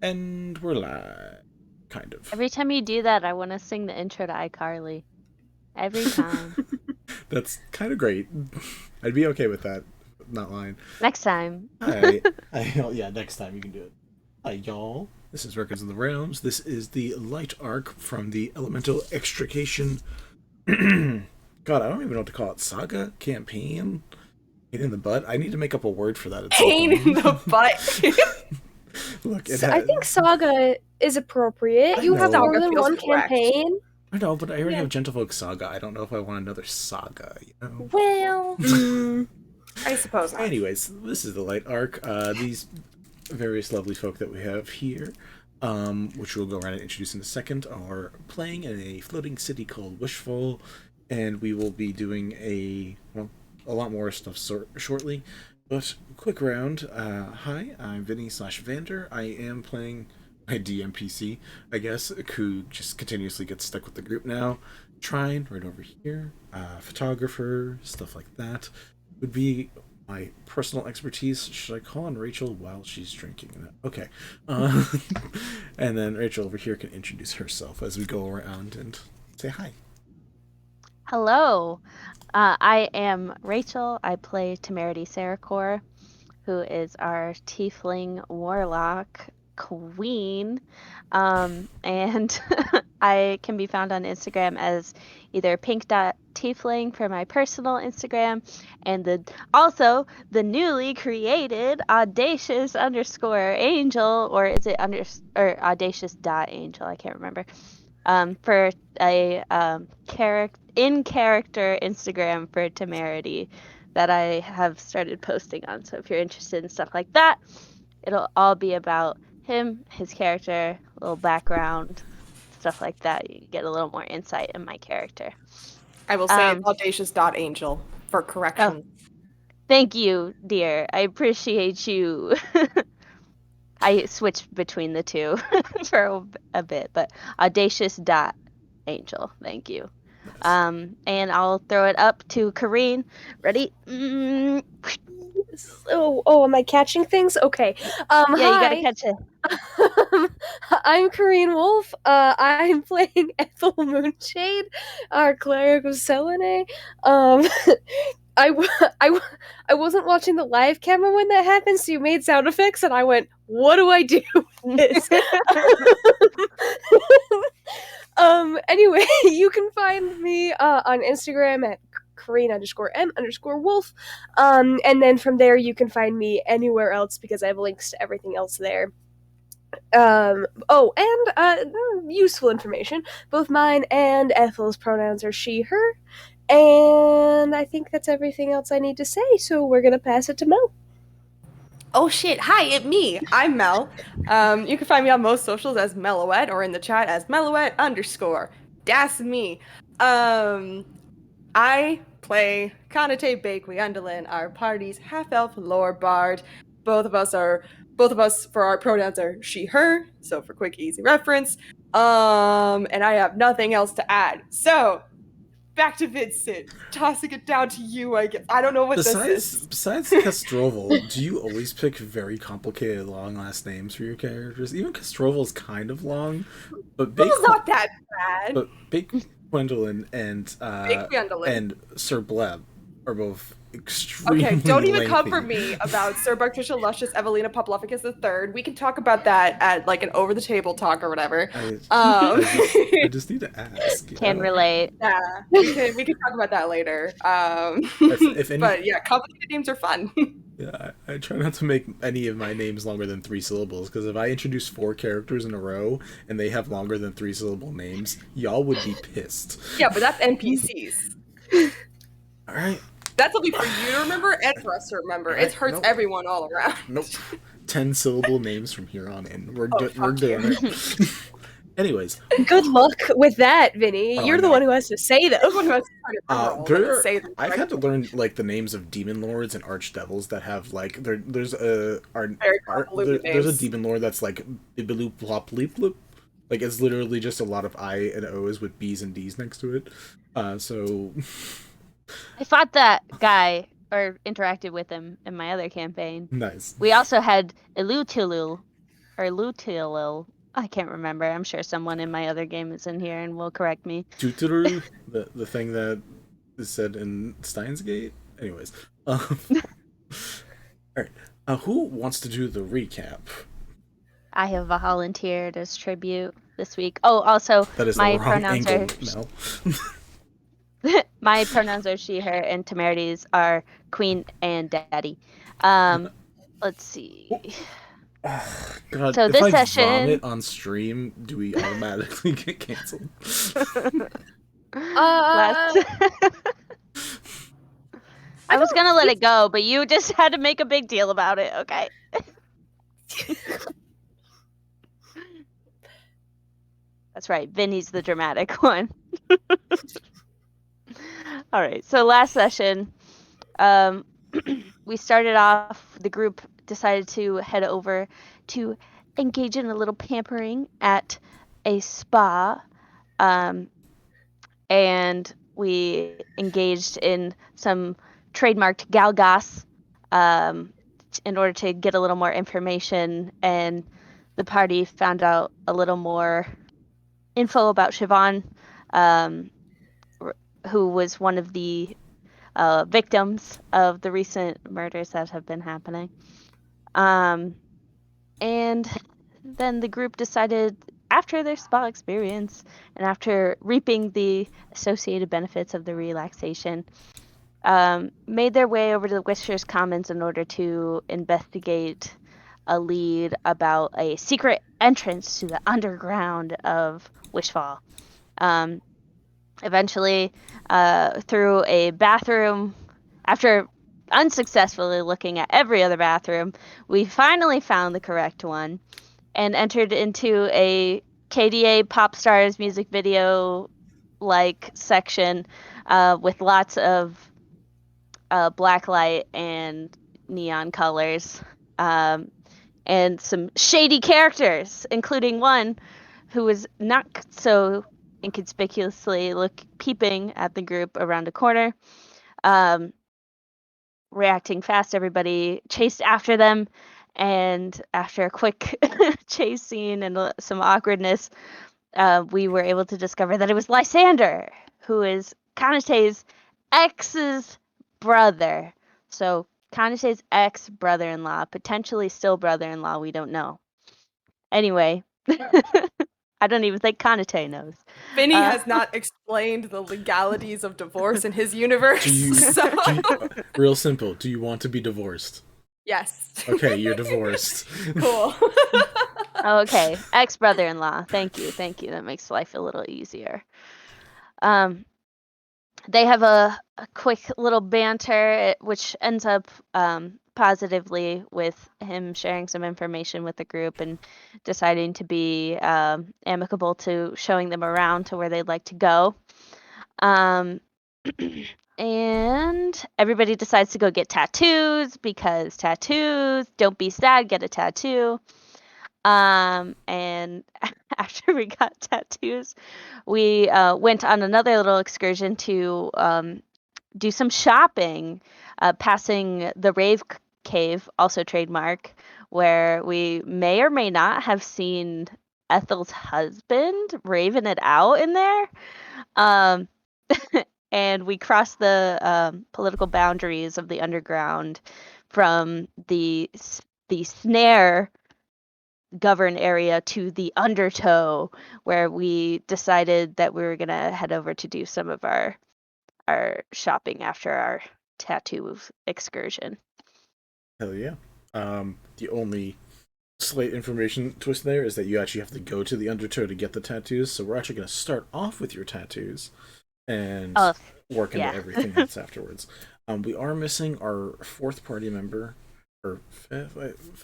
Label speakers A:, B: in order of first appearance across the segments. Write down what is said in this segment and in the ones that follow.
A: And we're live. Kind of.
B: Every time you do that, I want to sing the intro to iCarly. Every time.
A: That's kind of great. I'd be okay with that. Not lying.
B: Next time.
A: Hi. Yeah, next time you can do it. Hi, y'all. This is Records of the Realms. This is the Light Arc from the Elemental Extrication. God, I don't even know what to call it. Saga? Campaign? Pain in the butt? I need to make up a word for that.
C: Pain in the butt.
A: Look,
D: I think Saga is appropriate. You have more than one campaign.
A: I know, but I already have Gentlefolk Saga. I don't know if I want another saga, you know?
C: Well, I suppose not.
A: Anyways, this is the Light Arc. These various lovely folk that we have here, which we'll go around and introduce in a second, are playing in a floating city called Wishful, and we will be doing a lot more stuff shortly. But quick round. Hi, I'm Vinny/Vander. I am playing my DMPC, I guess, who just continuously gets stuck with the group now. Trine, right over here. Photographer, stuff like that. Would be my personal expertise. Should I call on Rachel while she's drinking? Okay. And then Rachel over here can introduce herself as we go around and say hi.
B: Hello. I am Rachel. I play Temerity Serechor, who is our Tiefling Warlock Queen. And I can be found on Instagram as either pink.tiefling for my personal Instagram, and also the newly created audacious_angel, or is it audacious.angel? I can't remember. For a in-character Instagram for Temerity that I have started posting on. So if you're interested in stuff like that, it'll all be about him, his character, a little background, stuff like that. You get a little more insight in my character.
C: I will say audacious.angel for correction.
B: Oh, thank you, dear. I appreciate you. I switched between the two for a bit, but audacious.angel. Thank you. Nice. And I'll throw it up to Kareen. Ready?
D: Oh, am I catching things? Okay.
B: Yeah, you gotta catch it.
D: I'm Kareen Wolf. I'm playing Ethel Moonshade, our Cleric of Selune. I wasn't watching the live camera when that happened, so you made sound effects, and I went, what do I do with this? Anyway, you can find me on Instagram at Kareen_M_Wolf. And then from there you can find me anywhere else because I have links to everything else there. Useful information. Both mine and Ethel's pronouns are she, her. And I think that's everything else I need to say, so we're gonna pass it to Mel.
C: Oh shit, hi, it's me. I'm Mel. You can find me on most socials as Mellowette or in the chat as Mellowette_. That's me. I play Kanitae Baequiundilin, our party's half-elf lore bard. Both of us for our pronouns are she, her, so for quick, easy reference. And I have nothing else to add. So, back to Vincent. Tossing it down to you, I guess. I don't know what this is.
A: Besides Castroval, do you always pick very complicated long last names for your characters? Even Castroval is kind of long, but
C: it's not that bad.
A: But Baequiundilin and Sir Bleb are both extremely
C: Okay, don't even
A: lengthy.
C: come for me about Sir Bartitian Luscious Evelina Poplophicus III. We can talk about that at like an over-the-table talk or whatever.
A: I just need to ask.
B: Can relate.
C: Yeah, we can talk about that later. But yeah, complicated names are fun.
A: Yeah, I try not to make any of my names longer than 3 syllables, because if I introduce 4 characters in a row and they have longer than 3-syllable names, y'all would be pissed.
C: Yeah, but that's NPCs.
A: Alright.
C: That's something for you to remember and for us to remember. Right, it hurts everyone all around.
A: Nope. 10-syllable names from here on in. We're doing it. Anyways.
D: Good luck with that, Vinny. You're the one who has to say them.
A: I've had to learn like the names of demon lords and archdevils that have like there's a demon lord that's like bibiloop blop bleep bloop. Like it's literally just a lot of I and O's with B's and D's next to it. So
B: I fought that guy or interacted with him in my other campaign.
A: Nice.
B: We also had Ilutulu, or Lutilil. I can't remember. I'm sure someone in my other game is in here and will correct me.
A: Tuturu, the thing that is said in Steins Gate. Anyways, all right. Who wants to do the recap?
B: I have volunteered as tribute this week. Oh, also,
A: That is the
B: my
A: wrong
B: pronouns
A: angle
B: are
A: now.
B: my pronouns are she, her, and Temerity's are queen and daddy. Let's see.
A: God,
B: So
A: if
B: this
A: I
B: session,
A: vomit on stream, do we automatically get canceled?
B: last. I was gonna let it go, but you just had to make a big deal about it. Okay. That's right. Vinny's the dramatic one. All right. So last session, we started off. The group decided to head over to engage in a little pampering at a spa, and we engaged in some trademarked galgas in order to get a little more information, and the party found out a little more info about Siobhan, who was one of the victims of the recent murders that have been happening. And then the group decided, after their spa experience and after reaping the associated benefits of the relaxation, made their way over to the Wishers Commons in order to investigate a lead about a secret entrance to the underground of Wishfall. Eventually, through a bathroom, after unsuccessfully looking at every other bathroom, we finally found the correct one and entered into a KDA pop stars music video like section with lots of black light and neon colors, and some shady characters, including one who was not so inconspicuously peeping at the group around a corner, reacting fast. Everybody chased after them, and after a quick chase scene and some awkwardness, we were able to discover that it was Lysander, who is Kanitae's ex's brother. So Kanitae's ex-brother-in-law, potentially still brother-in-law, we don't know. Anyway, I don't even think Kanitae knows.
C: Vinny has not explained the legalities of divorce in his universe.
A: Real simple. Do you want to be divorced?
C: Yes.
A: Okay, you're divorced.
C: Cool.
B: Okay, ex-brother-in-law. Thank you. That makes life a little easier. They have a quick little banter, which ends up positively with him sharing some information with the group and deciding to be amicable to showing them around to where they'd like to go. And everybody decides to go get tattoos because tattoos, don't be sad, get a tattoo. And after we got tattoos, we went on another little excursion to do some shopping, passing the Rave Cave, also trademark, where we may or may not have seen Ethel's husband raving it out in there. And we crossed the political boundaries of the underground from the snare govern area to the undertow, where we decided that we were gonna head over to do some of our shopping after our tattoo excursion.
A: Hell yeah. The only slight information twist there is that you actually have to go to the undertow to get the tattoos, so we're actually going to start off with your tattoos and work into everything else afterwards. We are missing our fourth party member, or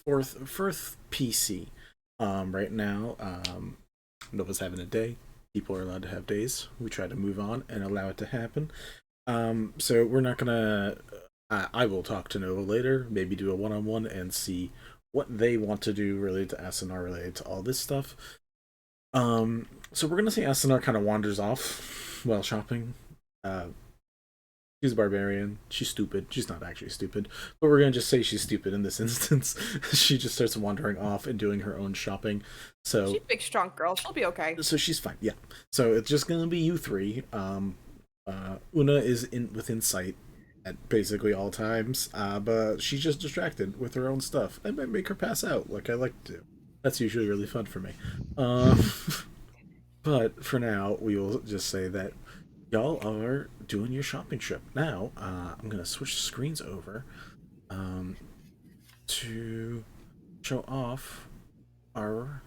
A: fourth PC. Right now, Nova's having a day. People are allowed to have days. We try to move on and allow it to happen. So we're not gonna. I will talk to Nova later. Maybe do a one-on-one and see what they want to do related to Asunar, related to all this stuff. So we're gonna say Asunar kind of wanders off while shopping. She's a barbarian. She's stupid. She's not actually stupid, but we're gonna just say she's stupid in this instance. She just starts wandering off and doing her own shopping. So
C: She's a big, strong girl. She'll be okay.
A: so she's fine. Yeah. So it's just gonna be you three. Una is within sight at basically all times, but she's just distracted with her own stuff. I might make her pass out, like I like to do. That's usually really fun for me. But for now, we will just say that y'all are doing your shopping trip. Now, I'm gonna switch screens over to show off our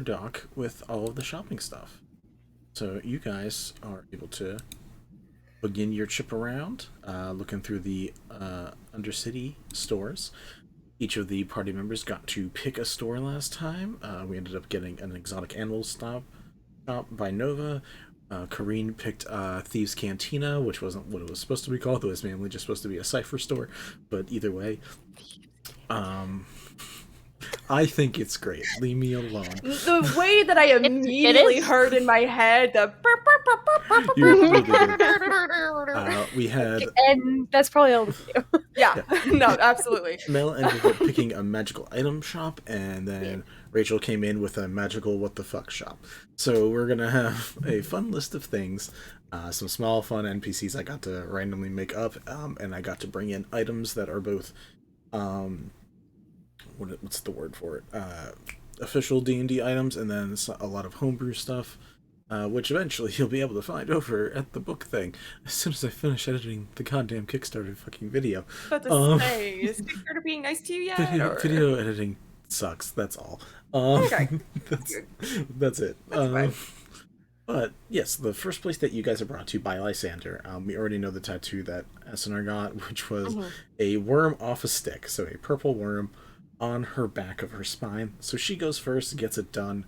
A: dock with all of the shopping stuff. So you guys are able to begin your trip around, looking through the Undercity stores. Each of the party members got to pick a store last time. We ended up getting an exotic animal shop by Nova. Kareen picked Thieves Cantina, which wasn't what it was supposed to be called. It was mainly just supposed to be a cipher store. But either way, I think it's great. Leave me alone.
C: The way that I immediately
B: is.
C: heard in my head the
A: You really did. We had
D: And that's probably all we do.
C: yeah, no, absolutely.
A: Mel ended up picking a magical item shop, and then Rachel came in with a magical what the fuck shop. So we're gonna have a fun list of things, some small fun NPCs I got to randomly make up, and I got to bring in items that are both, what's the word for it? Official D&D items, and then a lot of homebrew stuff. Which eventually you'll be able to find over at the book thing as soon as I finish editing the goddamn Kickstarter fucking video.
C: But to say, is Kickstarter being nice to you yet?
A: Video editing sucks. That's all.
C: Okay.
A: That's it.
C: That's fine.
A: But yes, the first place that you guys are brought to by Lysander, we already know the tattoo that Asunar got, which was a worm off a stick. So a purple worm on her back of her spine. So she goes first, gets it done.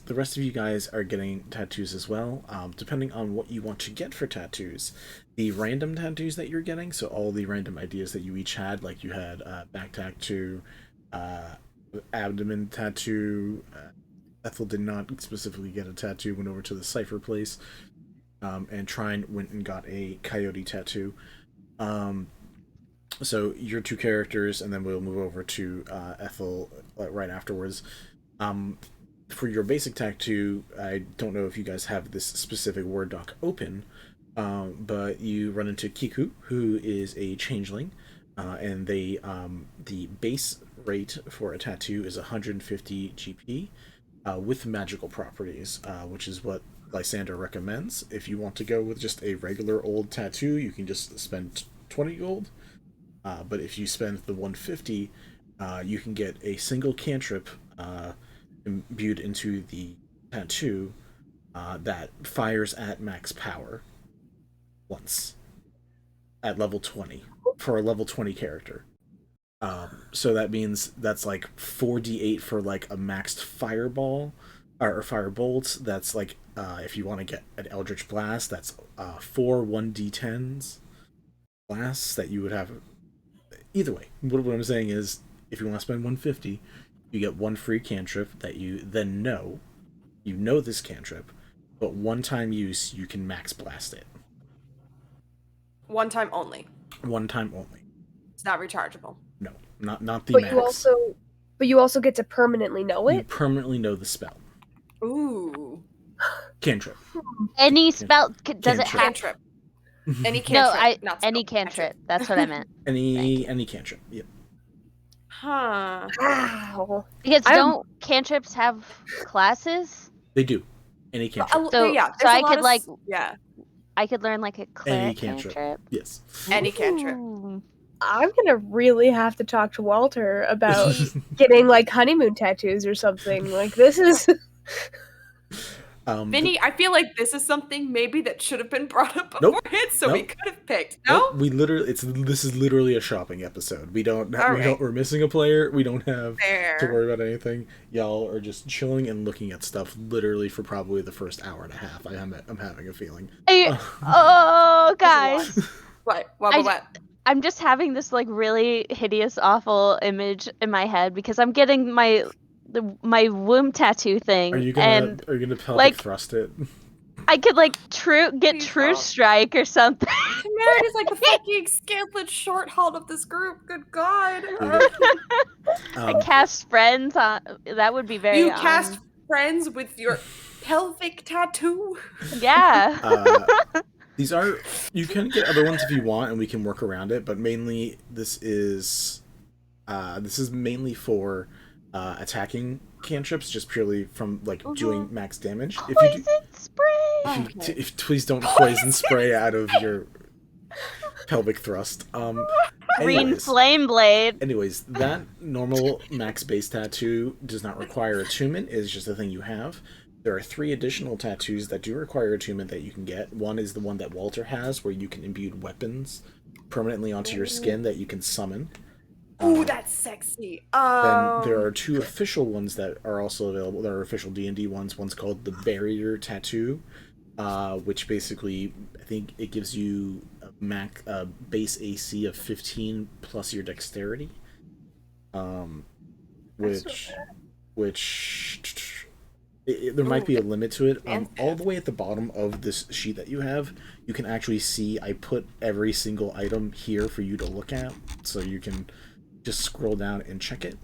A: The rest of you guys are getting tattoos as well, depending on what you want to get for tattoos. The random tattoos that you're getting, so all the random ideas that you each had, like you had back tattoo, abdomen tattoo. Ethel did not specifically get a tattoo, went over to the cipher place, and Trine went and got a coyote tattoo. So your two characters, and then we'll move over to Ethel right afterwards. For your basic tattoo, I don't know if you guys have this specific Word doc open, but you run into Kiku, who is a changeling, and they the base rate for a tattoo is 150 GP with magical properties, which is what Lysander recommends. If you want to go with just a regular old tattoo, you can just spend 20 gold, but if you spend the 150, you can get a single cantrip imbued into the tattoo that fires at max power once at level 20 for a level 20 character. So that means that's like 4d8 for like a maxed fireball or firebolt. That's like if you want to get an Eldritch Blast, that's 4 1d10s blasts that you would have. Either way, what I'm saying is if you want to spend 150, you get one free cantrip that you then know. You know this cantrip, but one time use, you can max blast it.
C: One time only.
A: One time only.
C: It's not rechargeable.
A: No, not the
D: But
A: max.
D: you also get to permanently know
A: You
D: it.
A: permanently know the spell.
C: Ooh.
A: Cantrip.
B: Any spell does it
A: Cantrip.
B: have?
C: Cantrip. Any cantrip.
B: No,
C: not spell.
B: any cantrip. That's what I meant.
A: Any cantrip. Yep.
C: Huh.
D: Wow.
B: Because don't cantrips have classes?
A: They do. Any cantrip.
B: So-
C: yeah,
B: so
C: there's a
B: I
C: lot
B: could,
C: of
B: like,
C: yeah,
B: I could learn like a
A: Any
B: cleric
A: cantrip.
B: cantrip.
A: Yes.
C: any cantrip.
B: Ooh.
D: I'm gonna really have to talk to Walter about getting like honeymoon tattoos or something. Like this is
C: Vinny, I feel like this is something maybe that should have been brought up
A: Nope.
C: beforehand, so we
A: Nope.
C: could have picked. No,
A: Nope, we literally this is literally a shopping episode.
C: Alright.
A: We're missing a player. We don't have
C: Fair.
A: to worry about anything. Y'all are just chilling and looking at stuff literally for probably the first hour and a half. I'm having a feeling.
B: Oh, guys.
C: What?
B: I'm just having this like really hideous, awful image in my head because I'm getting my womb tattoo thing.
A: Are you
B: and
A: gonna pelvic
B: like-
A: thrust it?
B: I could like get
C: Please
B: True
C: don't.
B: Strike or something.
C: Temerity's like the fucking scantlet short hauled of this group. Good God.
B: I cast Friends on. That would be very.
C: You cast Friends with your pelvic tattoo.
B: Yeah.
A: These are, you can get other ones if you want, and we can work around it. But mainly, this is mainly for attacking cantrips, just purely from like doing max damage. If you do,
B: Poison spray.
A: if please don't poison spray out of your pelvic thrust.
B: Green
A: Anyways,
B: flame blade.
A: anyways, that normal max base tattoo does not require attunement. It's just a thing you have. There are 3 additional tattoos that do require attunement that you can get. One is the one that Walter has, where you can imbue weapons permanently onto your skin that you can summon.
C: Ooh, that's sexy.
A: Then there are 2 official ones that are also available. There are official D&D ones. One's called the Barrier Tattoo, which basically, I think it gives you a base AC of 15 plus your dexterity. There might be a limit to it. All the way at the bottom of this sheet that you have, you can actually see I put every single item here for you to look at, so you can just scroll down and check it.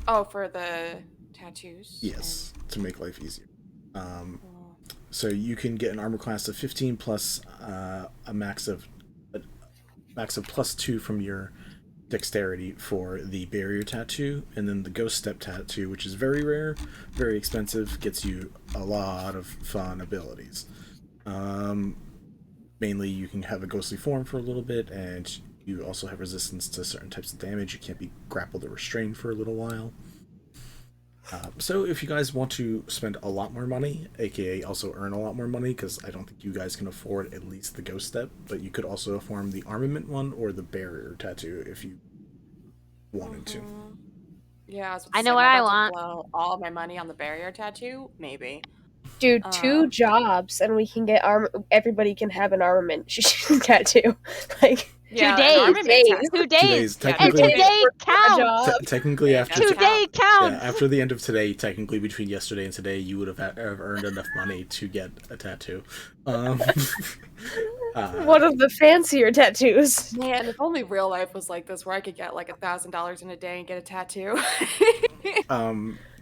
C: Oh, for the tattoos?
A: Yes, to make life easier. So you can get an armor class of 15 plus a max of plus 2 from your dexterity for the barrier tattoo, and then the ghost step tattoo, which is very rare, very expensive, gets you a lot of fun abilities. Mainly you can have a ghostly form for a little bit, and you also have resistance to certain types of damage. You can't be grappled or restrained for a little while. So if you guys want to spend a lot more money, aka also earn a lot more money, because I don't think you guys can afford at least the ghost step, but you could also farm the armament one or the barrier tattoo if you wanted to.
C: Yeah,
B: I know what I want.
C: Blow all my money on the barrier tattoo, maybe.
D: Dude, 2 jobs and we can get everybody can have an armament tattoo. Like
B: 2 days. 2 days.
A: Technically,
B: and today counts.
A: Technically, after
B: today counts.
A: Yeah, after the end of today, technically between yesterday and today, you would have earned enough money to get a tattoo.
D: One of the fancier tattoos.
C: Man, if only real life was like this, where I could get like $1,000 in a day and get a tattoo.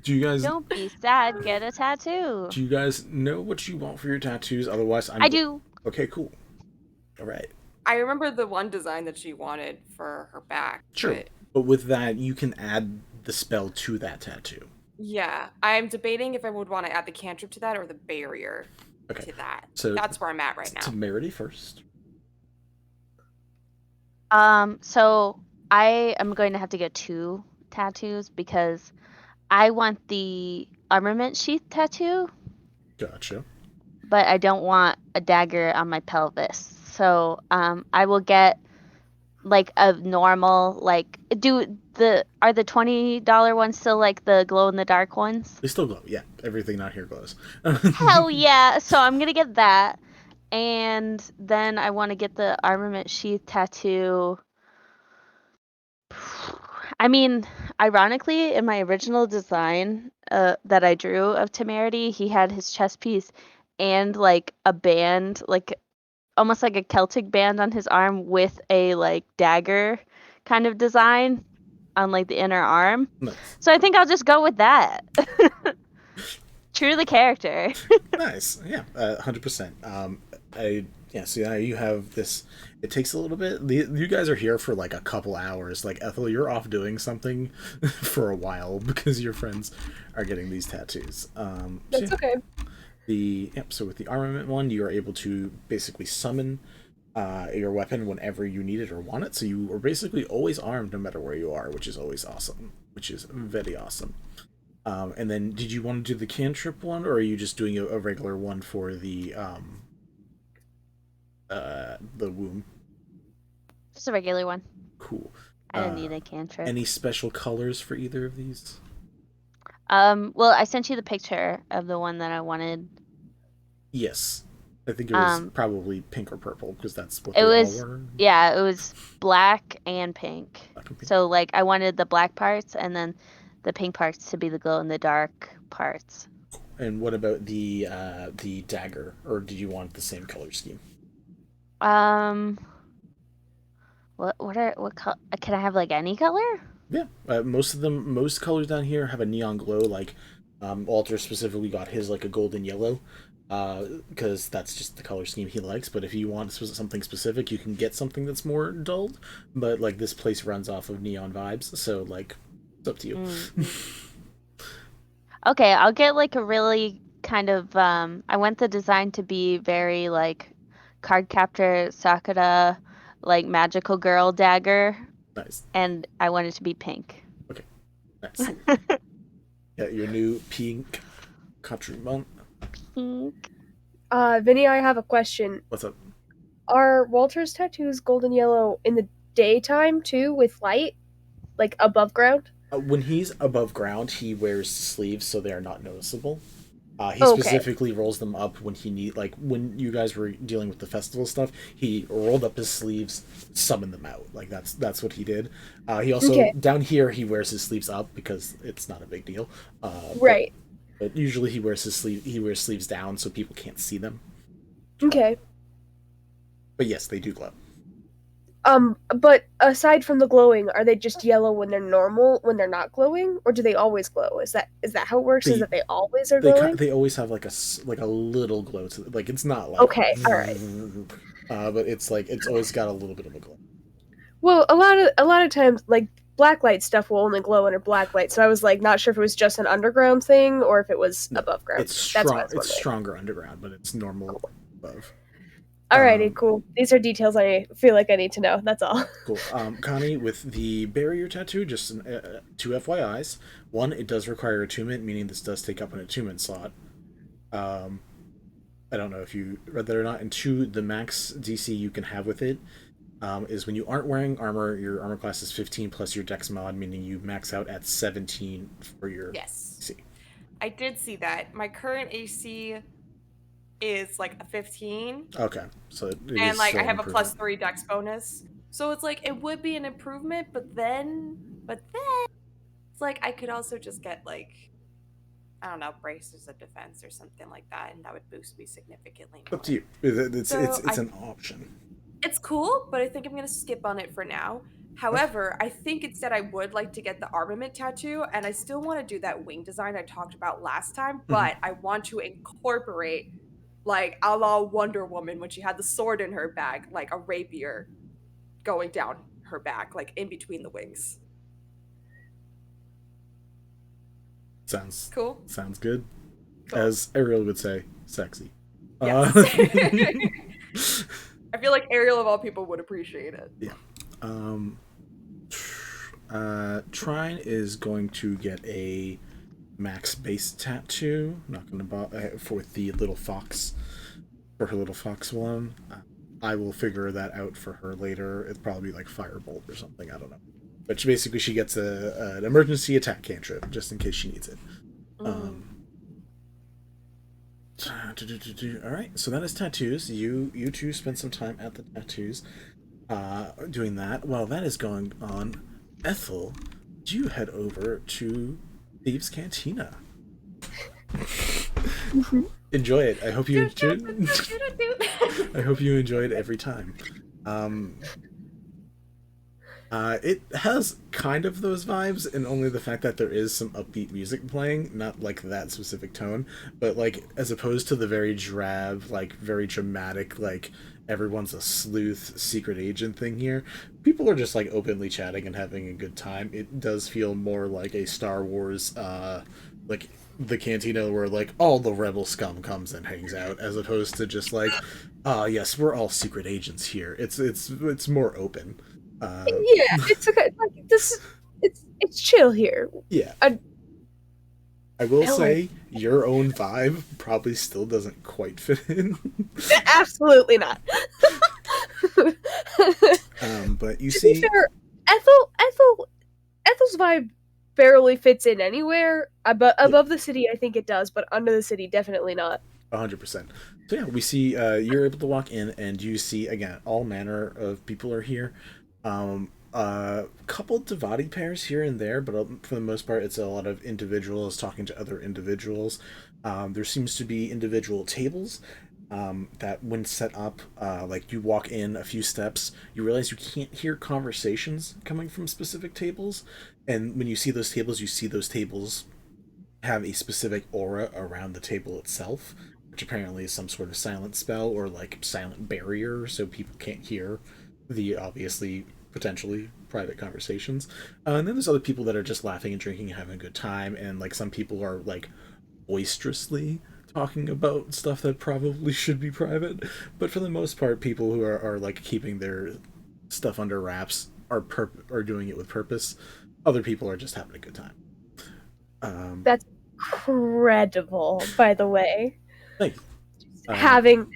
A: Do you guys?
B: Don't be sad. Get a tattoo.
A: Do you guys know what you want for your tattoos? Otherwise,
B: I do.
A: Okay, cool. All right.
C: I remember the one design that she wanted for her back.
A: Sure. But with that, you can add the spell to that tattoo.
C: Yeah, I'm debating if I would want to add the cantrip to that or the barrier to that. So that's where I'm at right now.
A: Temerity first.
B: So I am going to have to get 2 tattoos because I want the armament sheath tattoo.
A: Gotcha.
B: But I don't want a dagger on my pelvis. So I will get like a normal, like, are the $20 ones still like the glow in the dark ones?
A: They still glow, yeah. Everything out here glows.
B: Hell yeah. So I'm gonna get that. And then I want to get the armament sheath tattoo. I mean, ironically, in my original design that I drew of Temerity, he had his chest piece and like a band, like almost like a Celtic band on his arm with a like dagger kind of design on like the inner arm.
A: Nice.
B: So I think I'll just go with that. True to the character.
A: Nice. Yeah, 100%. So yeah, you have this. It takes a little bit. You guys are here for like a couple hours. Like, Ethel, you're off doing something for a while because your friends are getting these tattoos.
D: That's okay.
A: So with the armament one, you are able to basically summon your weapon whenever you need it or want it. So you are basically always armed no matter where you are, which is always awesome. Which is very awesome. And then, did you want to do the cantrip one, or are you just doing a regular one for the womb?
B: Just a regular one.
A: Cool.
B: I don't need a cantrip.
A: Any special colors for either of these?
B: Well, I sent you the picture of the one that I wanted.
A: Yes. I think it was probably pink or purple, because that's what
B: it
A: they
B: was.
A: all were.
B: Yeah, it was black and pink.
A: Black and pink.
B: So, like, I wanted the black parts and then the pink parts to be the glow-in-the-dark parts.
A: And what about the dagger, or did you want the same color scheme?
B: Can I have like any color?
A: Yeah, most colors down here have a neon glow. Like, Walter specifically got his like a golden yellow, because that's just the color scheme he likes. But if you want something specific, you can get something that's more dulled. But like this place runs off of neon vibes, so like it's up to you.
B: Okay, I'll get like a really kind of I want the design to be very like Cardcaptor Sakura, like magical girl dagger,
A: Nice.
B: and I want it to be pink.
A: Okay, nice. Yeah, your new pink countryman.
B: Pink.
D: Vinny, I have a question.
A: What's up?
D: Are Walter's tattoos golden yellow in the daytime too, with light, like above ground?
A: When he's above ground, he wears sleeves so they are not noticeable. He
D: Okay.
A: specifically rolls them up when he like when you guys were dealing with the festival stuff. He rolled up his sleeves, summoned them out. Like that's what he did. He also
D: Okay.
A: down here he wears his sleeves up because it's not a big deal.
D: Right.
A: But usually he wears sleeves down so people can't see them.
D: Okay.
A: But yes, they do glow.
D: But aside from the glowing, are they just yellow when they're normal, when they're not glowing, or do they always glow? Is that how it works? Is that they always are glowing?
A: They always have like a little glow to like it's not like
D: Okay, all right.
A: But it's like it's always got a little bit of a glow.
D: Well, a lot of times, like blacklight stuff will only glow under blacklight, so I was like not sure if it was just an underground thing or if it was above ground.
A: It's strong. It's stronger underground, but it's normal above.
D: Alrighty, cool. These are details I feel like I need to know. That's all.
A: Cool. Connie, with the barrier tattoo, just two FYIs. One, it does require attunement, meaning this does take up an attunement slot. I don't know if you read that or not. And two, the max DC you can have with it is when you aren't wearing armor, your armor class is 15 plus your dex mod, meaning you max out at 17 for your
C: Yes.
A: DC.
C: I did see that. My current AC is like a 15.
A: Okay, so
C: and like I have a +3 dex bonus, so it's like it would be an improvement, but then it's like I could also just get like, I don't know, braces of defense or something like that, and that would boost me significantly more.
A: Up to you. It's an option.
C: It's cool, but I think I'm gonna skip on it for now. However, I think instead I would like to get the armament tattoo, and I still want to do that wing design I talked about last time, but I want to incorporate like a la Wonder Woman when she had the sword in her bag, like a rapier going down her back, like in between the wings.
A: Sounds
C: cool.
A: Sounds good. Cool. As Ariel would say, sexy.
C: Yes. I feel like Ariel of all people would appreciate it.
A: Yeah. Trine is going to get a max base tattoo. Not going to for the little fox, for her little fox one. I will figure that out for her later. It'll probably be like firebolt or something. I don't know. But she gets an emergency attack cantrip just in case she needs it. All right, so that is tattoos. You two spend some time at the tattoos, doing that. While that is going on, Ethel, you head over to Thieves' Cantina. Enjoy it. I hope you enjoyed. I hope you enjoy it every time. It has kind of those vibes, and only the fact that there is some upbeat music playing, not like that specific tone, but like as opposed to the very drab, like very dramatic, like everyone's a sleuth secret agent thing here, people are just like openly chatting and having a good time. It does feel more like a Star Wars, like the cantina where like all the rebel scum comes and hangs out, as opposed to just like, yes, we're all secret agents here. It's more open.
D: Yeah, it's okay. Like this, it's chill here.
A: Yeah. I will say your own vibe probably still doesn't quite fit in.
D: Absolutely not.
A: But you
D: to
A: see,
D: be fair, Ethel's vibe barely fits in anywhere. Above the city, I think it does, but under the city, definitely not.
A: 100%. So yeah, we see you're able to walk in, and you see again all manner of people are here. couple Devati pairs here and there, but for the most part, it's a lot of individuals talking to other individuals. There seems to be individual tables that, when set up, like you walk in a few steps, you realize you can't hear conversations coming from specific tables, and when you see those tables, have a specific aura around the table itself, which apparently is some sort of silent spell or like silent barrier, so people can't hear the obviously potentially private conversations. And then there's other people that are just laughing and drinking and having a good time, and like some people are like boisterously talking about stuff that probably should be private. But for the most part, people who are like keeping their stuff under wraps are doing it with purpose. Other people are just having a good time.
D: That's incredible, by the way.
A: Like
D: having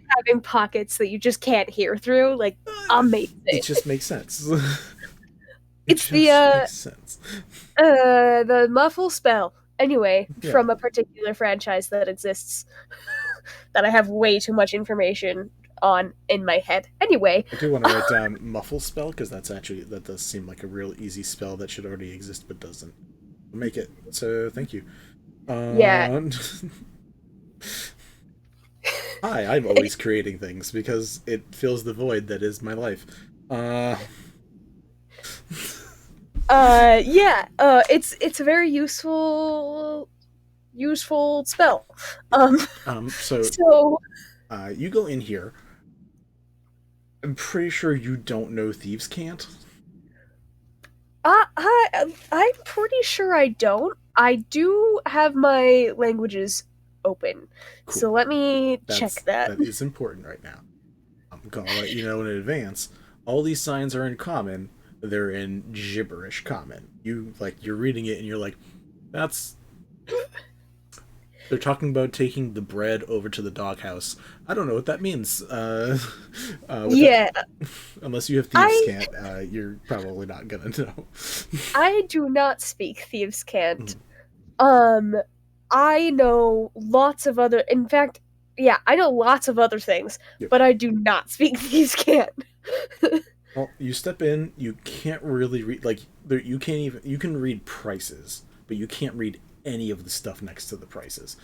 D: pockets that you just can't hear through, like, amazing.
A: It just makes sense.
D: It's
A: makes sense.
D: The muffle spell. Anyway,
A: Yeah.
D: from a particular franchise that exists that I have way too much information on in my head. Anyway.
A: I do want to write down muffle spell, because that does seem like a real easy spell that should already exist but doesn't. Make it. So thank you.
D: Yeah.
A: Hi, I'm always creating things because it fills the void that is my life.
D: It's a very useful spell.
A: So you go in here. I'm pretty sure you don't know Thieves' Cant.
D: I'm pretty sure I don't. I do have my languages open, cool. So let me check that.
A: That is important right now. I'm gonna let you know in advance. All these signs are in common. They're in gibberish common. You're reading it and you're like, that's. They're talking about taking the bread over to the doghouse. I don't know what that means.
D: Yeah.
A: Unless you have Thieves' Cant, you're probably not gonna know.
D: I do not speak Thieves' Cant. I know lots of other. In fact, yeah, I know lots of other things, yep. But I do not speak Thieves' Cant.
A: Well, you step in. You can't really read. You can't even. You can read prices, but you can't read any of the stuff next to the prices.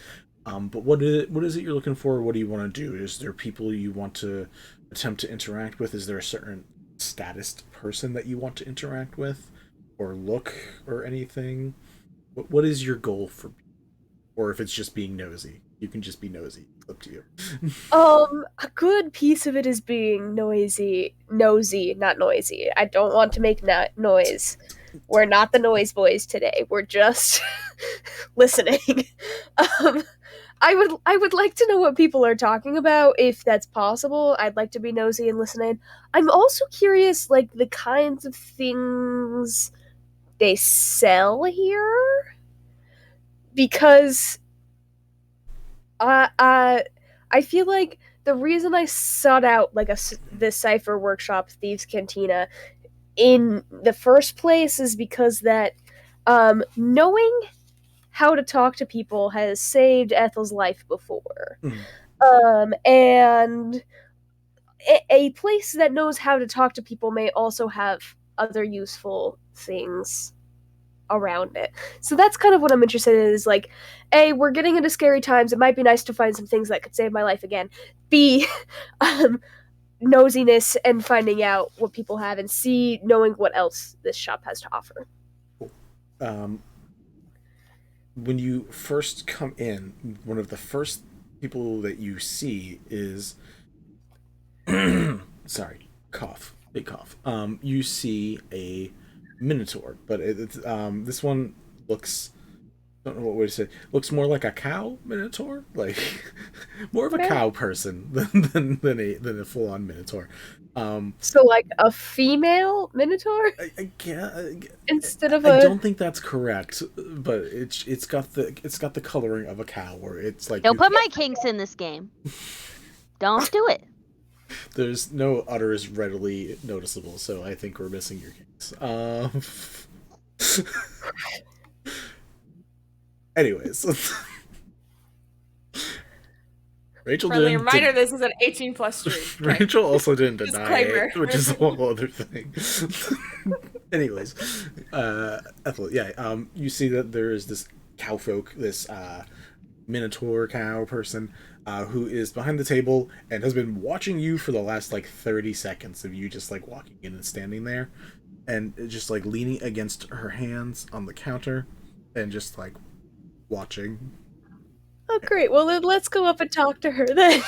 A: But what is it you're looking for? What do you want to do? Is there people you want to attempt to interact with? Is there a certain status person that you want to interact with, or look, or anything? What is your goal for? Or if it's just being nosy, you can just be nosy. It's up to you.
D: A good piece of it is being nosy, not noisy. I don't want to make noise. We're not the noise boys today. We're just listening. I would like to know what people are talking about, if that's possible. I'd like to be nosy and listening. I'm also curious, like, the kinds of things they sell here, because I feel like the reason I sought out like this cipher workshop, Thieves' Cantina, in the first place is because that knowing how to talk to people has saved Ethel's life before. And a place that knows how to talk to people may also have other useful things around it. So that's kind of what I'm interested in, is like, A, we're getting into scary times. It might be nice to find some things that could save my life again. B, nosiness and finding out what people have, and C, knowing what else this shop has to offer.
A: When you first come in, one of the first people that you see is sorry, big cough. You see a Minotaur, but this one looks, I don't know what way to say, looks more like a cow Minotaur, like more of a cow person than a full-on Minotaur.
D: So like a female Minotaur? Instead of
A: I don't think that's correct, but it's got the coloring of a cow, where it's like,
B: don't put my kinks in this game. Don't do it.
A: There's no udders readily noticeable, so I think we're missing your kinks. Anyways. Rachel
C: Friendly
A: didn't.
C: reminder: this is an 18+ stream. Okay.
A: Rachel also didn't deny
C: Disclaimer.
A: it, which is a whole other thing. Anyways, Ethel, you see that there is this cowfolk, this minotaur cow person, who is behind the table and has been watching you for the last 30 seconds of you just walking in and standing there, and just leaning against her hands on the counter, and just watching.
D: Oh, great. Well, then let's go up and talk to her then.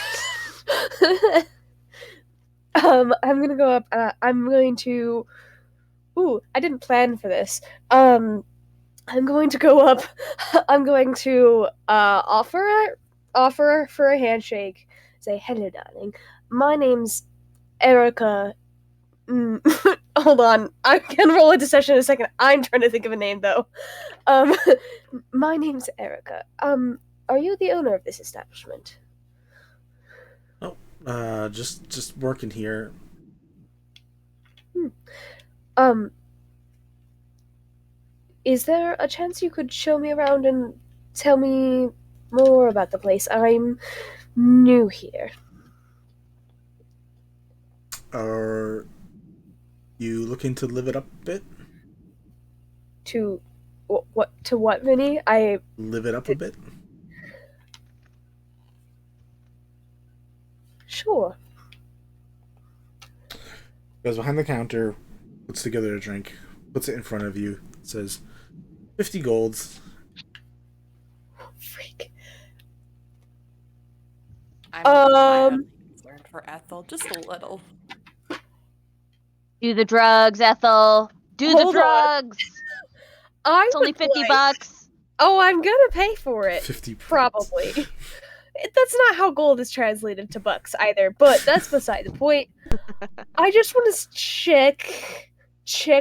D: I'm gonna go up. I'm going to. Ooh, I didn't plan for this. I'm going to go up. I'm going to offer for a handshake. Say, hello, darling. My name's Erica. Hold on, I can roll a deception in a second. I'm trying to think of a name though. My name's Erica. Are you the owner of this establishment?
A: Oh, just working here.
D: Is there a chance you could show me around and tell me more about the place? I'm new here.
A: Are you looking to live it up a bit?
D: To what? To what, Vinny? I
A: live it up a bit.
D: Sure.
A: Goes behind the counter, puts together a drink, puts it in front of you, says, 50 golds.
D: Freak.
C: I'm concerned for Ethel, just a little.
B: Do the drugs, Ethel. Do the drugs. It's only $50.
D: Oh, I'm gonna pay for it.
A: 50
D: probably. That's not how gold is translated to bucks either, but that's beside the point. I just want to check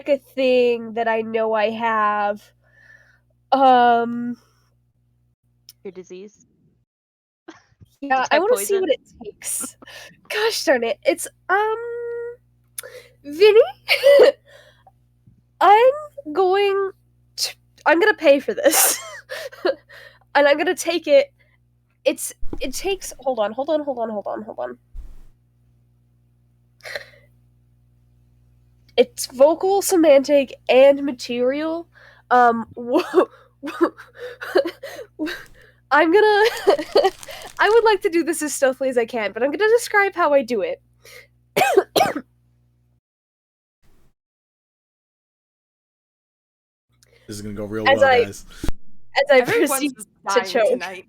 D: a thing that I know I have.
B: Your disease.
D: Yeah,
B: Detect
D: I want to
B: poison.
D: see what it takes. Gosh darn it. It's Vinny, I'm gonna pay for this. And I'm gonna take it. It takes hold on. It's vocal, semantic, and material. I'm gonna I would like to do this as stealthily as I can, but I'm gonna describe how I do it.
A: This is gonna go real well, guys.
D: As I
C: Everyone's
D: proceed
C: just
D: to
C: dying
D: choke.
C: tonight.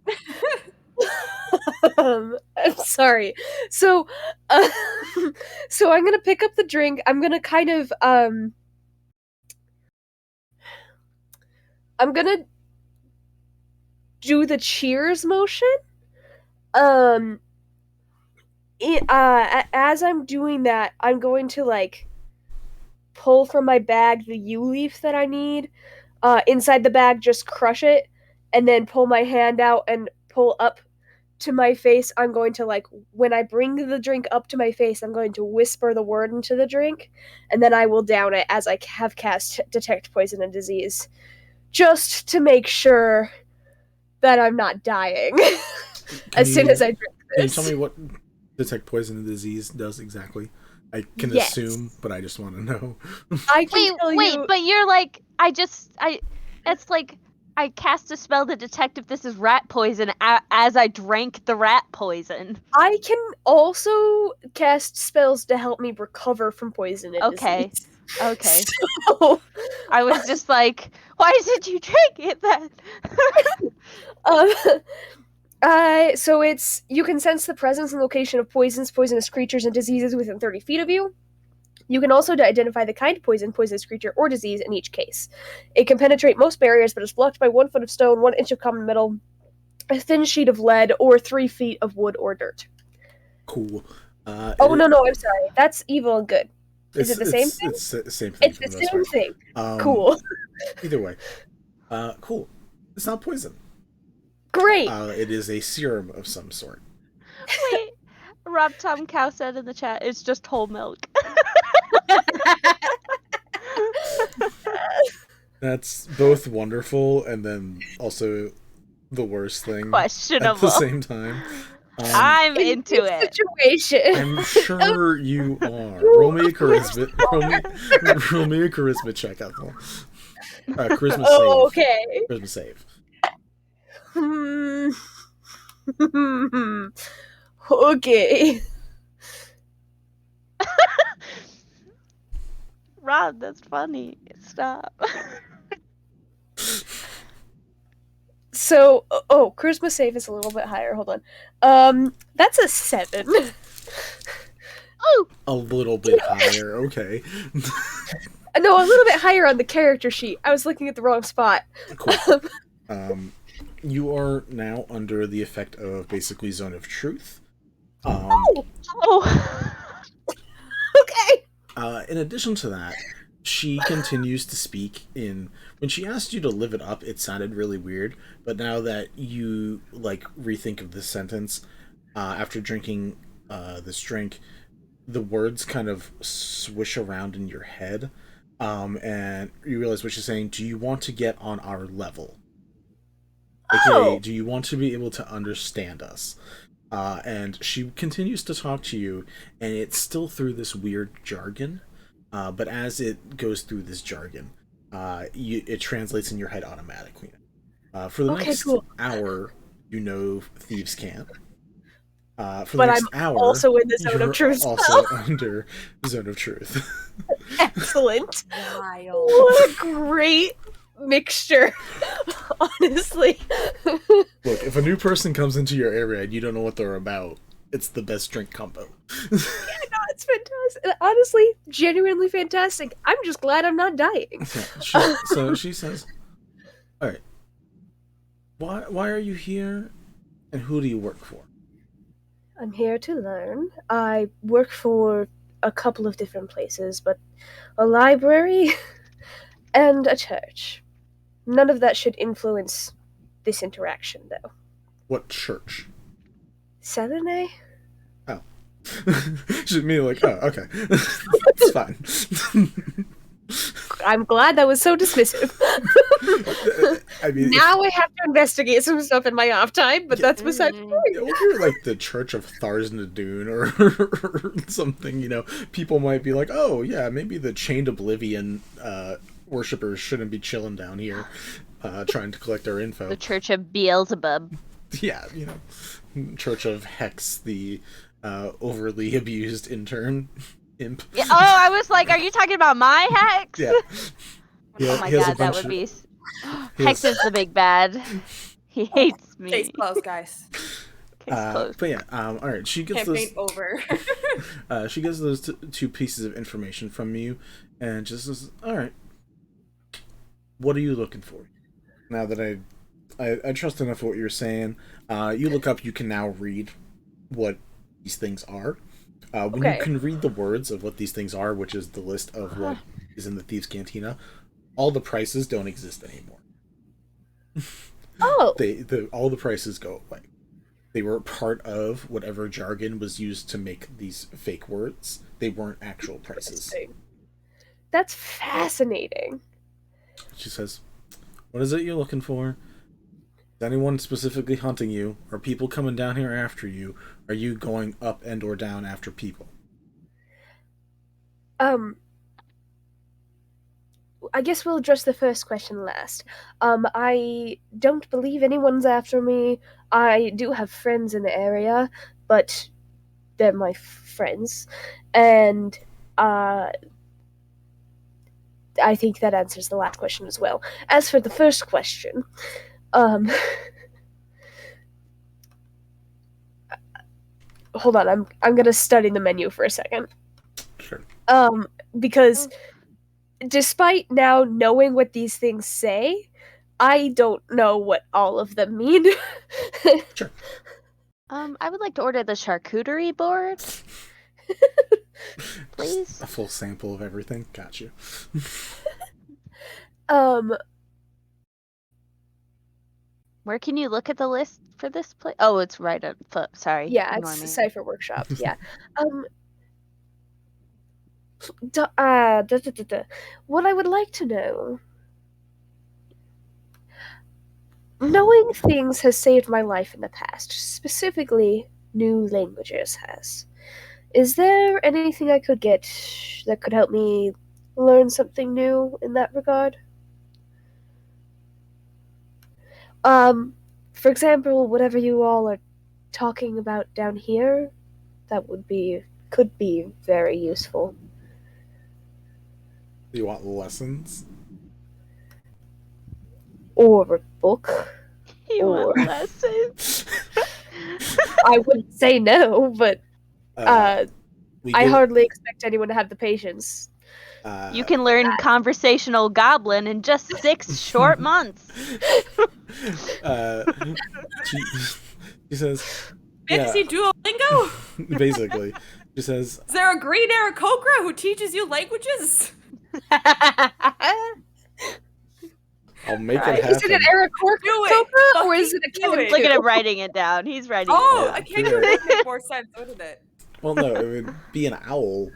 D: I'm sorry. So I'm gonna pick up the drink. I'm gonna kind of I'm gonna do the cheers motion. As I'm doing that, I'm going to pull from my bag the yew leaf that I need. Inside the bag, just crush it, and then pull my hand out and pull up to my face. I'm going to when I bring the drink up to my face, I'm going to whisper the word into the drink, and then I will down it as I have cast Detect Poison and Disease, just to make sure that I'm not dying soon as I drink this.
A: Can you tell me what Detect Poison and Disease does exactly? I can assume, but I just want to know.
D: I can tell you...
B: but you're it's I cast a spell to detect if this is rat poison as I drank the rat poison.
D: I can also cast spells to help me recover from poison and disease.
B: Okay.
D: So...
B: I was just like, why did you drink it then?
D: So it's, you can sense the presence and location of poisonous creatures, and diseases within 30 feet of you. You can also identify the kind of poison, poisonous creature, or disease in each case. It can penetrate most barriers, but is blocked by 1 foot of stone, 1 inch of common metal, a thin sheet of lead, or 3 feet of wood or dirt.
A: Cool.
D: No, I'm sorry. That's evil and good. Is it the same thing?
A: It's the same thing.
D: It's the same thing. Cool.
A: Either way. Cool. It's not poison.
D: Great.
A: It is a serum of some sort.
B: Wait, Rob Tom Cow said in the chat, it's just whole milk.
A: That's both wonderful and then also the worst thing
B: Questionable.
A: at the same time.
B: I'm into
D: this
B: it.
D: situation.
A: I'm sure you are. Roll me a charisma. Roll me a charisma check, Ethel. Charisma
D: Oh,
A: save.
D: okay.
A: Charisma save.
D: Okay.
B: Rob, that's funny. Stop.
D: So, charisma save is a little bit higher. Hold on. That's a 7.
B: Oh,
A: A little bit higher. Okay.
D: No, a little bit higher on the character sheet. I was looking at the wrong spot.
A: Cool. You are now under the effect of basically Zone of Truth.
B: oh.
D: Okay.
A: In addition to that, she continues to speak in... When she asked you to live it up, it sounded really weird, but now that you, rethink of this sentence, after drinking this drink, the words kind of swish around in your head, and you realize what she's saying. Do you want to get on our level? Okay, do you want to be able to understand us? And she continues to talk to you, and it's still through this weird jargon, but as it goes through this jargon, it translates in your head automatically. For the next hour, you know Thieves' Camp. For the next hour,
D: also in the Zone of Truth.
A: Also under Zone of Truth.
D: Excellent.
C: Wild.
D: What a great mixture. Honestly.
A: Look, if a new person comes into your area and you don't know what they're about, it's the best drink combo.
D: Yeah, no, it's fantastic. Honestly, genuinely fantastic. I'm just glad I'm not dying.
A: So she says, "All right, why are you here, and who do you work for?"
D: I'm here to learn. I work for a couple of different places, but a library and a church. None of that should influence this interaction, though.
A: What church?
D: Selune?
A: Oh. Should mean okay. It's fine.
D: I'm glad that was so dismissive.
A: I mean,
D: now I have to investigate some stuff in my off time, but that's beside the point.
A: If you're like the Church of Thars Nadoon or something, people might be like, oh yeah, maybe the Chained Oblivion worshippers shouldn't be chilling down here, trying to collect our info.
B: The Church of Beelzebub.
A: Yeah, Church of Hex, the overly abused intern imp.
B: Yeah, I was like, are you talking about my Hex?
A: Yeah.
B: Oh my god, that would be... Hex is the big bad. He hates me.
C: Case closed, guys.
B: Case closed.
A: But yeah, all right. She gets
C: Campaign over.
A: She gets those two pieces of information from you, and just says, "All right, what are you looking for?" Now that I trust enough what you're saying, you look up. You can now read what these things are. When you can read the words of what these things are, which is the list of what is in the Thieves' Cantina, all the prices don't exist anymore.
D: Oh.
A: All the prices go away. They were part of whatever jargon was used to make these fake words. They weren't actual prices.
D: That's fascinating.
A: She says, "What is it you're looking for? Is anyone specifically hunting you? Are people coming down here after you? Are you going up and or down after people?"
D: I guess we'll address the first question last. I don't believe anyone's after me. I do have friends in the area, but they're my friends. And, I think that answers the last question as well. As for the first question, hold on, I'm gonna study the menu for a second.
A: Sure.
D: Because despite now knowing what these things say, I don't know what all of them mean.
A: Sure.
B: I would like to order the charcuterie board. Please.
A: A full sample of everything. Got you.
B: Where can you look at the list for this place? Oh, it's right at foot. Sorry.
D: Yeah,
B: Ignore
D: it's
B: me.
D: Cypher Workshop. Yeah. What I would like to know. Knowing things has saved my life in the past. Specifically, new languages has. Is there anything I could get that could help me learn something new in that regard? For example, whatever you all are talking about down here, that could be very useful.
A: Do you want lessons?
D: Or a book.
B: You
D: Or-
B: want lessons?
D: I wouldn't say no, but
A: We
D: I
A: give-
D: hardly expect anyone to have the patience.
B: You can learn conversational goblin in just 6 short months.
A: She says,
C: Fantasy Duolingo?
A: basically. She says,
C: Is there a green Aarakocra who teaches you languages?
A: I'll make
B: Right.
A: it happen.
D: Is it an Aarakocra,
C: Do it!
D: or is it a
C: Fucking do it!
B: Look at him writing it down. He's writing
C: Oh,
B: it
C: I
B: down.
C: can't
A: do
C: even
A: it.
C: make more sense, wouldn't it?
A: Well, no, it would be an owl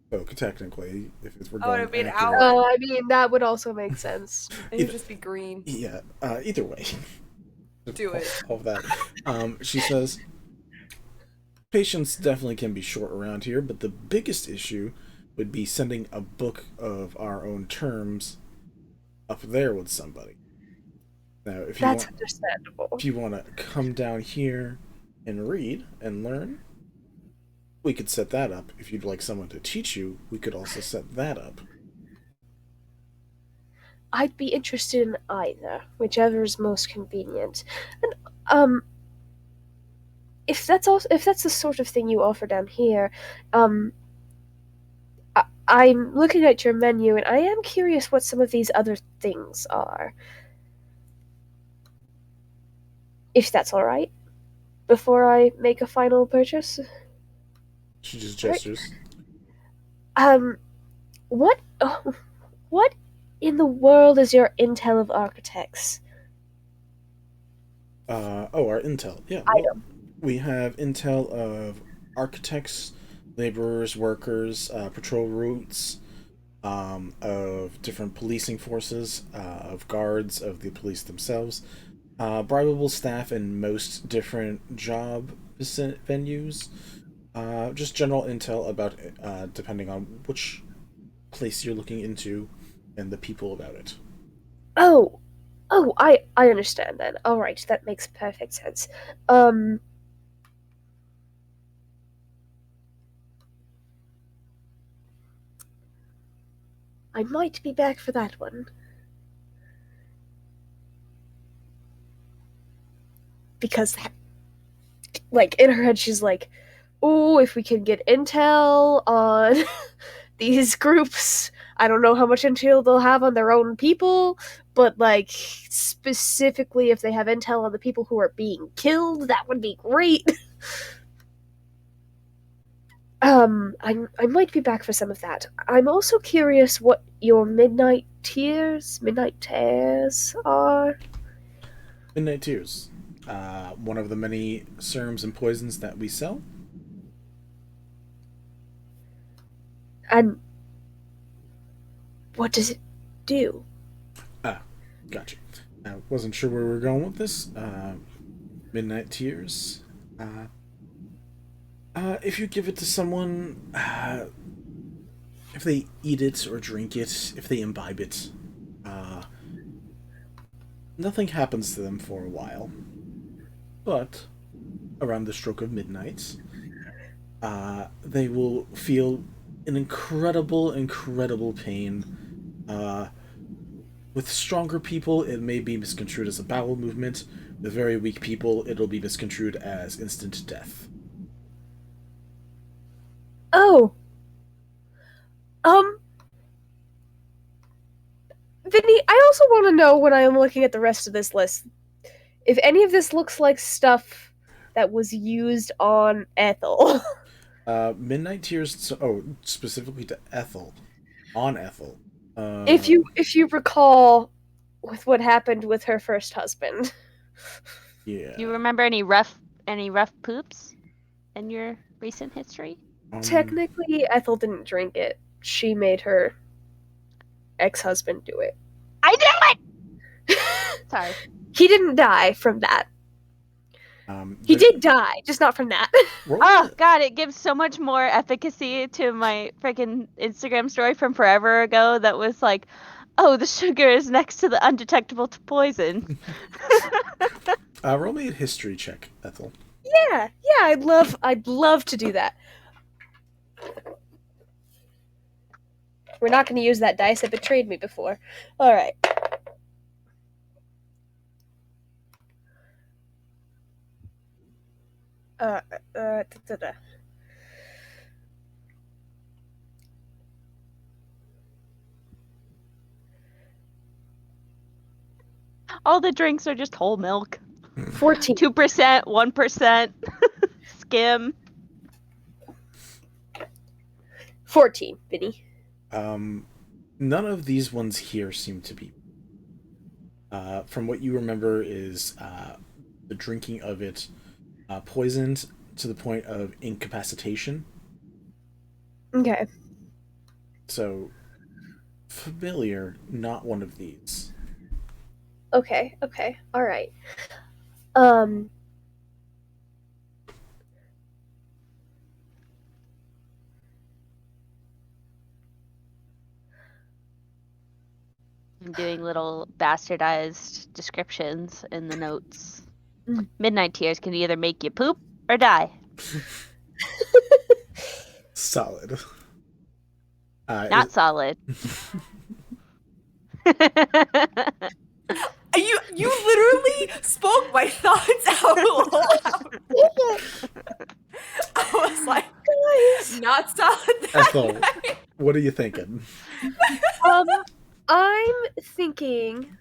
A: folk, technically, if we're going
C: it'd be an
A: accurate.
C: owl.
D: Oh, I mean, that would also make sense.
C: It would just be green.
A: Yeah, either way.
C: Do it.
A: All of that. She says, patience definitely can be short around here, but the biggest issue would be sending a book of our own terms up there with somebody. Now, if you
D: That's
A: want,
D: understandable.
A: if you want to come down here and read and learn, we could set that up. If you'd like someone to teach you, we could also set that up.
D: I'd be interested in either, whichever is most convenient. And if that's the sort of thing you offer down here, I'm looking at your menu and I am curious what some of these other things are. If that's all right, before I make a final purchase.
A: She just gestures.
D: What in the world is your intel of architects?
A: Our intel. Yeah. Well, we have intel of architects, laborers, workers, patrol routes, of different policing forces, of guards, of the police themselves, bribable staff in most different job venues, just general intel about, depending on which place you're looking into, and the people about it.
D: Oh, I understand then. All right, that makes perfect sense. I might be back for that one. Because that, like, in her head, she's like, oh, if we can get intel on these groups, I don't know how much intel they'll have on their own people, but, like, specifically if they have intel on the people who are being killed, that would be great. I might be back for some of that. I'm also curious what your midnight tears are.
A: Midnight Tears. One of the many serums and poisons that we sell.
D: And what does it do?
A: Gotcha. I wasn't sure where we were going with this. Midnight Tears. If you give it to someone, if they eat it or drink it, if they imbibe it, nothing happens to them for a while. But around the stroke of midnight, they will feel an incredible pain. With stronger people, it may be misconstrued as a bowel movement. With very weak people, it'll be misconstrued as instant death.
D: Oh. Vinny, I also want to know when I am looking at the rest of this list, if any of this looks like stuff that was used on Ethel.
A: Midnight Tears, specifically to Ethel. On Ethel.
D: If you recall with what happened with her first husband.
A: Yeah.
B: Do you remember any rough poops in your recent history?
D: Technically, Ethel didn't drink it. She made her ex-husband do it.
B: I knew it! Sorry.
D: He didn't die from that. He did die, just not from that.
B: Oh god, it gives so much more efficacy to my freaking Instagram story from forever ago that was like, oh, the sugar is next to the undetectable poison.
A: Roll me a history check, Ethel.
D: Yeah, I'd love to do that. We're not going to use that dice. It betrayed me before. All right. Da-da-da.
B: All the drinks are just whole milk.
D: 14.
B: 2%, 1%, skim.
D: 14, Vinny.
A: None of these ones here seem to be. From what you remember is the drinking of it poisoned to the point of incapacitation.
D: Okay.
A: So, familiar, not one of these.
D: Okay. All right.
B: I'm doing little bastardized descriptions in the notes.
D: Mm.
B: Midnight tears can either make you poop or die.
A: Solid.
B: Not solid.
C: You literally spoke my thoughts out loud. I was like, not solid that
A: Ethel,
C: night.
A: what are you thinking?
D: I'm thinking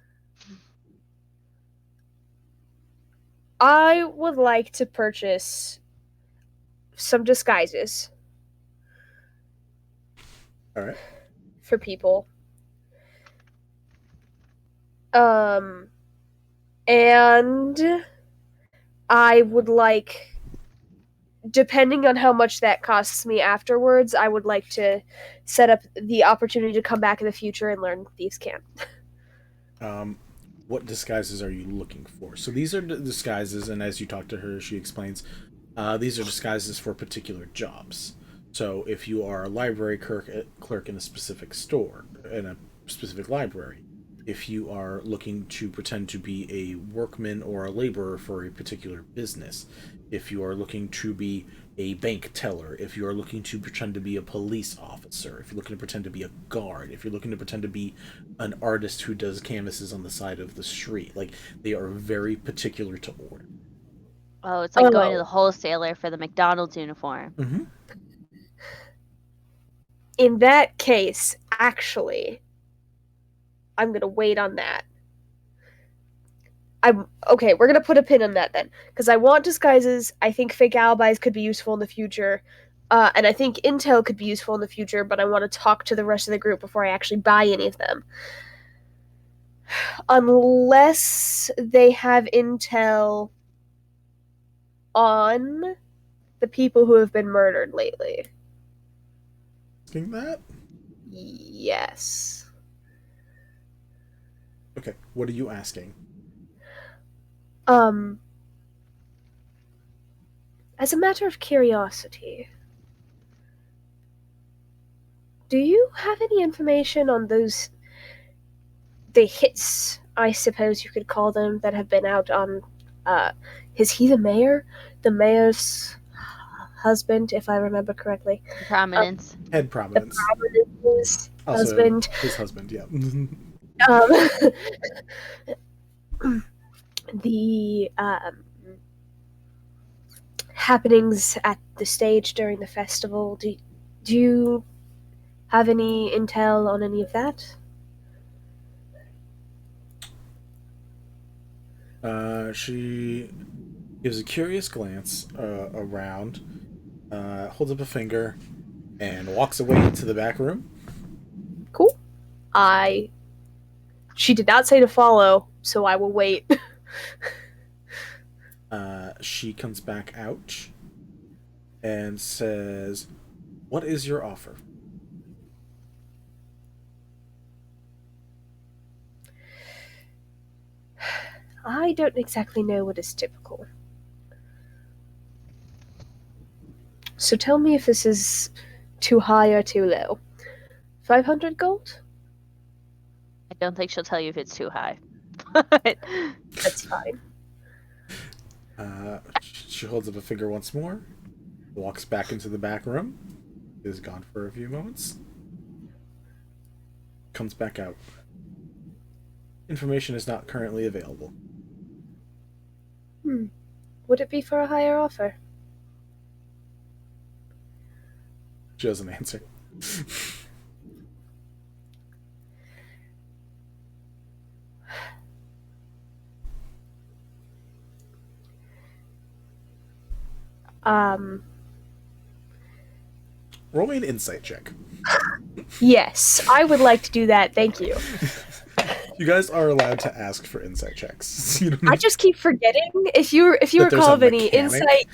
D: I would like to purchase some disguises.
A: All right.
D: For people. And I would like, depending on how much that costs me afterwards, I would like to set up the opportunity to come back in the future and learn thieves' cant.
A: What disguises are you looking for? So these are disguises, and as you talk to her, she explains, these are disguises for particular jobs. So if you are a library clerk in a specific store, in a specific library, if you are looking to pretend to be a workman or a laborer for a particular business, if you are looking to be a bank teller, if you are looking to pretend to be a police officer, if you're looking to pretend to be a guard, if you're looking to pretend to be an artist who does canvases on the side of the street, like, they are very particular to order.
B: Oh, it's like going to the wholesaler for the McDonald's uniform.
A: Mm-hmm.
D: In that case, actually, I'm going to wait on that. Okay, we're going to put a pin on that then. Because I want disguises. I think fake alibis could be useful in the future. And I think intel could be useful in the future, but I want to talk to the rest of the group before I actually buy any of them. Unless they have intel on the people who have been murdered lately.
A: Asking that?
D: Yes.
A: Okay, what are you asking?
D: As a matter of curiosity, do you have any information on the hits, I suppose you could call them, that have been out on, is he the mayor? The mayor's husband, if I remember correctly.
B: Prominence.
A: Head prominence.
D: The prominence's husband.
A: His husband, yeah.
D: The happenings at the stage during the festival. Do you have any intel on any of that?
A: She gives a curious glance around, holds up a finger, and walks away into the back room.
D: Cool. She did not say to follow, so I will wait.
A: She comes back out and says, "What is your offer?"
D: I don't exactly know what is typical. So tell me if this is too high or too low. 500 gold?
B: I don't think she'll tell you if it's too high.
D: That's fine.
A: She holds up a finger once more, walks back into the back room, is gone for a few moments, comes back out. Information is not currently available.
D: Would it be for a higher offer?
A: She doesn't answer. Roll me an insight check.
D: Yes, I would like to do that, thank you.
A: You guys are allowed to ask for insight checks. You don't
D: I just keep forgetting. If you
A: that there's
D: recall,
A: a
D: Vinny,
A: mechanic.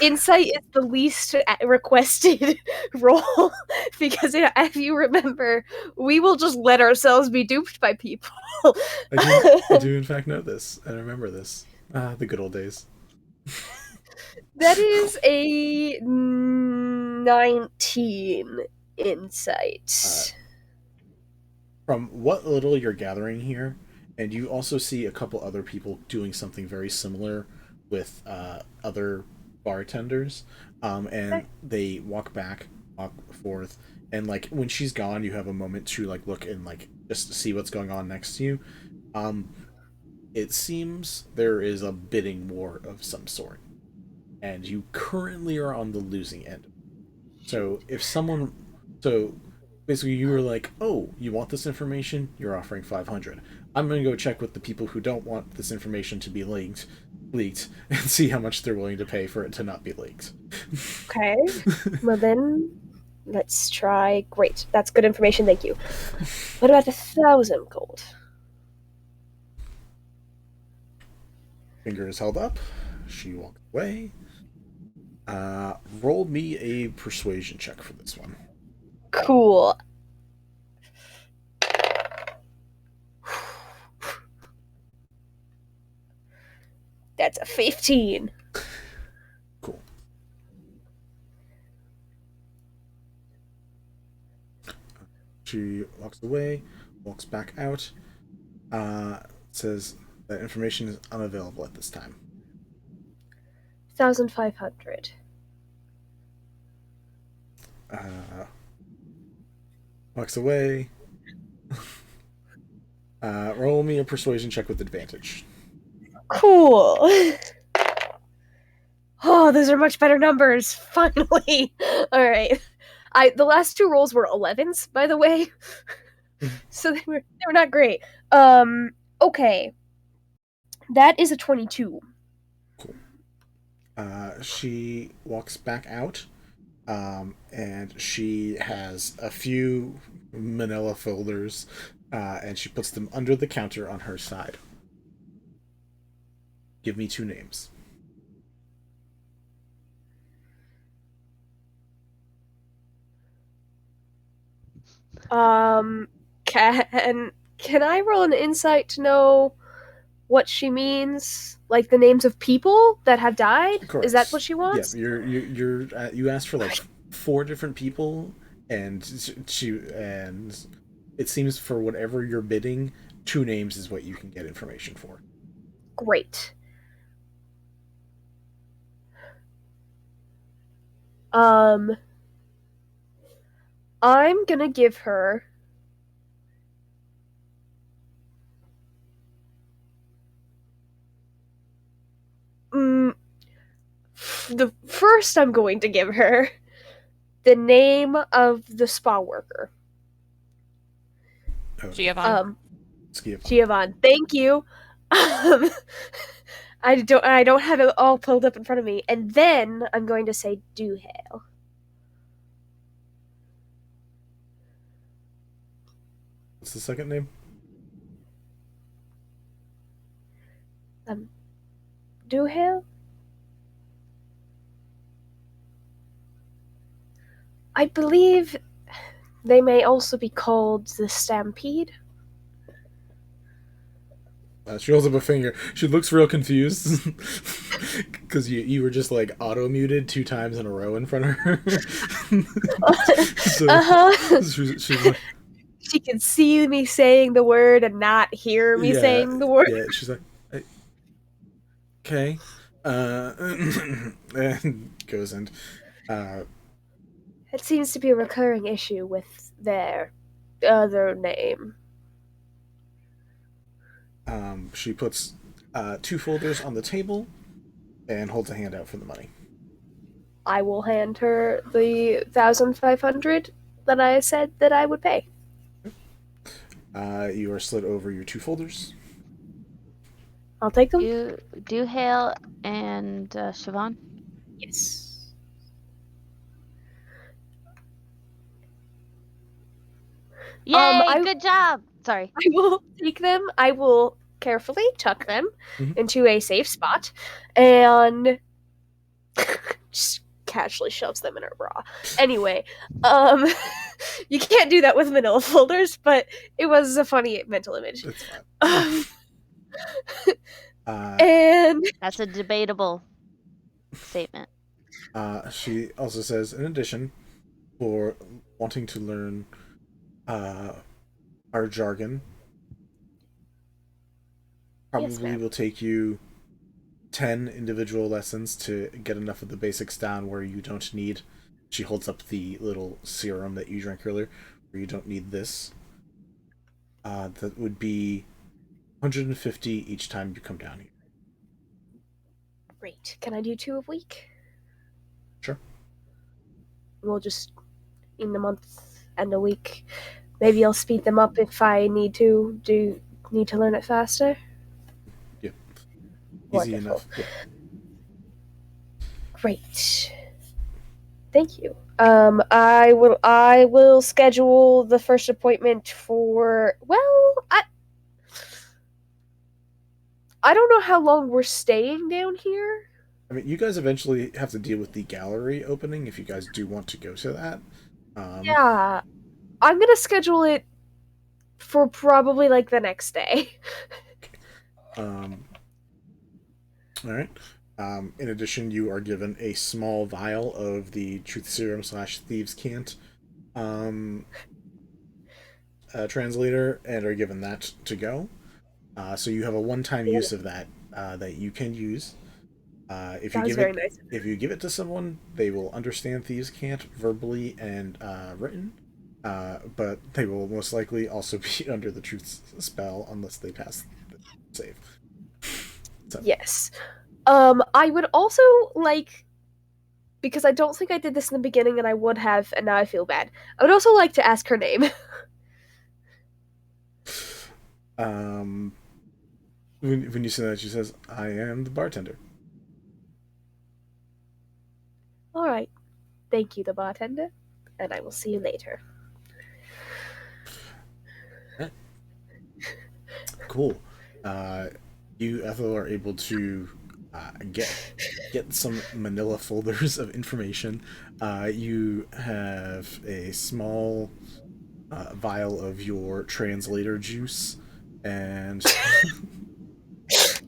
D: insight is the least requested roll because if you remember, we will just let ourselves be duped by people.
A: I do in fact know this. I remember this. The good old days.
D: That is a 19 insight.
A: From what little you're gathering here, and you also see a couple other people doing something very similar with other bartenders, and they walk forth, and like when she's gone, you have a moment to like look and like just see what's going on next to you. It seems there is a bidding war of some sort, and you currently are on the losing end. So basically you were like, oh, you want this information? You're offering 500. I'm going to go check with the people who don't want this information to be leaked, and see how much they're willing to pay for it to not be leaked.
D: Okay. Well then, let's try. Great. That's good information, thank you. What about 1,000 gold?
A: Finger is held up. She walks away. Roll me a persuasion check for this one.
D: Cool. That's a 15.
A: Cool. She walks away, walks back out, says that information is unavailable at this time.
D: 1,500.
A: Walks away. Roll me a persuasion check with advantage.
D: Cool. Oh, those are much better numbers. Finally. All right. The last two rolls were 11s, by the way. So they were not great. Okay. That is a 22.
A: Cool. She walks back out, and she has a few manila folders, and she puts them under the counter on her side. Give me 2 names.
D: Can I roll an insight to know what she means? Like the names of people that have died?
A: Correct.
D: Is that what she wants?
A: Yeah, you asked for like 4 different people, and it seems for whatever you're bidding, 2 names is what you can get information for.
D: Great. I'm gonna give her the first I'm going to give her the name of the spa worker.
E: Giovanni.
D: Giovanni. Thank you. I don't have it all pulled up in front of me. And then I'm going to say Duhale.
A: What's the second name?
D: Duhale? I believe they may also be called the Stampede.
A: She holds up a finger. She looks real confused because you were just like auto muted 2 times in a row in front of her. So she's like,
D: She can see me saying the word and not hear me saying the word.
A: Yeah, she's like, okay, and goes and.
D: It seems to be a recurring issue with their other name.
A: She puts 2 folders on the table and holds a hand out for the money.
D: I will hand her the 1,500 that I said that I would pay.
A: You are slid over your 2 folders.
D: I'll take them.
B: Do Hale and Siobhan?
D: Yes.
B: Yay! Good job. Sorry.
D: I will take them. I will carefully tuck them into a safe spot, and just casually shoves them in her bra. Anyway, you can't do that with manila folders, but it was a funny mental image.
A: That's fine.
D: And
B: that's a debatable statement.
A: She also says, in addition, for wanting to learn our jargon, probably will take you 10 individual lessons to get enough of the basics down where you don't need. She holds up the little serum that you drank earlier, where you don't need this. That would be 150 each time you come down here.
D: Great. Can I do 2 a week?
A: Sure.
D: We'll just in the month and a week. Maybe I'll speed them up if I need to. Do need to learn it faster?
A: Yeah.
D: Wonderful.
A: Easy enough. Yeah.
D: Great. Thank you. I will schedule the first appointment for, well, I don't know how long we're staying down here.
A: I mean, you guys eventually have to deal with the gallery opening if you guys do want to go to that.
D: Yeah. I'm gonna schedule it for probably like the next day.
A: All right. In addition, you are given a small vial of the Truth Serum / Thieves' Cant translator, and are given that to go. So you have a one-time use of that that you can use. If you give it to someone, they will understand Thieves' Cant verbally and written, but they will most likely also be under the Truth spell unless they pass the save. So.
D: Yes. I would also like, because I don't think I did this in the beginning and I would have, and now I feel bad. I would also like to ask her name.
A: When you say that, she says, "I am the bartender."
D: All right. Thank you, the bartender, and I will see you later.
A: Yeah. Cool. You, Ethel, are able to get some manila folders of information. You have a small vial of your translator juice, and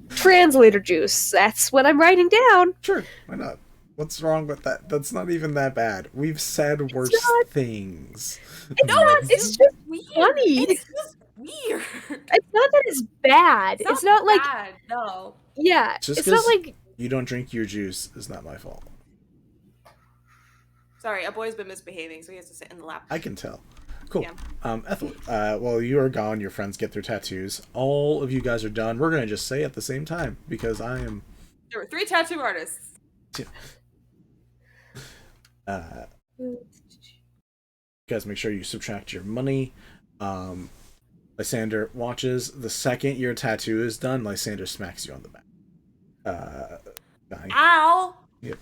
D: translator juice. That's what I'm writing down.
A: Sure, why not? What's wrong with that? That's not even that bad. We've said worse things.
D: It's just funny.
C: It's just weird.
D: It's not that it's bad. It's not like
C: bad, no.
D: Yeah,
A: just
D: it's not like
A: you don't drink your juice is not my fault.
C: Sorry, a boy's been misbehaving, so he has to sit in the lap.
A: I can tell. Cool.
C: Yeah.
A: Ethel, while you are gone, your friends get their tattoos. All of you guys are done. We're gonna just say at the same time because I am.
C: There were 3 tattoo artists.
A: Yeah. You guys make sure you subtract your money. Lysander watches. The second your tattoo is done, Lysander smacks you on the back.
C: Ow!
A: Yep.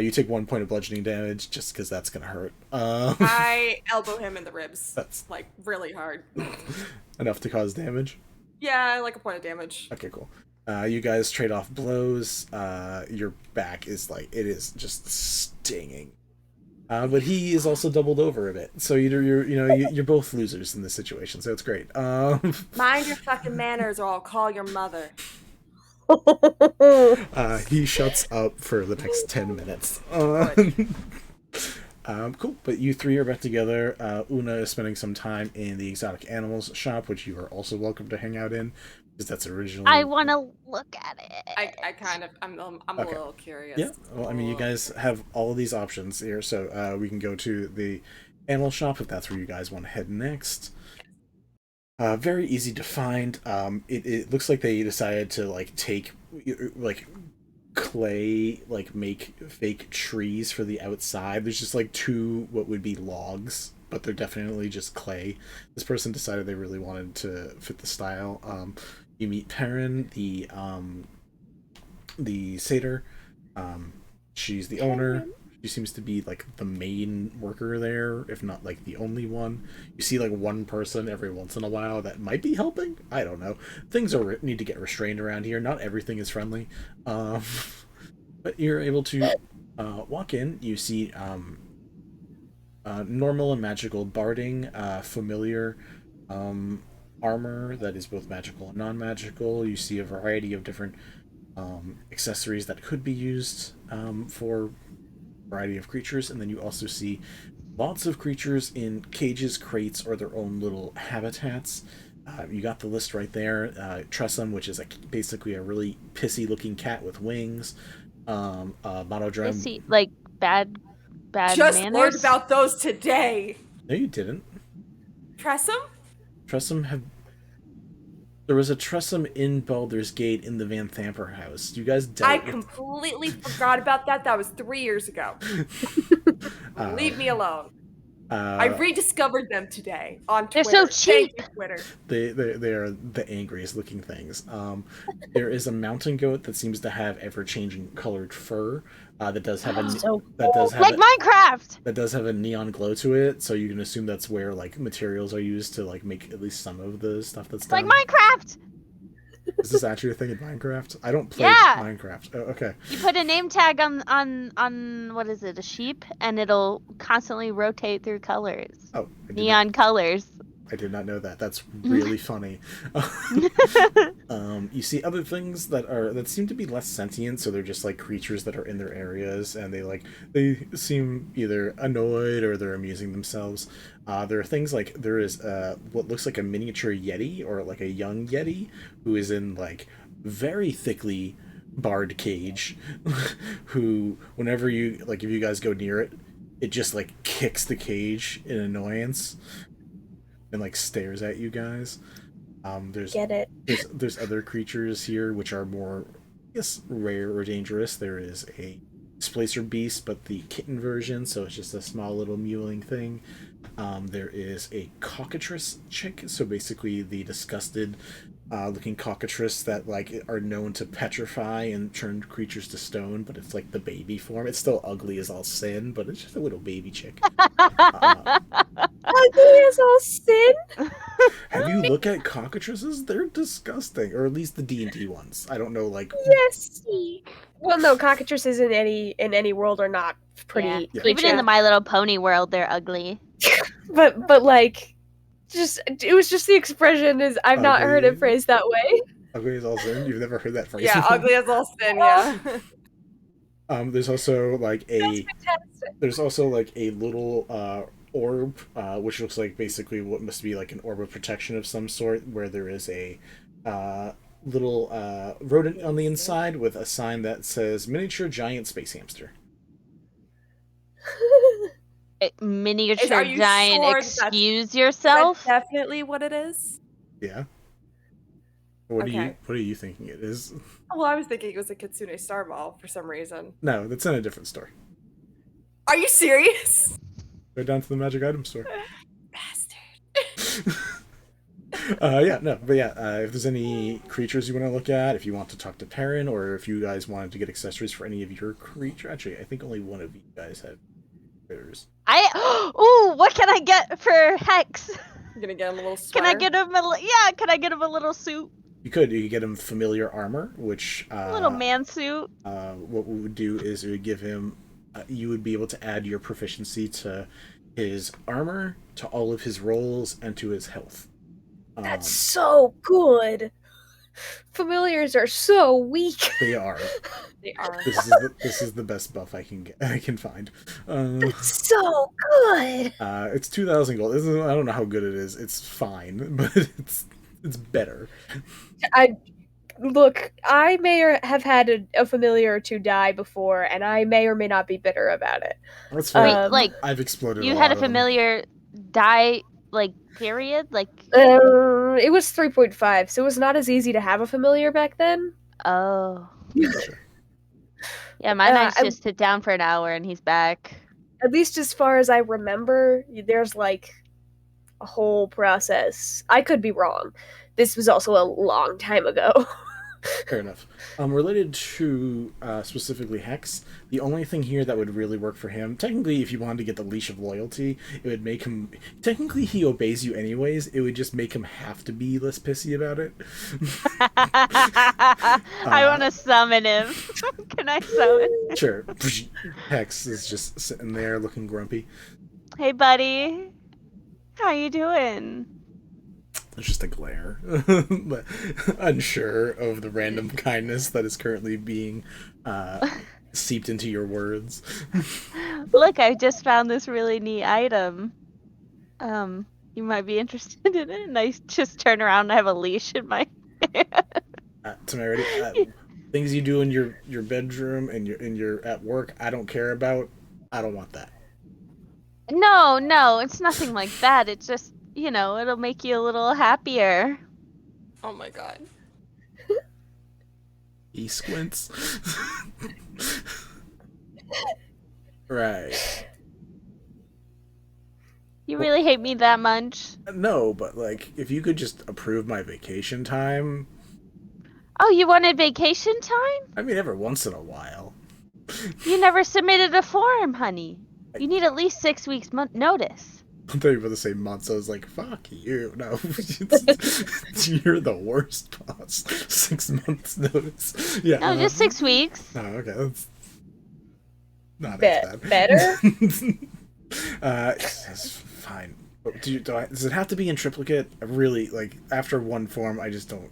A: You take 1 point of bludgeoning damage just because that's gonna hurt.
C: I elbow him in the ribs. That's like really hard.
A: Enough to cause damage?
C: Yeah, like a point of damage.
A: Okay, cool. You guys trade off blows. Your back is like, it is just stinging. But he is also doubled over a bit, so you're both losers in this situation. So it's great.
C: Mind your fucking manners, or I'll call your mother.
A: He shuts up for the next 10 minutes. Cool. But you three are back together. Una is spending some time in the exotic animals shop, which you are also welcome to hang out in, because that's originally.
B: I want to look at it.
C: I'm
A: Okay.
C: a little curious.
A: Yeah. Well, I mean, you guys have all of these options here, so we can go to the animal shop if that's where you guys want to head next. Very easy to find. It looks like they decided to like take like clay, like make fake trees for the outside. There's just like two what would be logs, but they're definitely just clay. This person decided they really wanted to fit the style. You meet Perrin, the satyr. She's the owner. She seems to be like the main worker there, if not like the only one. You see like one person every once in a while that might be helping. I don't know. Things need to get restrained around here. Not everything is friendly. But you're able to walk in. You see normal and magical barding, familiar armor that is both magical and non-magical. You see a variety of different accessories that could be used for variety of creatures, and then you also see lots of creatures in cages, crates, or their own little habitats. You got the list right there. Tressum, which is basically a really pissy looking cat with wings. Monodrome.
B: Pissy, like bad
C: Just
B: manners.
C: learned about those today.
A: No, you didn't.
C: Tressum?
A: There was a Tressum in Baldur's Gate in the Van Thamper house. You guys
C: I
A: dealt with...
C: completely forgot about that. That was 3 years ago. Leave me alone. I rediscovered them today on Twitter.
B: They're so cheap.
C: Thank you, Twitter.
A: They are the angriest looking things. There is a mountain goat that seems to have ever-changing colored fur. That does have
B: like
A: Minecraft.
B: Minecraft.
A: That does have a neon glow to it, so you can assume that's where like materials are used to like make at least some of the stuff that's done.
B: Like Minecraft.
A: Is this actually a thing in Minecraft? I don't play Minecraft. Oh, okay.
B: You put a name tag on what is it, a sheep, and it'll constantly rotate through colors.
A: Oh,
B: neon colors.
A: I did not know that. That's really funny. You see other things that seem to be less sentient, so they're just like creatures that are in their areas, and they seem either annoyed or they're amusing themselves. There are things like there is what looks like a miniature yeti or like a young yeti who is in like very thickly barred cage, who whenever you like if you guys go near it, it just like kicks the cage in annoyance and like stares at you guys. There's other creatures here which are more, I guess, rare or dangerous. There is a displacer beast, but the kitten version, so it's just a small little mewling thing. There is a cockatrice chick, so basically the disgusted looking cockatrice that like are known to petrify and turn creatures to stone, but it's like the baby form. It's still ugly as all sin, but it's just a little baby chick.
D: Ugly as all sin?
A: Have you looked at cockatrices? They're disgusting, or at least the D&D ones. I don't know, like...
D: Yes. Well, no, cockatrices in any world are not pretty.
B: Yeah. Even in the My Little Pony world, they're ugly.
D: but like, it was just the expression is I've not heard it phrased that way.
A: Ugly as all sin? You've never heard that phrase?
C: Yeah, ugly as all sin. Yeah.
A: There's also like a little orb, which looks like basically what must be like an orb of protection of some sort, where there is a little rodent on the inside with a sign that says "Miniature Giant Space Hamster."
B: Miniature giant. Excuse yourself.
C: Is that definitely what it is?
A: Yeah. What are you thinking it is?
C: Well, I was thinking it was a Kitsune Starball for some reason.
A: No, that's in a different store.
C: Are you serious?
A: Go down to the magic item store.
C: Bastard.
A: If there's any creatures you want to look at, if you want to talk to Perrin, or if you guys wanted to get accessories for any of your creature, actually, I think only one of you guys have critters.
B: What can I get for Hex?
C: I'm gonna get him a little sweater.
B: Can I get him a little suit?
A: You could get him familiar armor, which
B: a little man suit.
A: What we would do is we would give him you would be able to add your proficiency to his armor, to all of his rolls, and to his health.
D: That's so good. Familiars are so weak.
A: They are.
C: They are.
A: This is the best buff I can find.
D: That's so good.
A: It's 2,000 gold. I don't know how good it is. It's fine, but it's better.
D: I may have had a familiar or two die before, and I may or may not be bitter about it.
A: That's fair.
B: Wait,
A: I've exploded.
B: You
A: a
B: had
A: lot
B: a familiar die, period?
D: It was 3.5, so it was not as easy to have a familiar back then.
B: Oh.
A: Sure.
B: Yeah, mine I just sit down for an hour and he's back.
D: At least as far as I remember, there's a whole process. I could be wrong. This was also a long time ago.
A: Fair enough. Related to specifically Hex, the only thing here that would really work for him, technically, if you wanted to get the Leash of Loyalty, it would make him... Technically, he obeys you anyways. It would just make him have to be less pissy about it.
B: I want to summon him. Can I summon him?
A: Sure. Hex is just sitting there looking grumpy.
B: Hey, buddy. How you doing?
A: It's just a glare, but unsure of the random kindness that is currently being seeped into your words.
B: Look, I just found this really neat item. You might be interested in it. And I just turn around and I have a leash in my hand.
A: Temerity, things you do in your bedroom and you're at work, I don't care about. I don't want that.
B: No, it's nothing like that. It's just, it'll make you a little happier.
C: Oh my god.
A: He squints. Right.
B: You really hate me that much?
A: No, but if you could just approve my vacation time.
B: Oh, you wanted vacation time?
A: I mean, every once in a while.
B: You never submitted a form, honey. You need at least 6 weeks notice.
A: I thought you were about to say months. I was like, fuck you. No. You're the worst boss. 6 months notice. Yeah.
B: No, just 6 weeks.
A: Oh, okay. That's not as bad.
D: Better?
A: That's fine. Does it have to be in triplicate? I really, after one form, I just don't...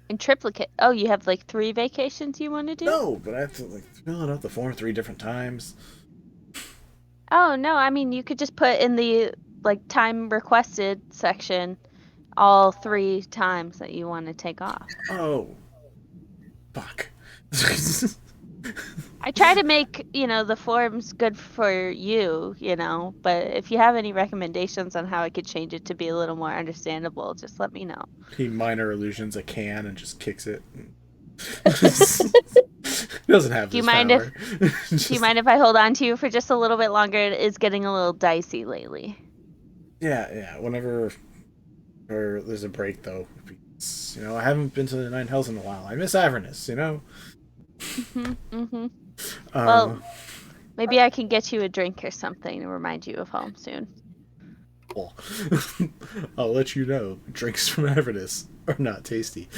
B: In triplicate? Oh, you have 3 vacations you want to do?
A: No, but I have to fill it out the form 3 different times.
B: Oh, no, I mean, you could just put in the, time requested section all 3 times that you want to take off.
A: Oh. Fuck.
B: I try to make, the forms good for you, but if you have any recommendations on how I could change it to be a little more understandable, just let me know.
A: He minor illusions a can and just kicks it. He doesn't have
B: Do you
A: this
B: mind
A: power.
B: Do you mind if I hold on to you for just a little bit longer? It is getting a little dicey lately.
A: Yeah. Whenever there's a break, though. Because, I haven't been to the Nine Hells in a while. I miss Avernus,
B: Well, maybe I can get you a drink or something to remind you of home soon.
A: Well, I'll let you know. Drinks from Avernus are not tasty.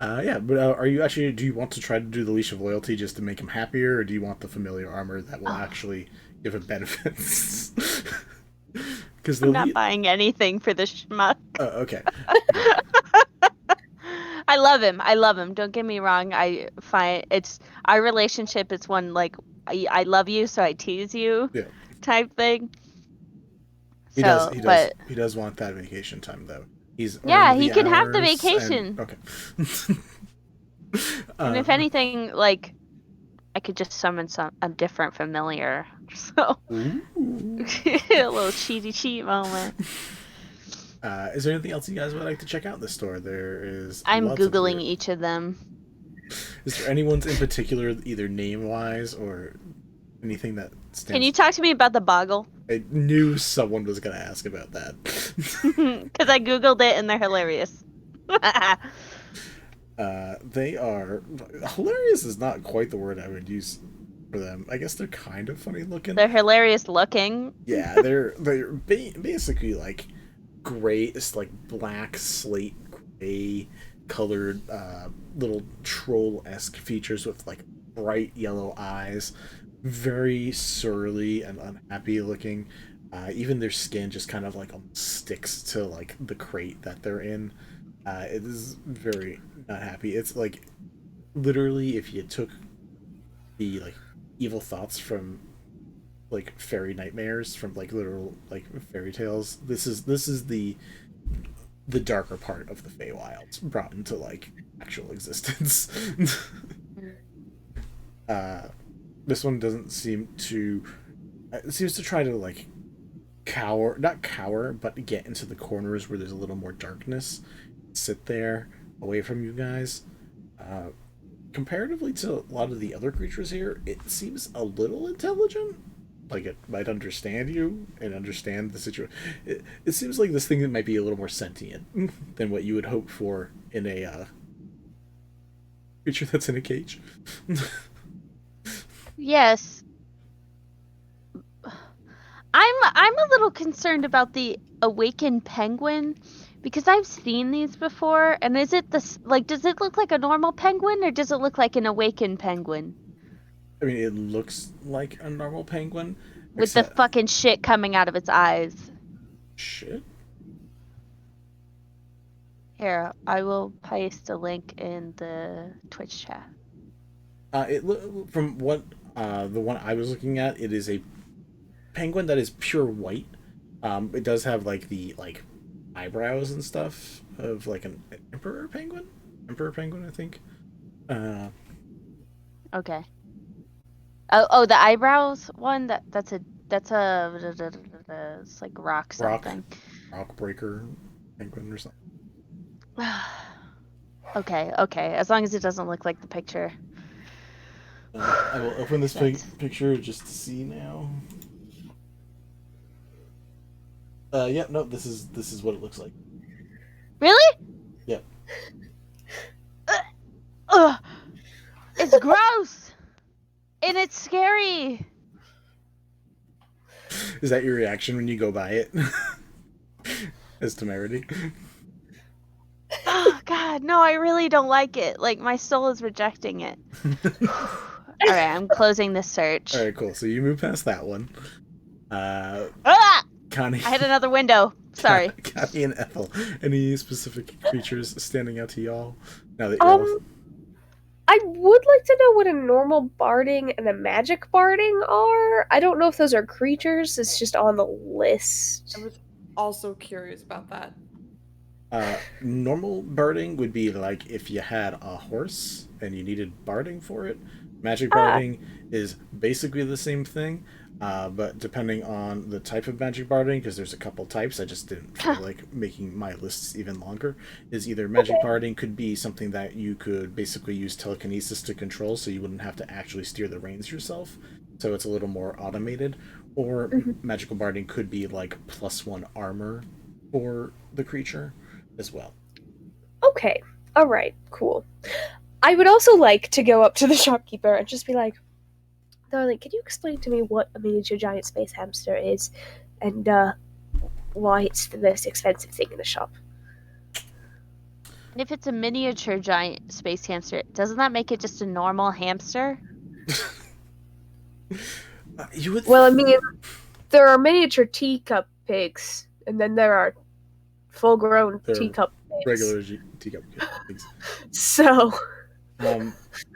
A: Yeah, but are you actually... Do you want to try to do the Leash of Loyalty just to make him happier, or do you want the familiar armor that will actually give him benefits? Because
B: I'm not buying anything for the schmuck.
A: Okay.
B: I love him. Don't get me wrong. I find it's our relationship. It's one I love you, so I tease you, type thing.
A: He does want that vacation time though. He
B: can have the vacation.
A: Okay.
B: And if anything, I could just summon a different familiar. So a little cheat moment.
A: Is there anything else you guys would like to check out in the store? There is.
B: I'm Googling each of them.
A: Is there anyone's in particular, either name-wise or anything that stands...
B: Can you talk to me about the boggle?
A: I knew someone was going to ask about that.
B: Because I Googled it and they're hilarious.
A: They are... Hilarious is not quite the word I would use for them. I guess they're kind of funny looking.
B: They're hilarious looking.
A: Yeah, they're basically gray. It's black slate gray colored little troll-esque features with like bright yellow eyes, very surly and unhappy looking. Even their skin just kind of like sticks to like the crate that they're in. It is very not happy. It's like literally if you took the like evil thoughts from like fairy nightmares from like literal like fairy tales. This is the darker part of the Feywilds brought into like actual existence. This one doesn't seem to. It seems to try to like not cower, but get into the corners where there's a little more darkness. Sit there away from you guys. Comparatively to a lot of the other creatures here, it seems a little intelligent. Like it might understand you and understand the situation. It seems like this thing might be a little more sentient than what you would hope for in a creature that's in a cage.
B: Yes. I'm a little concerned about the awakened penguin because I've seen these before, and is it this like does it look like a normal penguin or does it look like an awakened penguin?
A: I mean, it looks like a normal penguin.
B: With the fucking shit coming out of its eyes.
A: Shit?
B: Here, I will paste a link in the Twitch chat.
A: From what the one I was looking at, it is a penguin that is pure white. It does have like the like eyebrows and stuff of like an emperor penguin, I think.
B: Okay. Oh, the eyebrows one. That's a it's like rock something.
A: Rock breaker penguin or something.
B: Okay. As long as it doesn't look like the picture.
A: I will open this picture just to see now. Yeah, no, this is what it looks like.
B: Really?
A: Yep.
B: It's gross. And it's scary.
A: Is that your reaction when you go by it? As Temerity?
B: Oh god, no, I really don't like it. Like my soul is rejecting it. Alright, I'm closing this search.
A: Alright, cool. So you move past that one. Connie,
B: I hit another window. Sorry.
A: Connie and Ethel. Any specific creatures standing out to y'all? Now that you're
D: I would like to know what a normal barding and a magic barding are. I don't know if those are creatures. It's just on the list.
C: I was also curious about that.
A: Normal barding would be like if you had a horse and you needed barding for it. Magic barding is basically the same thing, but depending on the type of magic barding, because there's a couple types, I just didn't feel like making my lists even longer, is either magic barding could be something that you could basically use telekinesis to control, so you wouldn't have to actually steer the reins yourself, so it's a little more automated, or magical barding could be like +1 armor for the creature as well.
D: Okay. All right. Cool. I would also like to go up to the shopkeeper and just be like, darling, can you explain to me what a miniature giant space hamster is and why it's the most expensive thing in the shop?
B: And if it's a miniature giant space hamster, doesn't that make it just a normal hamster?
D: Well, I mean, there are miniature teacup pigs, and then there are full-grown teacup pigs.
A: Regular teacup pigs.
D: So...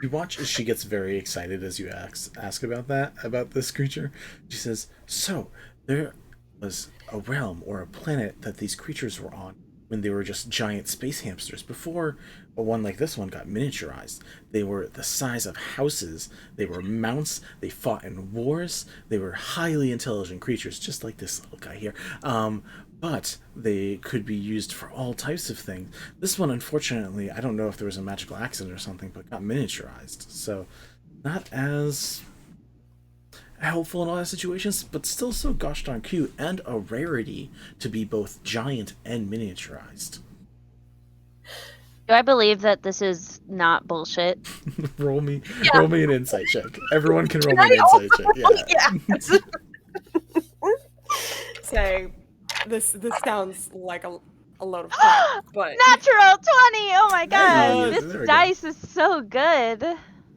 A: you watch as she gets very excited as you ask about this creature. She says, so there was a realm or a planet that these creatures were on when they were just giant space hamsters before a one like this one got miniaturized. They were the size of houses. They were mounts. They fought in wars. They were highly intelligent creatures, just like this little guy here. But they could be used for all types of things. This one, unfortunately, I don't know if there was a magical accident or something, but got miniaturized. So, not as helpful in all those situations, but still so gosh darn cute, and a rarity to be both giant and miniaturized.
B: Do I believe that this is not bullshit?
A: roll me an insight check. Everyone can roll me an insight check. Yeah.
C: Say, this sounds like a load of crap. But
B: Natural 20! Oh my god,
A: Nice.
B: this
A: There we go.
B: dice is so good.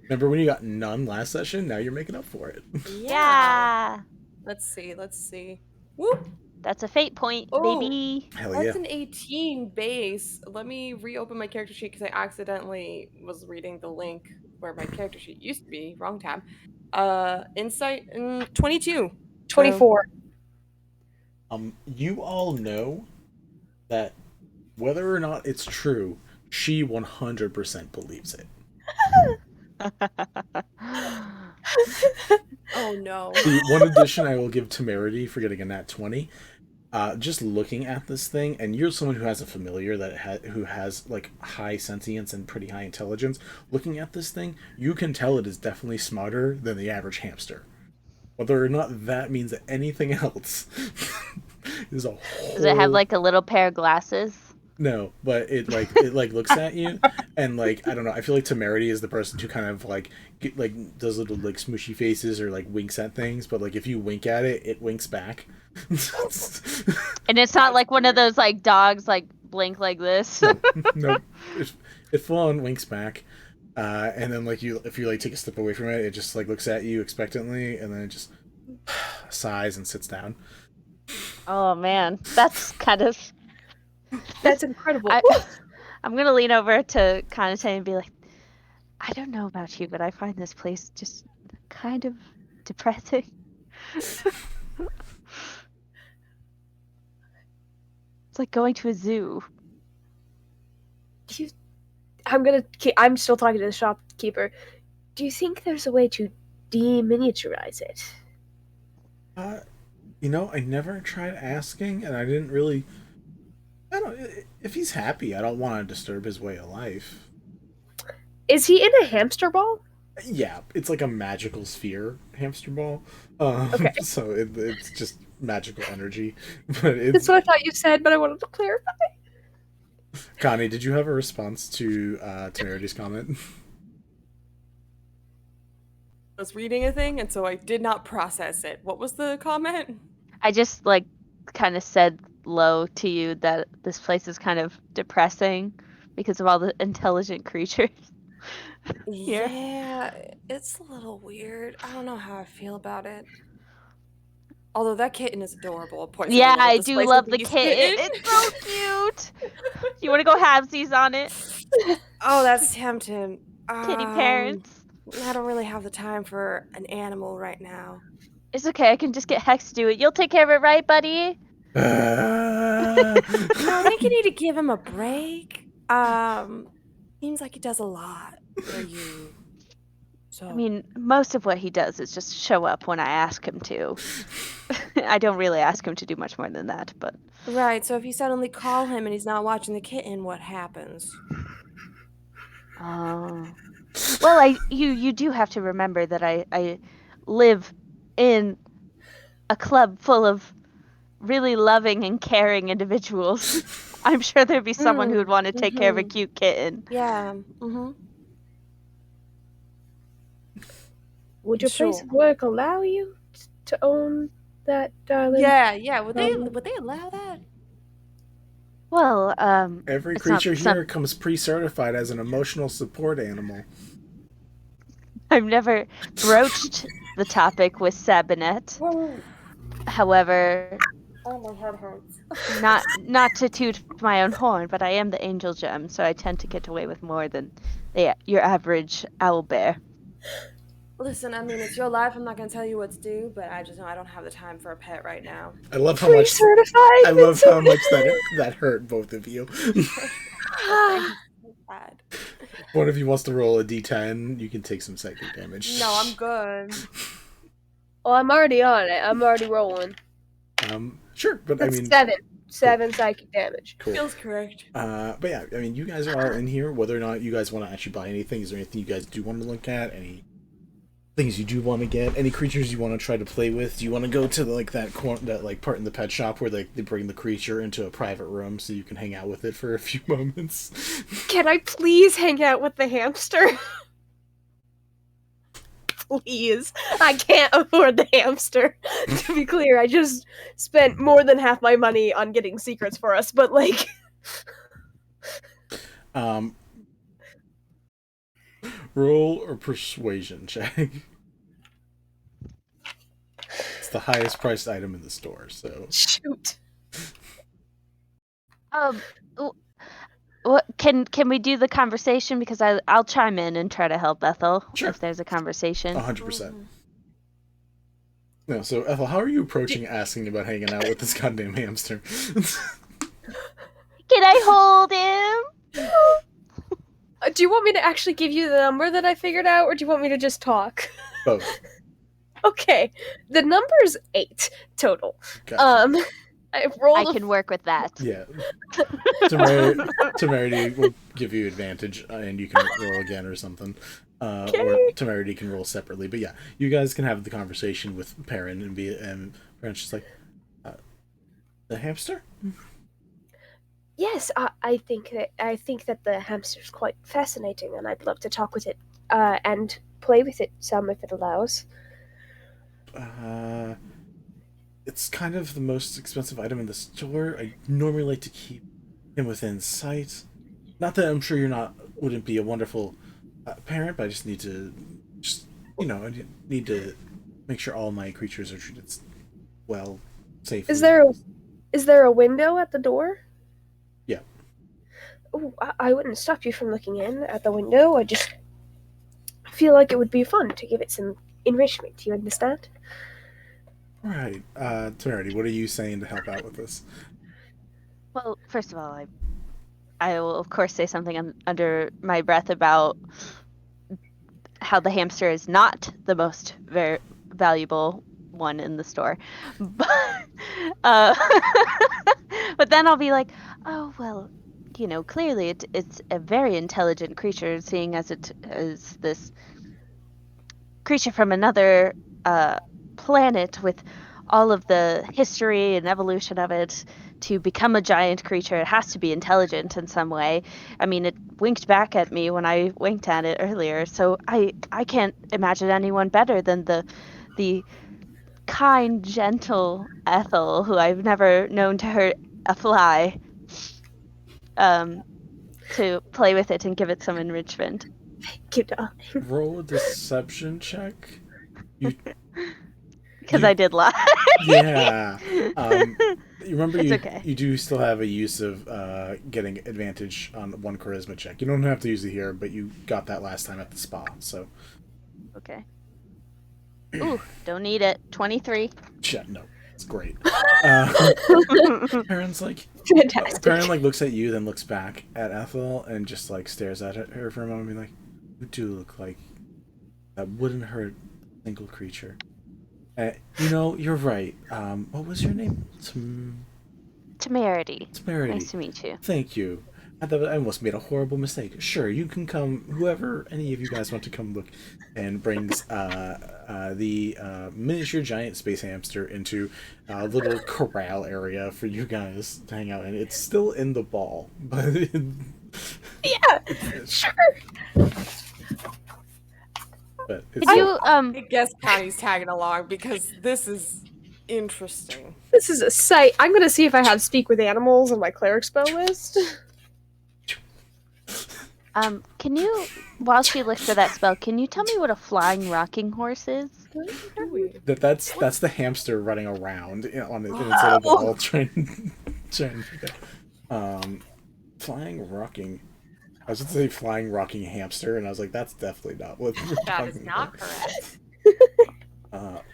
A: Remember when you got none last session? Now you're making up for it.
B: Yeah.
C: Let's see. Whoop.
B: That's a fate point,
C: Oh.
B: baby.
A: Hell yeah.
C: That's an 18 base. Let me reopen my character sheet because I accidentally was reading the link where my character sheet used to be. Wrong tab. Insight 22.
D: 24.
A: You all know that whether or not it's true, she 100% believes it.
C: Oh no.
A: The one addition I will give Temerity for getting a nat 20, just looking at this thing, and you're someone who has a familiar who has like high sentience and pretty high intelligence. Looking at this thing, you can tell it is definitely smarter than the average hamster. Whether or not that means anything else is a whole...
B: Does it have like a little pair of glasses?
A: No, but it looks at you and like I don't know. I feel like Temerity is the person who kind of like does little like smooshy faces or like winks at things. But like if you wink at it, it winks back.
B: And it's not like one of those like dogs like blink like this.
A: No, it full on winks back, and then like if you like take a step away from it, it just like looks at you expectantly, and then it just sighs and sits down.
B: Oh man, that's kind of.
D: That's incredible.
B: I'm gonna lean over to Kanitae and be like, I don't know about you, but I find this place just kind of depressing. It's like going to a zoo.
D: I'm still talking to the shopkeeper. Do you think there's a way to deminiaturize it?
A: You know, I never tried asking, and I didn't really. I don't. If he's happy, I don't want to disturb his way of life.
D: Is he in a hamster ball?
A: Yeah, it's like a magical sphere hamster ball.
D: Okay.
A: So it's just magical energy. But it's...
D: That's what I thought you said, but I wanted to clarify.
A: Connie, did you have a response to Temerity's comment?
C: I was reading a thing, and so I did not process it. What was the comment?
B: I just like kind of said low to you that this place is kind of depressing because of all the intelligent creatures. Here.
C: Yeah, it's a little weird. I don't know how I feel about it. Although that kitten is adorable.
B: Yeah, I do love the kitten. It's so cute. You want to go halvesies on it?
C: Oh, that's tempting.
B: Kitty parents.
C: I don't really have the time for an animal right now.
B: It's okay. I can just get Hex to do it. You'll take care of it, right, buddy?
C: I think you need to give him a break. Seems like he does a lot for you. So
B: I mean, most of what he does is just show up when I ask him to. I don't really ask him to do much more than that, but...
C: Right, so if you suddenly call him and he's not watching the kitten, what happens?
B: Oh. Well, you do have to remember that I live in a club full of really loving and caring individuals. I'm sure there'd be someone who would want to take care of a cute kitten.
C: Yeah,
D: Would your place of work allow you to own that, darling?
C: Yeah. Would they allow that?
B: Well,
A: every
B: it's
A: creature
B: not
A: here comes pre-certified as an emotional support animal.
B: I've never broached the topic with Sabinet. However,
C: oh, my head hurts.
B: not to toot my own horn, but I am the angel gem, so I tend to get away with more than your average owlbear.
C: Listen, I mean, it's your life. I'm not going to tell you what to do, but I just know I don't have the time for a pet right now.
A: I love how much that hurt both of you.
C: Bad.
A: One of you wants to roll a d10, you can take some psychic damage.
C: No, I'm good.
D: Oh, I'm already on it. I'm already rolling.
A: Sure, but
D: That's
A: I mean...
D: 7 psychic damage.
A: Cool.
C: Feels correct.
A: But yeah, I mean, you guys are all in here. Whether or not you guys want to actually buy anything, is there anything you guys do want to look at? Any things you do want to get? Any creatures you want to try to play with? Do you want to go to like that part in the pet shop where they bring the creature into a private room so you can hang out with it for a few moments?
D: Can I please hang out with the hamster? Please. I can't afford the hamster. To be clear, I just spent more than half my money on getting secrets for us, but like...
A: Roll or persuasion check. It's the highest priced item in the store, so
D: Shoot.
B: w- what can we do the conversation, because I'll chime in and try to help Ethel
A: Sure.
B: if there's a conversation.
A: 100%. No, so Ethel, how are you approaching asking about hanging out with this goddamn hamster?
B: Can I hold him?
D: Do you want me to actually give you the number that I figured out, or do you want me to just talk?
A: Both.
D: Okay, the number's 8 total.
A: Gotcha.
D: I rolled.
B: I can work with that.
A: Yeah. Temerity will give you advantage, and you can roll again or something. Or Temerity can roll separately. But yeah, you guys can have the conversation with Perrin and Perrin's just like, the hamster?
D: Yes, I think that the hamster's quite fascinating, and I'd love to talk with it and play with it some if it allows.
A: It's kind of the most expensive item in the store. I normally like to keep him within sight. Not that I'm sure wouldn't be a wonderful parent, but I just need to, I need to make sure all my creatures are treated well, safely.
D: Is there a window at the door?
A: Yeah.
D: Oh, I wouldn't stop you from looking in at the window. I just feel like it would be fun to give it some enrichment. You understand?
A: Right. Temerity, what are you saying to help out with this?
B: Well, first of all, I will of course say something under my breath about how the hamster is not the most very valuable one in the store, but but then I'll be like, oh well, clearly it's a very intelligent creature, seeing as it is this creature from another planet with all of the history and evolution of it to become a giant creature. It has to be intelligent in some way. I mean, it winked back at me when I winked at it earlier, so I can't imagine anyone better than the kind, gentle Ethel, who I've never known to hurt a fly, to play with it and give it some enrichment.
D: Thank you, darling.
A: Roll a deception check.
B: Because I did lie.
A: Yeah. You remember
B: okay.
A: You do still have a use of getting advantage on one charisma check. You don't have to use it here, but you got that last time at the spa, so.
B: Okay. Ooh, don't need it. 23.
A: Yeah, no, it's great. Perrin's like,
D: Fantastic.
A: Perrin like looks at you, then looks back at Ethel and just like stares at her for a moment, and be like, "You do look like that wouldn't hurt a single creature." You're right. What was your name?
B: Temerity.
A: Temerity.
B: Nice to meet you.
A: Thank you. I almost made a horrible mistake. Sure, you can come. Whoever, any of you guys want to come look, and brings the miniature giant space hamster into a little corral area for you guys to hang out in. It's still in the ball, but
D: Yeah, sure.
A: But
C: I guess Connie's tagging along because this is interesting.
D: This is a sight. I'm gonna see if I have speak with animals on my cleric spell list.
B: Can you, while she looks for that spell, can you tell me what a flying rocking horse is?
A: that's the hamster running around on its little ball trying to get, flying rocking. I was going to say flying rocking hamster, and I was like, that's definitely not what we're
E: That
A: talking
E: is not
A: about.
E: correct.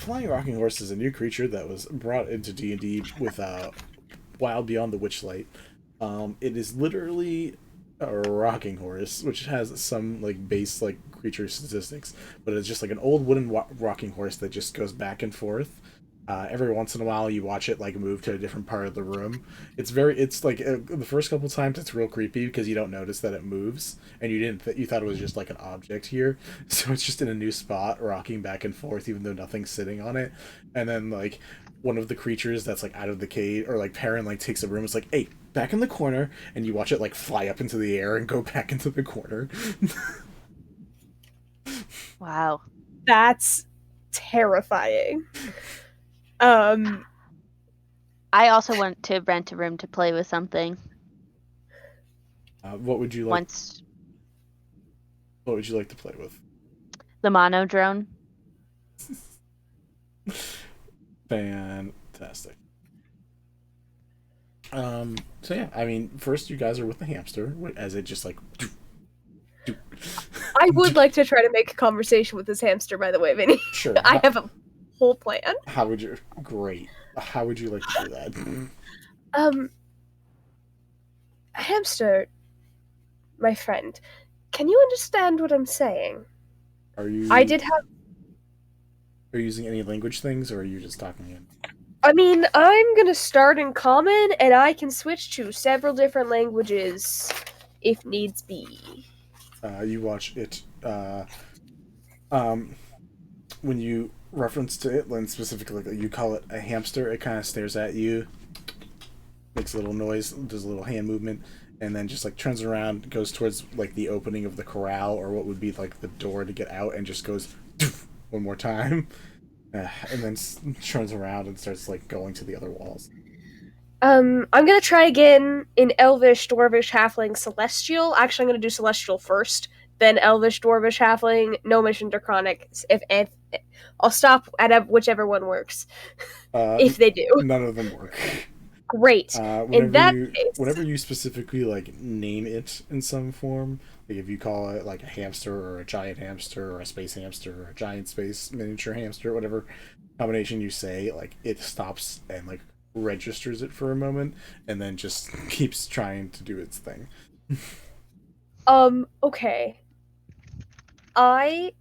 A: Flying rocking horse is a new creature that was brought into D&D with Wild Beyond the Witchlight. It is literally a rocking horse, which has some like base like creature statistics, but it's just like an old wooden rocking horse that just goes back and forth. Every once in a while you watch it like move to a different part of the room. It's like the first couple times it's real creepy because you don't notice that it moves, and you thought it was just like an object here, so it's just in a new spot rocking back and forth even though nothing's sitting on it. And then like one of the creatures that's like out of the cage, or like Perrin like takes a room, it's like, hey, back in the corner, and you watch it like fly up into the air and go back into the corner.
B: Wow.
D: That's terrifying.
B: I also want to rent a room to play with something.
A: What would you like?
B: Once
A: What would you like to play with?
B: the mono drone.
A: Fantastic. So yeah, I mean, first you guys are with the hamster, as it just like.
D: I would like to try to make a conversation with this hamster, by the way, Vinny.
A: Sure.
D: I have a whole plan.
A: How would you? Great. How would you like to do that?
D: Hamster, my friend, can you understand what I'm saying?
A: Are you?
D: I did have.
A: Are you using any language things, or are you just talking in?
D: I mean, I'm gonna start in common, and I can switch to several different languages if needs be.
A: You watch it. When you reference to Itlin specifically, like you call it a hamster, it kind of stares at you, makes a little noise, does a little hand movement, and then just like turns around, goes towards like the opening of the corral or what would be like the door to get out, and just goes one more time, and then turns around and starts like going to the other walls.
D: I'm gonna try again in Elvish, Dwarvish, Halfling, Celestial. Actually, I'm gonna do Celestial first, then Elvish, Dwarvish, Halfling, Gnomish, and Draconic. If I'll stop at whichever one works. If they do,
A: none of them work.
D: Great. In that case,
A: whenever you specifically like name it in some form, like if you call it like a hamster or a giant hamster or a space hamster or a giant space miniature hamster, whatever combination you say, like it stops and like registers it for a moment and then just keeps trying to do its thing.
D: Okay. I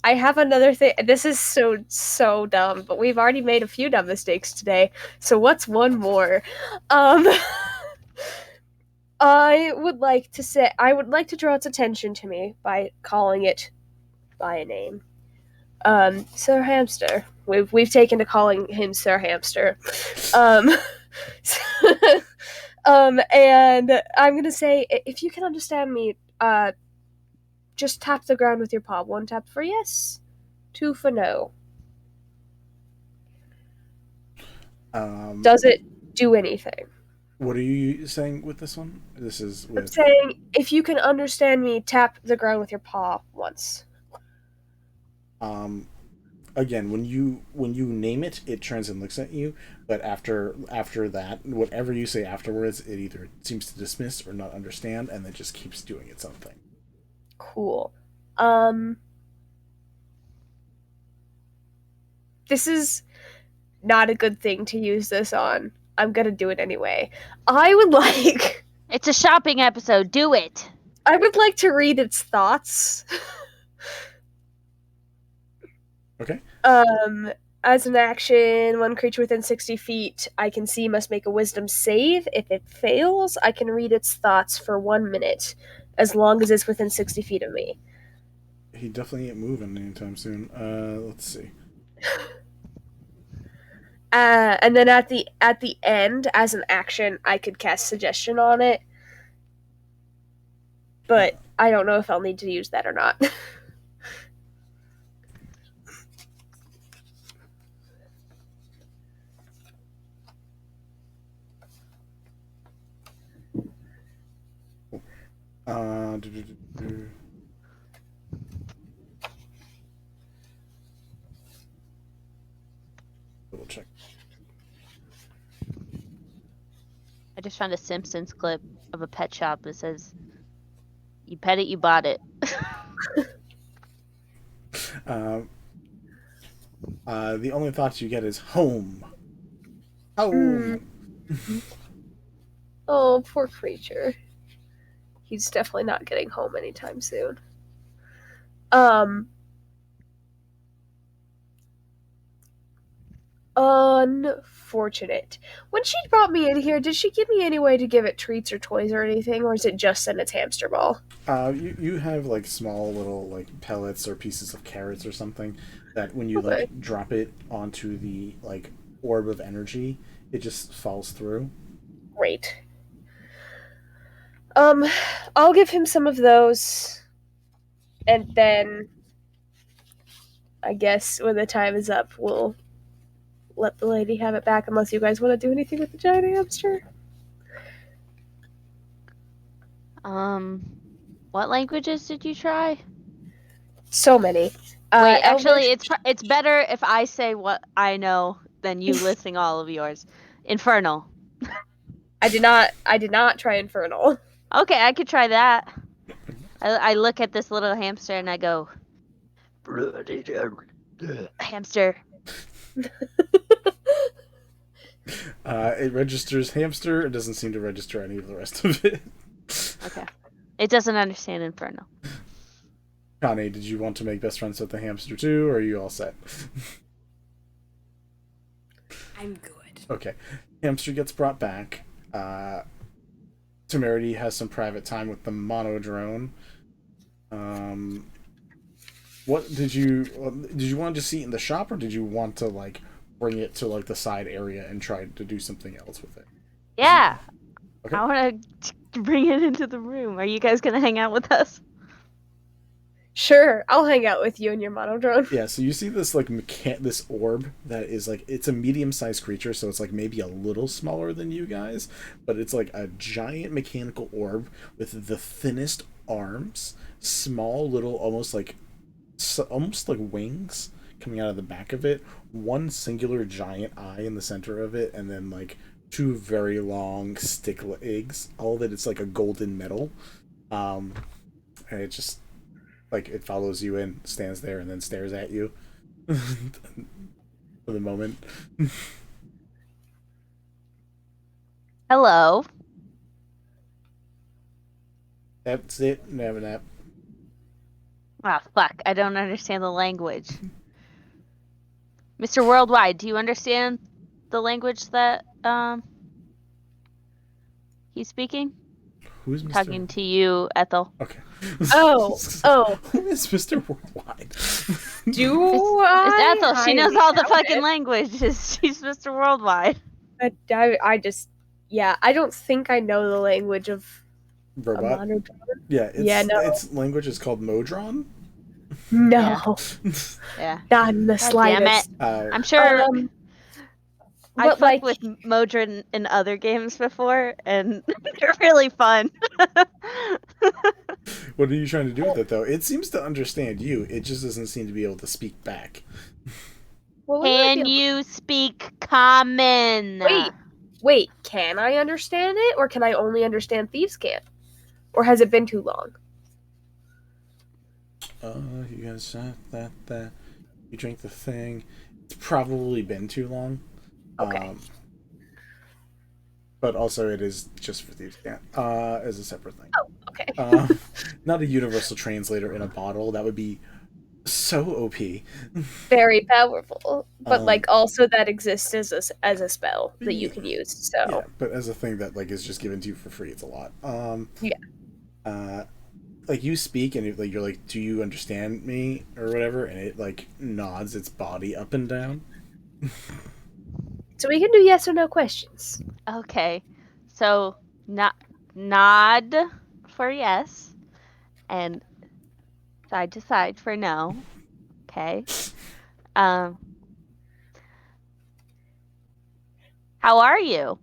D: have another thing. This is so dumb, but we've already made a few dumb mistakes today. So what's one more? I would like to draw its attention to me by calling it by a name. Sir Hamster. We've taken to calling him Sir Hamster. And I'm gonna say, if you can understand me, just tap the ground with your paw. 1 tap for yes, 2 for no. Does it do anything?
A: What are you saying with this one? This is with...
D: I'm saying, if you can understand me, tap the ground with your paw once.
A: Again, when you name it, it turns and looks at you. But after that, whatever you say afterwards, it either seems to dismiss or not understand, and then just keeps doing its own thing.
D: Cool. This is not a good thing to use this on. I'm gonna do it anyway. I would like...
B: It's a shopping episode. Do it.
D: I would like to read its thoughts.
A: Okay.
D: As an action, one creature within 60 feet I can see must make a wisdom save. If it fails, I can read its thoughts for 1 minute, as long as it's within 60 feet of me.
A: He definitely ain't moving anytime soon. Let's see.
D: And then at the end, as an action, I could cast suggestion on it. But I don't know if I'll need to use that or not.
A: Double check.
B: I just found a Simpsons clip of a pet shop that says, "You pet it, you bought it."
A: The only thoughts you get is home. Home.
D: Oh, poor creature. He's definitely not getting home anytime soon. Unfortunate. When she brought me in here, did she give me any way to give it treats or toys or anything, or is it just in its hamster ball?
A: You have like small little like pellets or pieces of carrots or something that when you like drop it onto the like orb of energy, it just falls through.
D: Great. I'll give him some of those, and then I guess when the time is up, we'll let the lady have it back unless you guys want to do anything with the giant hamster.
B: What languages did you try?
D: So many.
B: Wait, actually,
D: Elvish-
B: it's better if I say what I know than you listing all of yours. Infernal.
D: I did not try Infernal.
B: Okay, I could try that. I look at this little hamster and I go, hamster.
A: It registers hamster. It doesn't seem to register any of the rest of it.
B: Okay. It doesn't understand Infernal.
A: Connie, did you want to make best friends with the hamster too, or are you all set?
C: I'm good.
A: Okay. Hamster gets brought back. Temerity has some private time with the monodrone. What did you want to see it in the shop, or did you want to like bring it to like the side area and try to do something else with it?
B: Yeah.
A: Okay.
B: I want to bring it into the room. Are you guys going to hang out with us?
D: Sure, I'll hang out with you and your monodrone.
A: Yeah, so you see this like this orb that is like, it's a medium-sized creature, so it's like maybe a little smaller than you guys, but it's like a giant mechanical orb with the thinnest arms, small little almost like wings coming out of the back of it, one singular giant eye in the center of it, and then like two very long stick legs. All of it, it's like a golden metal, and it just like it follows you in, stands there, and then stares at you for the moment.
B: Hello.
A: That's it. Nab nap.
B: Ah, fuck. I don't understand the language. Mr. Worldwide, do you understand the language that he's speaking?
A: Who's Mr.
B: Talking to you, Ethel.
A: Okay.
D: Oh.
A: Who is Mr. Worldwide?
B: It's Ethel. She knows all the fucking
D: it.
B: languages. She's Mr. Worldwide.
D: I just, yeah, I don't think I know the language of a
A: Robot?
D: monodrone.
A: Yeah,
D: no.
A: its language is called Modron.
D: No,
B: Yeah.
D: not in the
B: God damn
D: slightest.
B: it. I'm sure I
D: but
B: fucked
D: like,
B: with Modron in other games before, and they're really fun.
A: What are you trying to do with it, though? It seems to understand you. It just doesn't seem to be able to speak back.
D: well, we might
B: Can
D: be able-
B: you speak common?
D: Wait, can I understand it, or can I only understand Thieves' Cant? Or has it been too long?
A: You guys that you drink the thing. It's probably been too long.
D: Okay.
A: But also it is just for thieves, yeah. As a separate thing.
D: Oh, okay.
A: Not a universal translator in a bottle. That would be so OP.
D: Very powerful, but
A: Um,
D: like also that exists as a spell that you can use. So
A: Yeah, but as a thing that like is just given to you for free, it's a lot.
D: Yeah.
A: Like you speak and you're like, do you understand me or whatever? And it like nods its body up and down.
D: So we can do yes or no questions.
B: Okay. So, nod for yes, and side to side for no. Okay. How are you?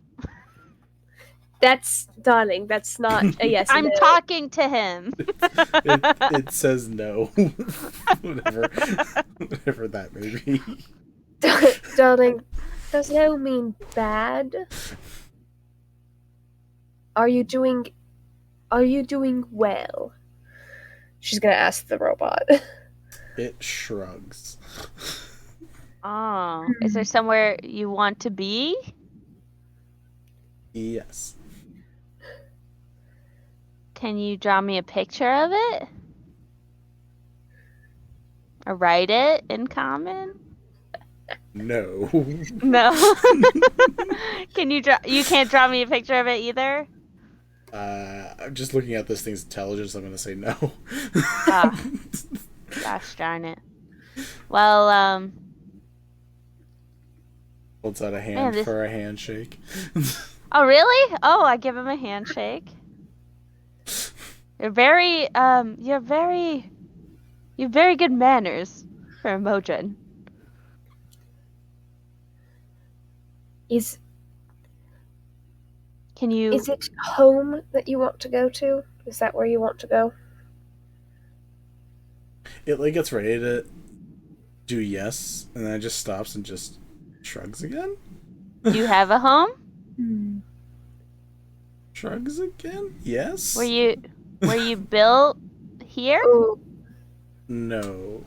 D: Darling, that's not a yes.
B: I'm
D: no.
B: talking to him.
A: It says no. whatever that may be.
D: Darling, does no mean bad? Are you doing well? She's gonna ask the robot.
A: It shrugs.
B: Oh, is there somewhere you want to be?
A: Yes.
B: Can you draw me a picture of it? Or write it in common?
A: No.
B: No. Can you draw? You can't draw me a picture of it either.
A: I'm just looking at this thing's intelligence. I'm gonna say no.
B: Ah. Gosh darn it. Well,
A: Holds out a hand
B: this-
A: for a handshake.
B: Oh really? Oh, I give him a handshake. You're very, you have very good manners for a Modron.
D: Is
B: Can you?
D: is it home that you want to go to? Is that where you want to go?
A: It like gets ready to do yes, and then it just stops and just shrugs again.
B: Do you have a home?
A: Shrugs again. Yes.
B: Were you built here?
D: Oh,
A: No.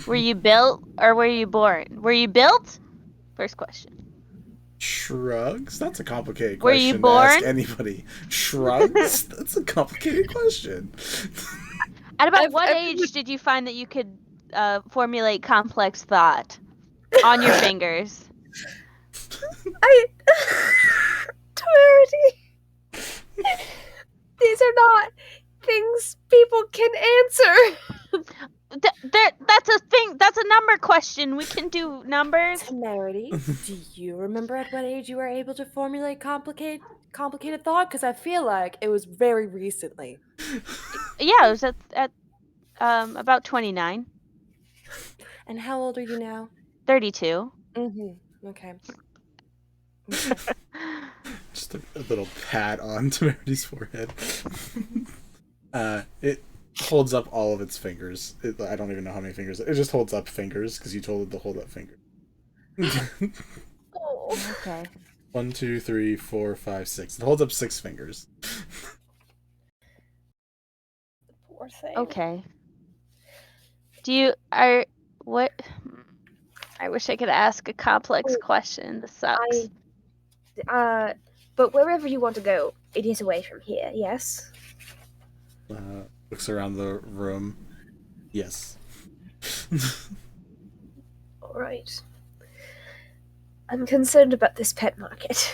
B: Were you built or were you born? Were you built? First question.
A: Shrugs? That's a complicated
B: Were
A: question
B: you
A: to ask
B: born?
A: anybody. Shrugs? That's a complicated question.
B: At about
D: I've-
B: what
D: I've-
B: age did you find that you could formulate complex thought on your fingers?
D: Temerity. These are not things people can answer.
B: That's a thing. That's a number question. We can do numbers.
C: Temerity, do you remember at what age you were able to formulate complicated thought? Because I feel like it was very recently.
B: Yeah, it was at about 29,
C: And how old are you now?
B: 32.
C: Okay.
A: Just a little pat on Temerity's forehead. It holds up all of its fingers. I don't even know how many fingers. It just holds up fingers because you told it to hold up fingers.
D: Oh.
B: Okay.
A: 1, 2, 3, 4, 5, 6. It holds up 6 fingers.
D: Poor thing.
B: Okay. What? I wish I could ask a complex question. This sucks.
D: But wherever you want to go, it is away from here, yes?
A: Looks around the room. Yes.
D: Alright. I'm concerned about this pet market.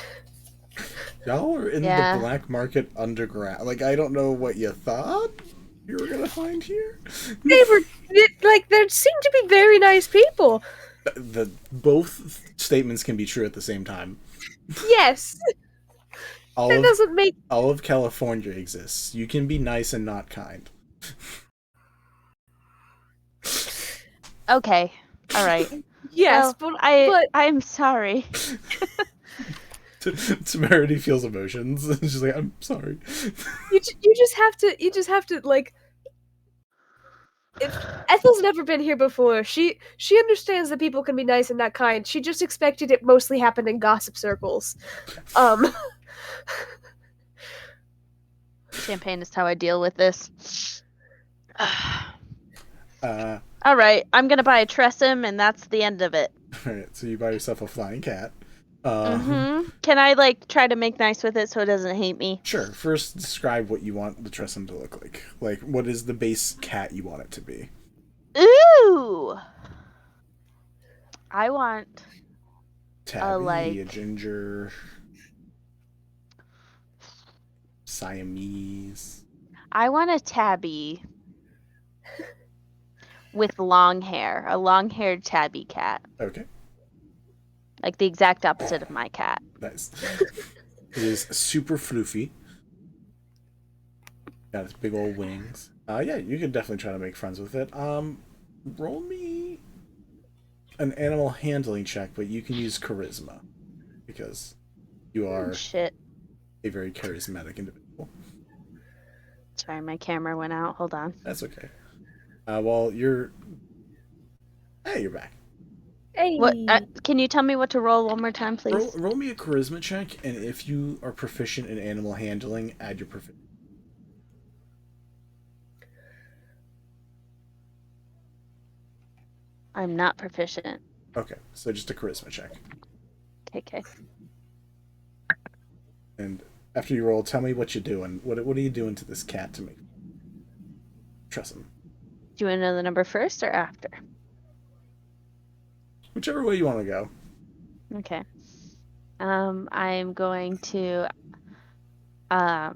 A: Y'all are in
B: Yeah.
A: the black market underground. Like, I don't know what you thought you were gonna find here.
D: There seem to be very nice people.
A: Both statements can be true at the same time.
D: Yes.
A: All
D: That
A: of,
D: doesn't make...
A: all of California exists. You can be nice and not kind.
B: Okay. All right.
D: Yes,
B: Well,
D: but
B: I'm sorry.
A: Temerity feels emotions. She's like, I'm sorry.
D: you just have to like... If Ethel's never been here before. She understands that people can be nice and not kind. She just expected it mostly happened in gossip circles.
B: Champagne is how I deal with this.
A: Uh,
B: All right. I'm gonna buy a Tressum, and that's the end of it.
A: Alright, so you buy yourself a flying cat.
B: Can I try to make nice with it so it doesn't hate me?
A: Sure. First, describe what you want the Tressum to look like. Like, what is the base cat you want it to be?
B: Ooh. I want
A: Tabby, a ginger, Siamese.
B: I want a tabby with long hair, a long-haired tabby cat,
A: Okay,
B: like the exact opposite of my cat.
A: nice. It is super floofy. Got its big old wings. Yeah, you can definitely try to make friends with it. Roll me an animal handling check, but you can use charisma because you are
B: Shit.
A: a very charismatic individual.
B: Sorry, my camera went out. Hold on.
A: That's okay. Well, you're back.
D: Hey.
B: What? Can you tell me what to roll one more time, please?
A: Roll me a charisma check, and if you are proficient in animal handling, add your proficiency.
B: I'm not proficient.
A: Okay, so just a charisma check.
B: Okay.
A: And after you roll, tell me what you're doing. What are you doing to this cat to make trust him?
B: Do you want to know the number first or after?
A: Whichever way you want to go.
B: Okay. I'm going to. How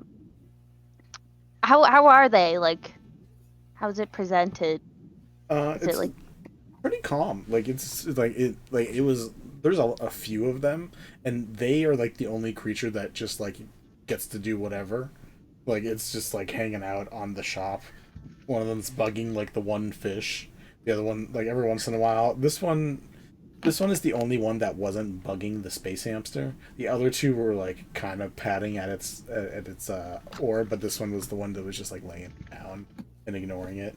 B: are they? Like, how's it presented? Is
A: It's
B: it like?
A: pretty calm. Like it was. There's a few of them, and they are like the only creature that just like gets to do whatever. Like it's just like hanging out on the shop. One of them's bugging like the one fish. The other one, like every once in a while. This one This one is the only one that wasn't bugging the space hamster. The other two were like kind of patting at its orb, but this one was the one that was just like laying down and ignoring it.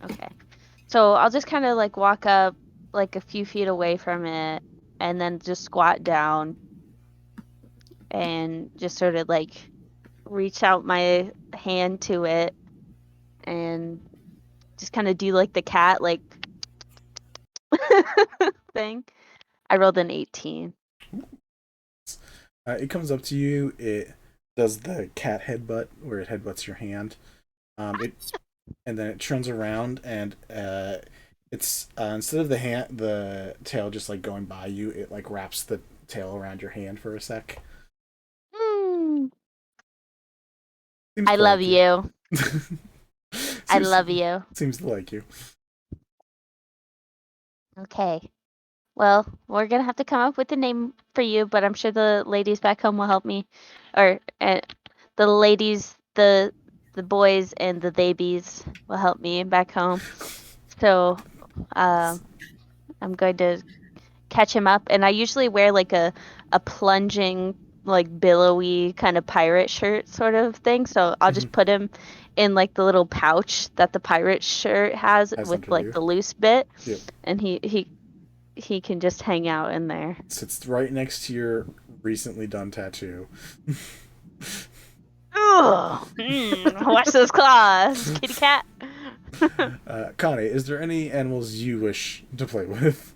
B: Okay. So I'll just kind of like walk up like a few feet away from it and then just squat down and just sort of like reach out my hand to it and just kind of do like the cat like thing. I rolled an 18.
A: It comes up to you. It does the cat headbutt where it headbutts your hand. And then it turns around and it's instead of the tail just like going by you, it like wraps the tail around your hand for a sec.
B: I love you. I love you.
A: Seems to like you.
B: Okay. Well, we're gonna have to come up with a name for you, but I'm sure the ladies back home will help me, or the ladies, the boys, and the babies will help me back home. So, I'm going to catch him up, and I usually wear like a plunging, like billowy kind of pirate shirt sort of thing. So I'll just put him in like the little pouch that the pirate shirt has with like the loose bit, and he can just hang out in there.
A: Sits right next to your recently done tattoo.
B: Ugh! Watch those claws, kitty cat.
A: Connie, is there any animals you wish to play with?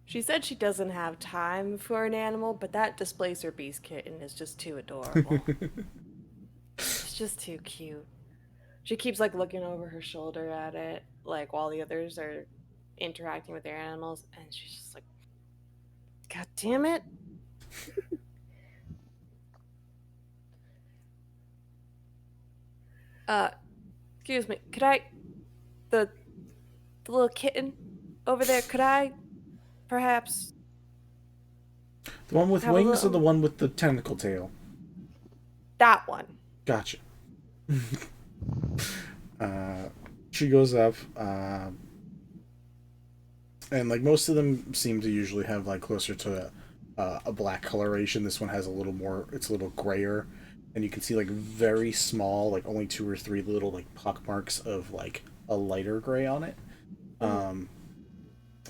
C: She said she doesn't have time for an animal, but that Displacer Beast kitten is just too adorable. It's just too cute. She keeps like looking over her shoulder at it, like while the others are interacting with their animals, and she's just like, God damn it. Excuse me, could I, the little kitten over there, could I perhaps...
A: The one with wings or the one with the tentacle tail?
C: That one.
A: Gotcha. She goes up, and like most of them seem to usually have like closer to a black coloration. This one has a little more, it's a little grayer, and you can see like very small, like only 2 or 3 little like pock marks of like a lighter gray on it.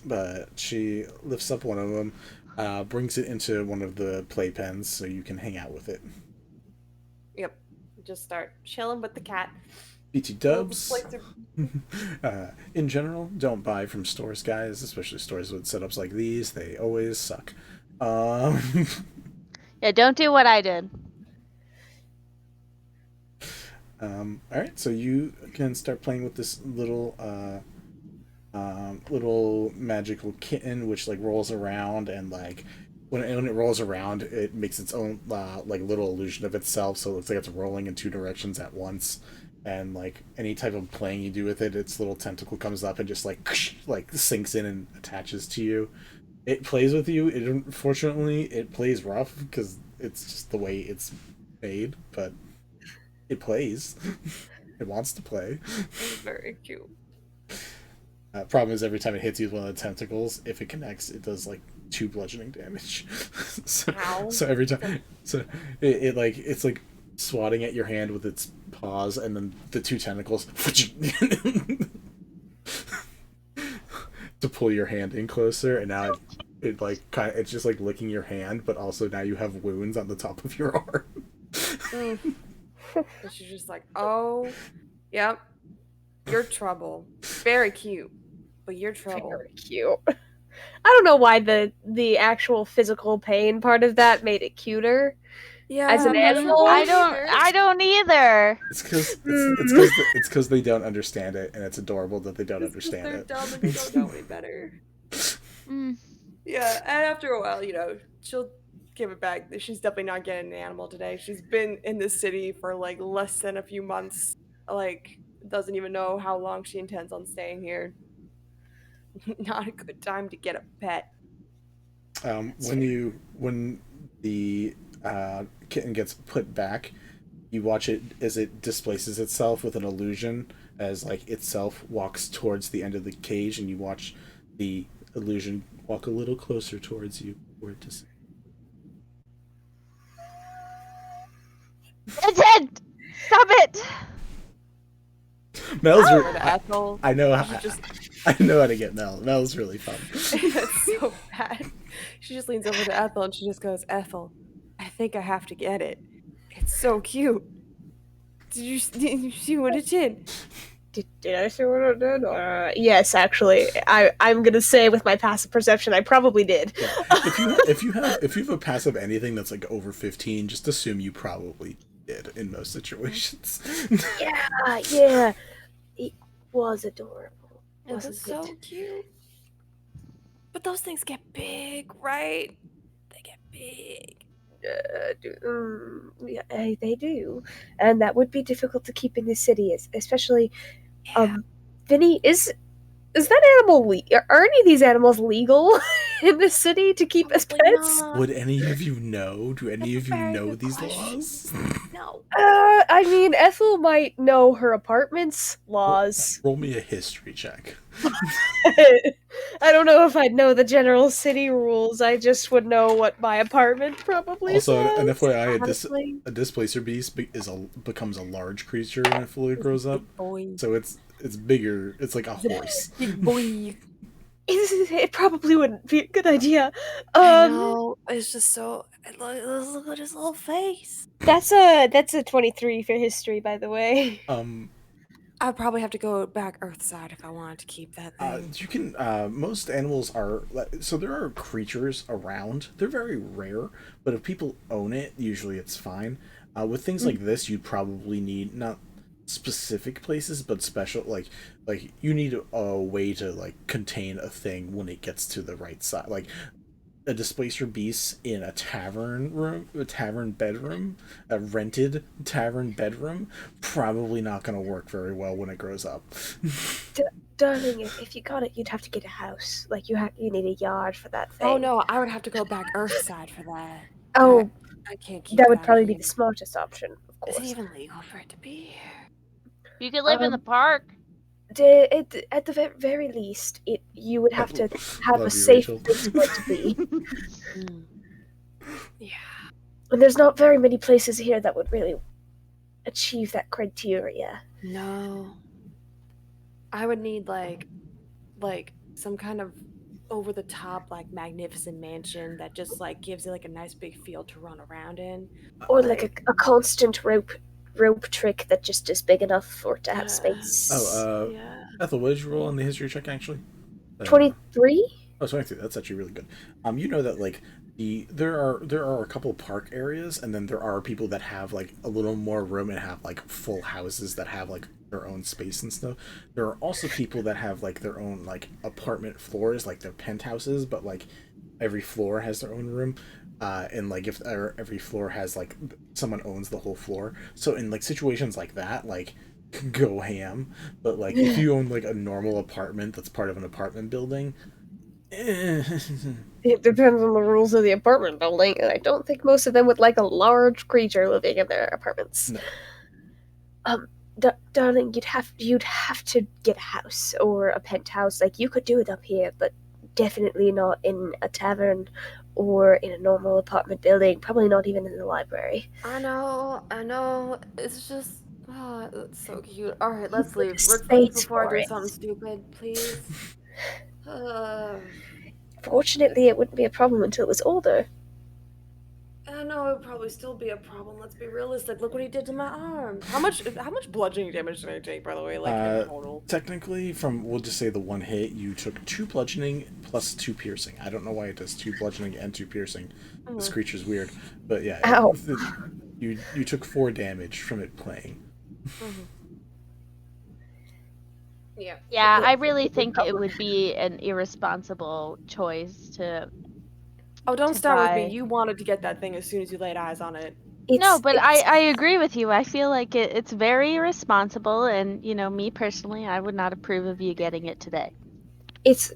A: But she lifts up one of them, brings it into one of the playpens so you can hang out with it.
C: Yep. Just start chilling with the cat.
A: BT dubs. In general, don't buy from stores, guys, especially stores with setups like these. They always suck.
B: Yeah, don't do what I did.
A: Alright, so you can start playing with this little little magical kitten, which like rolls around, and like when it rolls around, it makes its own like little illusion of itself, so it looks like it's rolling in 2 directions at once. And like any type of playing you do with it, its little tentacle comes up and just like sinks in and attaches to you. It plays with you. Unfortunately, it plays rough because it's just the way it's made, but it plays. It wants to play.
C: Very cute.
A: Problem is, every time it hits you with one of the tentacles, if it connects, it does like 2 bludgeoning damage. so every time, it like it's like swatting at your hand with its paws, and then the 2 tentacles to pull your hand in closer, and now it like kind of, it's just like licking your hand, but also now you have wounds on the top of your arm.
C: And she's just like, oh, yep, you're trouble. Very cute, but you're trouble.
D: Very cute. I don't know why the actual physical pain part of that made it cuter.
C: Yeah,
D: as an animal.
B: I don't either.
A: It's because they don't understand it, and it's adorable that they don't understand
C: they're
A: it.
C: dumb and they don't know any better. Yeah, and after a while, she'll give it back. She's definitely not getting an animal today. She's been in this city for like less than a few months. Like, doesn't even know how long she intends on staying here. Not a good time to get a pet.
A: When the kitten gets put back, you watch it as it displaces itself with an illusion, as like itself walks towards the end of the cage, and you watch the illusion walk a little closer towards you for it to say,
B: Vincent! Stop it!
A: Mel's
C: Over to Ethel.
A: I know
C: She just
A: I know how to get Mel. Mel's really fun.
C: That's so bad. She just leans over to Ethel and she just goes, Ethel, I think I have to get it. It's so cute. Did you see what it did?
D: Did I say what I did? Yes, actually, I'm gonna say with my passive perception, I probably did.
A: Yeah. If you have a passive anything that's like over 15, just assume you probably did in most situations.
D: Yeah, it was adorable.
C: It was so cute. But those things get big, right? They get big.
D: Yeah, they do, and that would be difficult to keep in the city, especially. Vinny, is that animal? Are any of these animals legal in the city to keep as pets?
A: Would any of you know? Do any of you
C: very
A: know
C: good
A: these
C: question.
A: laws?
C: No.
D: I mean, Ethel might know her apartment's laws.
A: Roll me a history check.
D: I don't know if I'd know the general city rules. I just would know what my apartment probably
A: Also,
D: says.
A: an FYI,
D: Honestly.
A: a displacer beast becomes a large creature when it fully grows up.
C: Boy.
A: So it's bigger. It's like a horse.
C: Big boy.
D: It probably wouldn't be a good idea.
C: I know. It's just so. Look at his little face.
D: That's a 23 for history, by the way.
C: I'd probably have to go back Earthside if I wanted to keep that thing.
A: You can. Most animals are. So there are creatures around. They're very rare, but if people own it, usually it's fine. With things like this, you'd probably need not specific places, but special like you need a way to like contain a thing when it gets to the right side. Like a displacer beast in a tavern bedroom, a rented tavern bedroom, probably not going to work very well when it grows up.
D: Darling, if you got it, you'd have to get a house. Like you need a yard for that thing.
C: Oh no, I would have to go back Earthside for that.
D: Oh,
C: I can't keep
D: that would probably
C: here.
D: be the smartest option, of
C: Is
D: course.
C: it even legal for it to be here?
B: You could live in the park.
D: At the very least, you would have to have a safe place for it to be.
C: Yeah.
D: And there's not very many places here that would really achieve that criteria.
C: No. I would need like some kind of over the top like magnificent mansion that just like gives it like a nice big field to run around in.
D: Or like a constant rope trick that just is big enough for it to have space.
C: Yeah.
A: Ethel, what did you roll on the history check actually?
D: 23?
A: Oh, 23. That's actually really good. You know that like there are a couple of park areas, and then there are people that have like a little more room and have like full houses that have like their own space and stuff. There are also people that have like their own like apartment floors, like their penthouses, but like every floor has their own room. And like if every floor has like someone owns the whole floor. So in like situations like that, like go ham. But like if you own like a normal apartment that's part of an apartment building,
D: It depends on the rules of the apartment building, and I don't think most of them would like a large creature living in their apartments.
A: No.
D: Darling, you'd have to get a house or a penthouse. Like you could do it up here, but definitely not in a tavern or in a normal apartment building. Probably not even in the library.
C: I know. It's just it's so cute. Alright, let's leave. Let's
D: Space
C: leave before I
D: for
C: do
D: it.
C: something stupid, please.
D: Fortunately, it wouldn't be a problem until it was older.
C: I know it would probably still be a problem. Let's be realistic. Look what he did to my arm. How much bludgeoning damage did I take, by the way? Like in total.
A: Technically, we'll just say the one hit, you took 2 bludgeoning plus 2 piercing. I don't know why it does 2 bludgeoning and 2 piercing. This creature's weird, but yeah.
D: Ow.
A: You took 4 damage from it playing.
B: Yeah, I really think it would be an irresponsible choice to.
C: Oh, don't
B: to
C: start with
B: buy.
C: me. You wanted to get that thing as soon as you laid eyes on it.
B: No, but I agree with you. I feel like it's very irresponsible, and me personally, I would not approve of you getting it today.
D: It's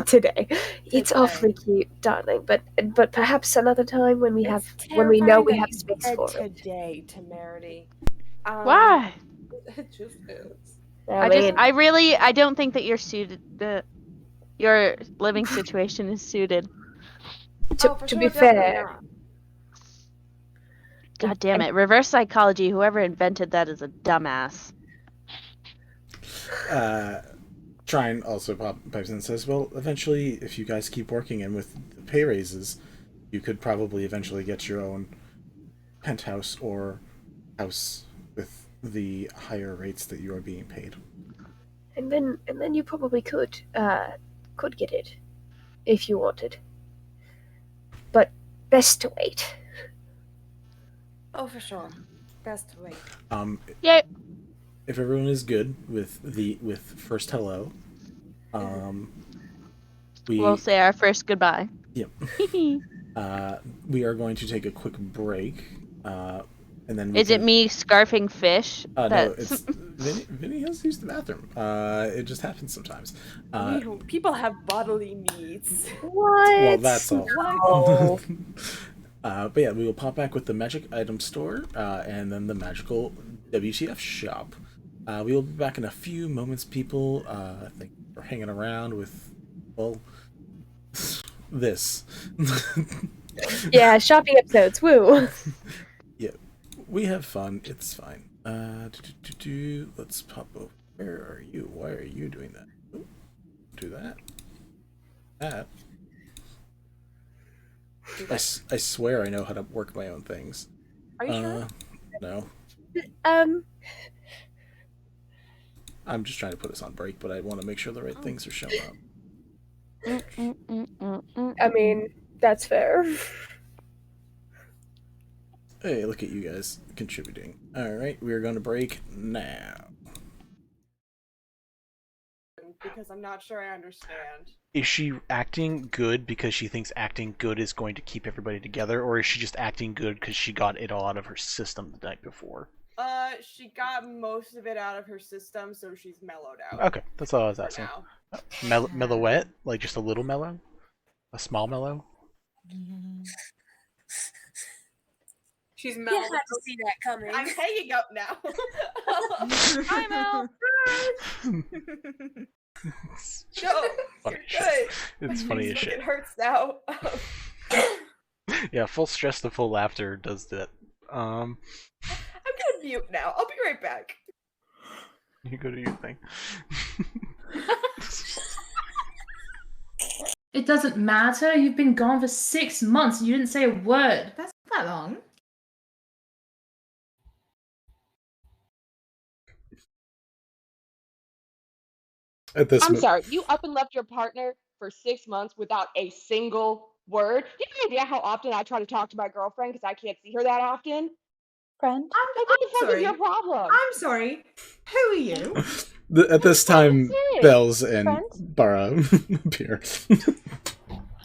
D: today. It's
C: Today.
D: awfully cute, darling. But perhaps another time when we
C: It's
D: know
C: terrifying
D: we
C: that
D: have
C: you
D: space
C: said
D: for it.
C: today, Temerity.
B: Why?
C: It just is.
B: I don't think that you're suited. Your living situation is suited.
D: To be fair,
B: God damn it! Reverse psychology. Whoever invented that is a dumbass.
A: Trine also pipes in and says, well, eventually, if you guys keep working and with the pay raises, you could probably eventually get your own penthouse or house with the higher rates that you are being paid.
D: and then you probably could get it if you wanted. But best to wait.
C: Oh, for sure. Best to wait.
B: Yeah.
A: If everyone is good with first hello,
B: we'll say our first goodbye.
A: Yep. We are going to take a quick break, and then
B: Is it me scarfing fish?
A: No, it's Vinny has used the bathroom. It just happens sometimes.
C: People have bodily needs.
D: What?
A: Well, that's all.
D: Oh.
A: But yeah, we will pop back with the magic item store, and then the magical WTF shop. We will be back in a few moments, people. I think we're hanging around with, well, this.
D: Yeah, shopping episodes. Woo.
A: Yeah, we have fun. It's fine. Let's pop over. Where are you? Why are you doing that? Ooh, do that. That. I swear I know how to work my own things.
C: Are you sure?
A: No. I'm just trying to put us on break, but I want to make sure the right things are showing up.
D: I mean, that's fair.
A: Hey, look at you guys contributing. Alright, we are going to break now.
C: Because I'm not sure I understand.
E: Is she acting good because she thinks acting good is going to keep everybody together, or is she just acting good because she got it all out of her system the night before?
C: She got most of it out of her system, so she's mellowed out.
E: Okay, that's all I was asking. Mellowette? Like just a little mellow? A small mellow?
C: She's mellowed.
D: You had to see that coming.
C: I'm hanging up now.
B: Hi, Mel.
C: No,
E: Funny
C: you're good.
E: It's funny as shit.
C: It hurts now.
E: Yeah, full stress to full laughter does that.
C: I'm gonna mute now. I'll be right back.
E: You go to your thing.
F: It doesn't matter. You've been gone for 6 months and you didn't say a word.
G: That's not that long.
H: I'm sorry, you up and left your partner for 6 months without a single word? Do you have any idea how often I try to talk to my girlfriend because I can't see her that often?
G: Friend?
H: Like, what the fuck is your problem?
G: I'm sorry. Who are you?
A: At this time,
H: it.
A: Bells and
G: Friends?
A: Bara appear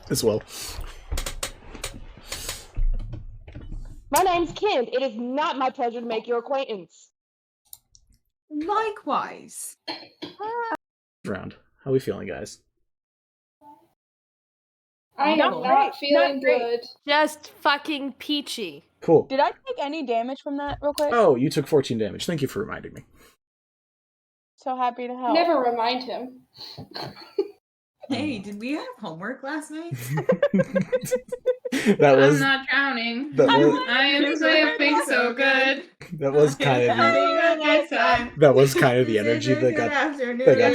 A: as well.
H: My name's Kim. It is not my pleasure to make your acquaintance.
G: Likewise.
A: Round. How are we feeling, guys?
I: I am
C: Not
I: not
C: great.
I: feeling
C: Not great.
I: good.
J: Just fucking peachy.
A: Cool.
H: Did I take any damage from that real quick?
A: Oh, you took 14 damage. Thank you for reminding me.
H: So happy to help.
I: Never remind him.
G: Hey, did we have homework last night?
A: That was
F: I'm not drowning.
A: that was
F: I am sleeping so good.
A: that was kind of the
F: Next time.
A: that was kind of the energy that got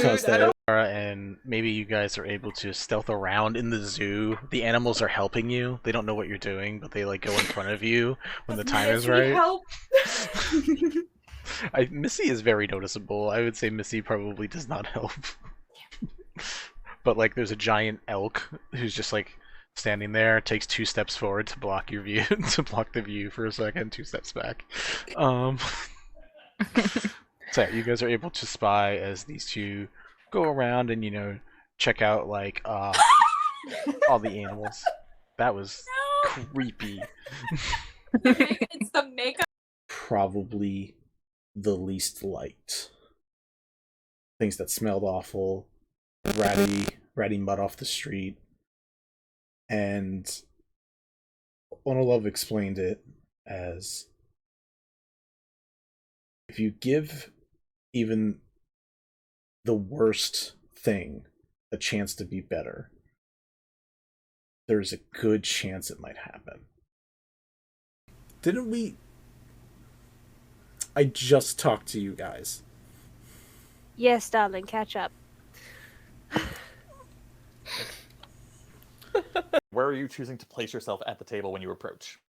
A: tossed out.
E: And maybe you guys are able to stealth around in the zoo. The animals are helping you. They don't know what you're doing, but they like go in front of you when the time is right.
C: Help.
E: Missy is very noticeable. I would say Missy probably does not help. But like there's a giant elk who's just like standing there, takes 2 steps forward to block your view to block the view for a second, 2 steps back. So yeah, you guys are able to spy as these two go around and, you know, check out like all the animals. That was creepy.
G: It's the makeup.
A: Probably the least liked. Things that smelled awful, ratty, riding mud off the street. And Onolov explained it as, if you give even the worst thing a chance to be better, there's a good chance it might happen. Didn't we... I just talked to you guys.
D: Yes, darling, catch up.
I: Where are you choosing to place yourself at the table when you approach?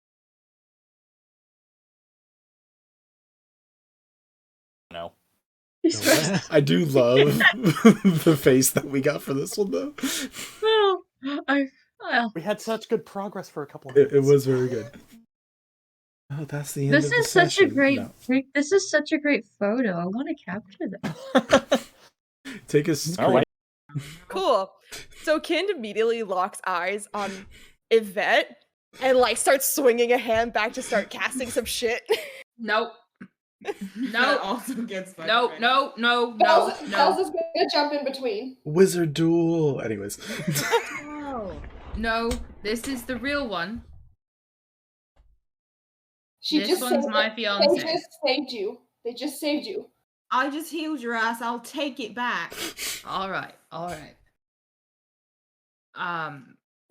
I: No.
A: I do love the face that we got for this one, though.
I: We had such good progress for a couple of minutes.
A: It was very good. Oh, that's the end of the session.
F: This is such a great photo. I want to capture that.
A: Take a screen.
I: All right.
C: Cool. So Kind immediately locks eyes on Yvette and like starts swinging a hand back to start casting some shit.
G: Nope.
K: That also gets fucking
G: No.
L: Bells is gonna jump in between.
A: Wizard duel. Anyways.
G: No, this is the real one.
L: This
G: one's my fiance.
L: They just saved you. They just saved you.
K: I just healed your ass. I'll take it back.
G: All right.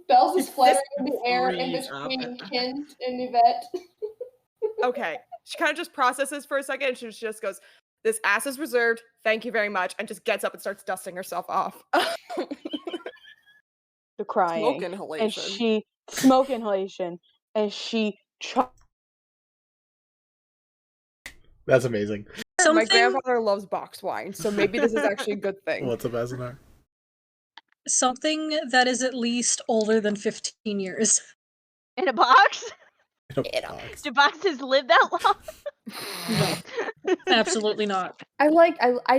L: Bells is fluttering in the air in between Kind and Yvette.
C: Okay. She kind of just processes for a second and she just goes, "This ass is reserved. Thank you very much." And just gets up and starts dusting herself off.
M: The crying.
C: Smoke inhalation.
M: And she... Smoke inhalation. And she...
A: That's amazing.
C: My grandfather loves box wine, so maybe this is actually a good thing.
A: What's up, Asunar?
N: Something that is at least older than 15 years.
B: In a box?
A: In a box.
B: Do boxes live that long?
N: No. Absolutely not.
C: I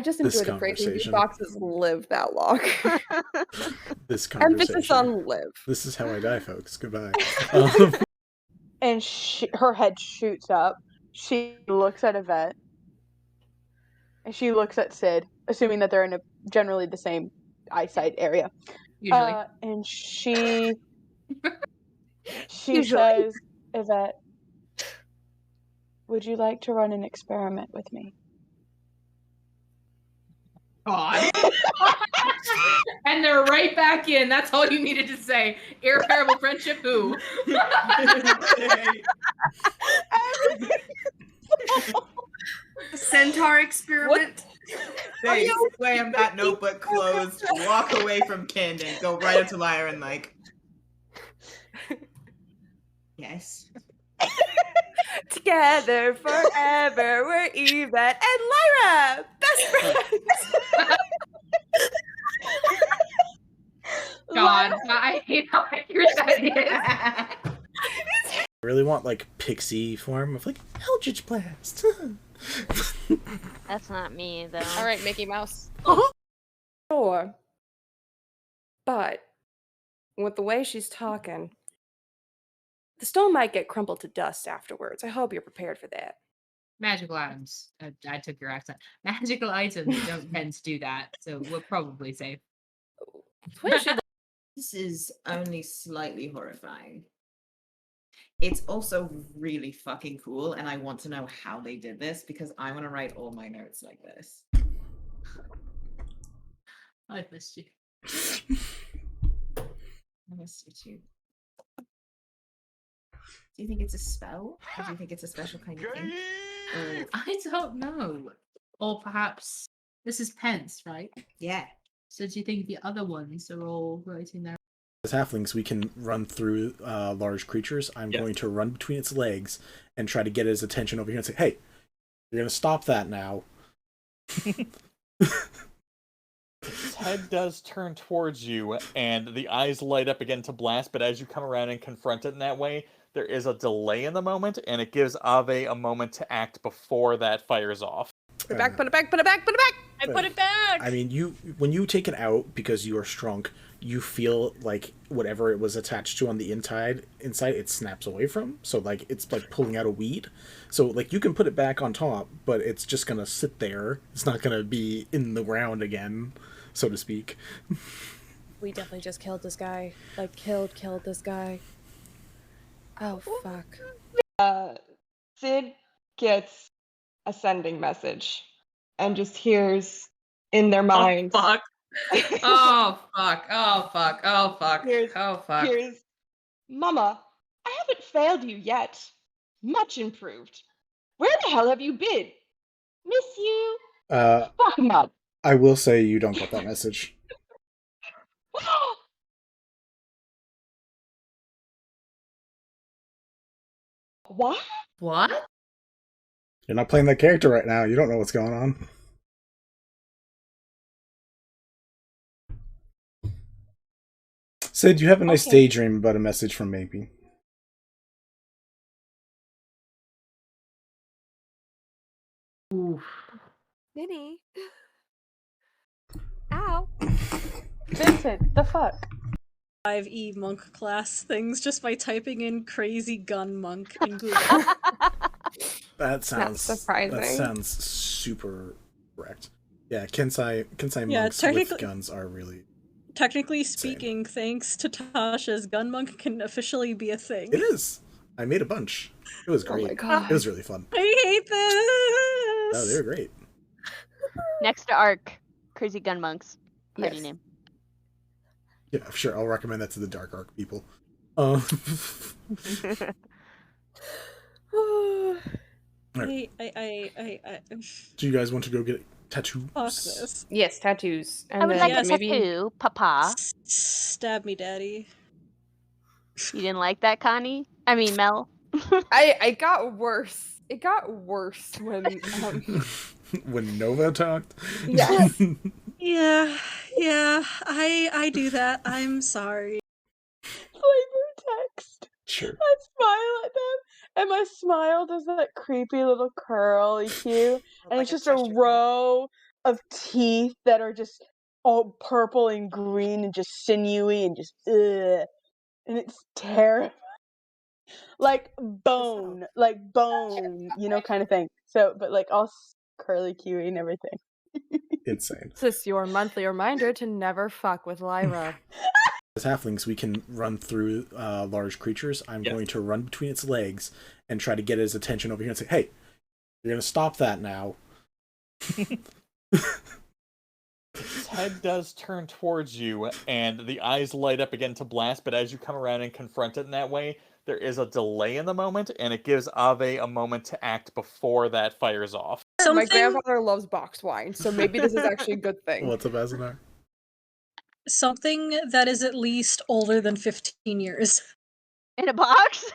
C: just
A: This
C: enjoy the phrase these
A: conversation.
C: boxes live that long.
A: This conversation.
C: Emphasis on live.
A: This is how I die, folks. Goodbye.
M: And her head shoots up. She looks at Yvette. And she looks at Sid, assuming that they're in generally the same eyesight area.
G: Usually.
M: And she says, Yvette, would you like to run an experiment with me?
G: God. And they're right back in. That's all you needed to say. Irreparable friendship, who?
K: Centaur experiment. They slam that notebook closed, walk away from Kind, and go right up to Lyra and like, yes.
C: Together forever, we're Yvette and Lyra, best friends.
G: God, I hate how accurate that is.
A: I really want like pixie form of like Eldritch Blast.
B: That's not me, though.
C: All right, Mickey Mouse. Sure. But with the way she's talking, the stone might get crumbled to dust afterwards. I hope you're prepared for that.
G: Magical items. I took your accent. Magical items don't tend to do that, so we're probably safe.
K: This is only slightly horrifying. It's also really fucking cool, and I want to know how they did this because I want to write all my notes like this.
G: I've missed you.
K: I missed you too. Do you think it's a spell? Or do you think it's a special kind of thing?
G: I don't know. Or perhaps this is pence, right?
K: Yeah.
G: So do you think the other ones are all writing their...
A: As halflings, we can run through large creatures. I'm going to run between its legs and try to get his attention over here and say, "Hey, you're going to stop that now."
I: His head does turn towards you, and the eyes light up again to blast, but as you come around and confront it in that way, there is a delay in the moment, and it gives Ave a moment to act before that fires off.
C: Put it back, put it back, put it back, put it back!
N: I put it back!
A: I mean, when you take it out because you are shrunk, you feel like whatever it was attached to on the inside it snaps away from. So like it's like pulling out a weed. So like you can put it back on top, but it's just gonna sit there. It's not gonna be in the ground again, so to speak.
D: we definitely just killed this guy. Like, killed this guy. Oh, fuck.
H: Sid gets a sending message and just hears in their minds.
G: Oh, fuck. Oh, fuck. Oh, fuck. Oh, fuck. Oh, fuck.
H: Here's, Mama, I haven't failed you yet. Much improved. Where the hell have you been? Miss you. Fuck 'em up.
A: I will say you don't get that message.
H: What?
G: What?
A: You're not playing that character right now. You don't know what's going on. Sid, you have a nice daydream about a message from maybe.
G: Oof.
D: Minnie. Ow.
M: Vincent, the fuck?
N: 5e monk class things just by typing in crazy gun monk in Google.
A: That sounds
C: surprising.
A: That sounds super correct. Yeah, Kensai
N: Yeah,
A: monks with guns are really.
N: Technically speaking, thanks to Tasha's, gun monk can officially be a thing.
A: It is. I made a bunch. It was great.
C: Oh my God.
A: It was really fun.
N: I hate this.
A: No, they were great.
B: Next to Arc, Crazy Gun Monks. Party name.
A: Yeah, sure. I'll recommend that to the Dark Arc people.
N: I
A: Do you guys want to go get tattoos?
N: Fuck this.
C: Yes, tattoos. And
B: I would
C: then
B: like a
C: maybe
B: tattoo, Papa.
N: Stab me, daddy.
B: You didn't like that, Connie? I mean, Mel.
C: I got worse. It got worse when
A: When Nova talked.
C: Yes.
N: Yeah, I do that. I'm sorry.
M: Flavor text.
A: Sure.
M: I smile at them, and my smile does that creepy little curly cue, and it's just a row of teeth that are just all purple and green and just sinewy and just ugh, and it's terrifying. Like bone, you know, kind of thing. So, but like all curly cuey and everything.
A: Insane.
C: This is your monthly reminder to never fuck with Lyra.
A: As halflings, we can run through large creatures. I'm going to run between its legs and try to get his attention over here and say, "Hey, you're gonna stop that now."
I: His head does turn towards you, and the eyes light up again to blast, but as you come around and confront it in that way, there is a delay in the moment, and it gives Ave a moment to act before that fires off.
C: My grandfather loves box wine, so maybe this is actually a good thing.
A: What's up, Asunar?
N: Something that is at least older than 15 years.
B: In a box?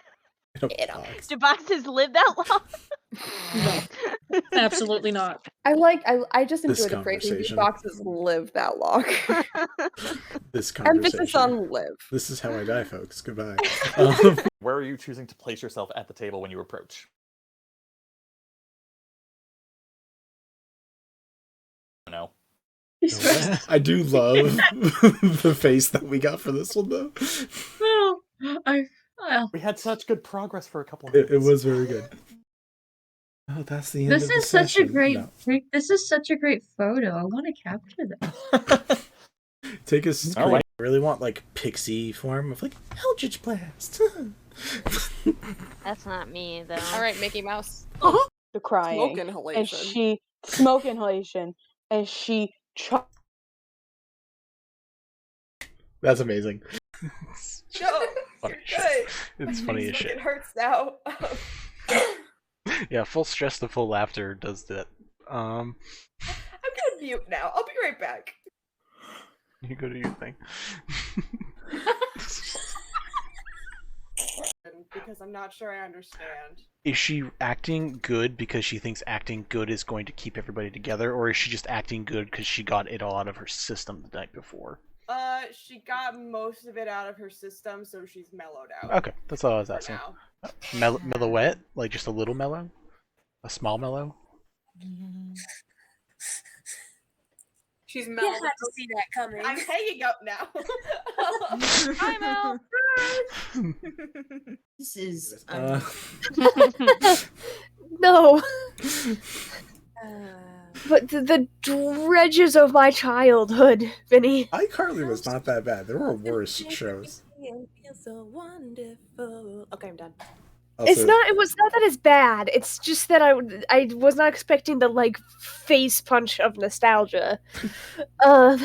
A: In a box.
B: Do boxes live that long?
N: No, absolutely not.
C: I just
A: This
C: enjoy the phrase these
A: conversation.
C: boxes live that long.
A: This conversation.
C: Emphasis on live.
A: This is how I die, folks. Goodbye.
I: Where are you choosing to place yourself at the table when you approach? No.
A: I do love the face that we got for this one, though.
I: We had such good progress for a couple of minutes.
A: It was very good. Oh, that's the end
F: This
A: of the
F: is such a
A: session.
F: great.
A: No.
F: This is such a great photo. I want to capture that.
A: Take a screen.
I: All right.
A: I really want like pixie form of like Eldritch Blast.
B: That's not me, though.
C: All right, Mickey Mouse.
M: The crying.
C: Smoke inhalation.
M: Smoke inhalation, and she.
A: That's amazing.
C: No,
E: Funny
C: you're good.
E: It's funny as shit.
C: It hurts now.
E: Yeah, full stress to full laughter does that.
C: I'm gonna mute now. I'll be right back.
E: You go to your thing.
C: Because I'm not sure I understand.
E: Is she acting good because she thinks acting good is going to keep everybody together, or is she just acting good because she got it all out of her system the night before?
C: She got most of it out of her system, so she's mellowed out.
E: Okay, that's all I was asking. Mellowette? Like just a little mellow? A small mellow?
C: She's mellowed.
D: You had to see that coming.
C: I'm hanging up now.
B: Hi, Mel.
K: This is
D: No. But the dredges of my childhood, Vinny.
A: iCarly was not that bad. There were worse shows.
C: So wonderful. Okay, I'm done.
A: Also,
D: It was not that it's bad. It's just that I was not expecting the like face punch of nostalgia.
B: So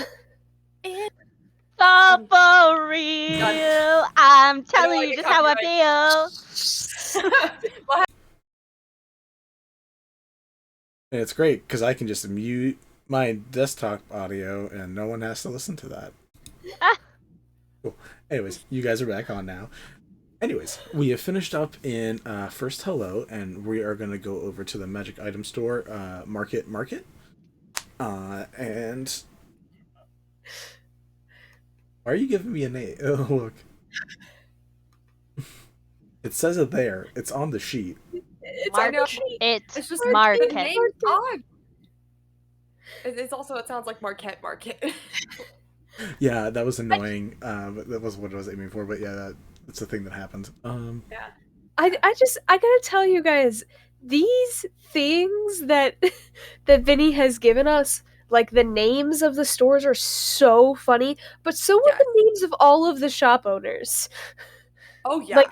B: for real, I'm telling you just how I feel.
A: and it's great because I can just mute my desktop audio and no one has to listen to that. Cool. Anyways, you guys are back on now. Anyways, we have finished up in First Hello, and we are going to go over to the Magic Item Store, Market. And why are you giving me a name? Oh, look. It says it there. It's on the sheet.
C: It's on the sheet.
B: It's
C: just
B: Market.
C: The name's odd. It's also, it sounds like Marquette Market.
A: Yeah, that was annoying. But that was what I was aiming for. But yeah, that's the thing that happened.
C: Yeah.
D: I gotta tell you guys, these things that Vinny has given us, like the names of the stores are so funny, but so are the names of all of the shop owners.
C: Oh yeah.
D: Like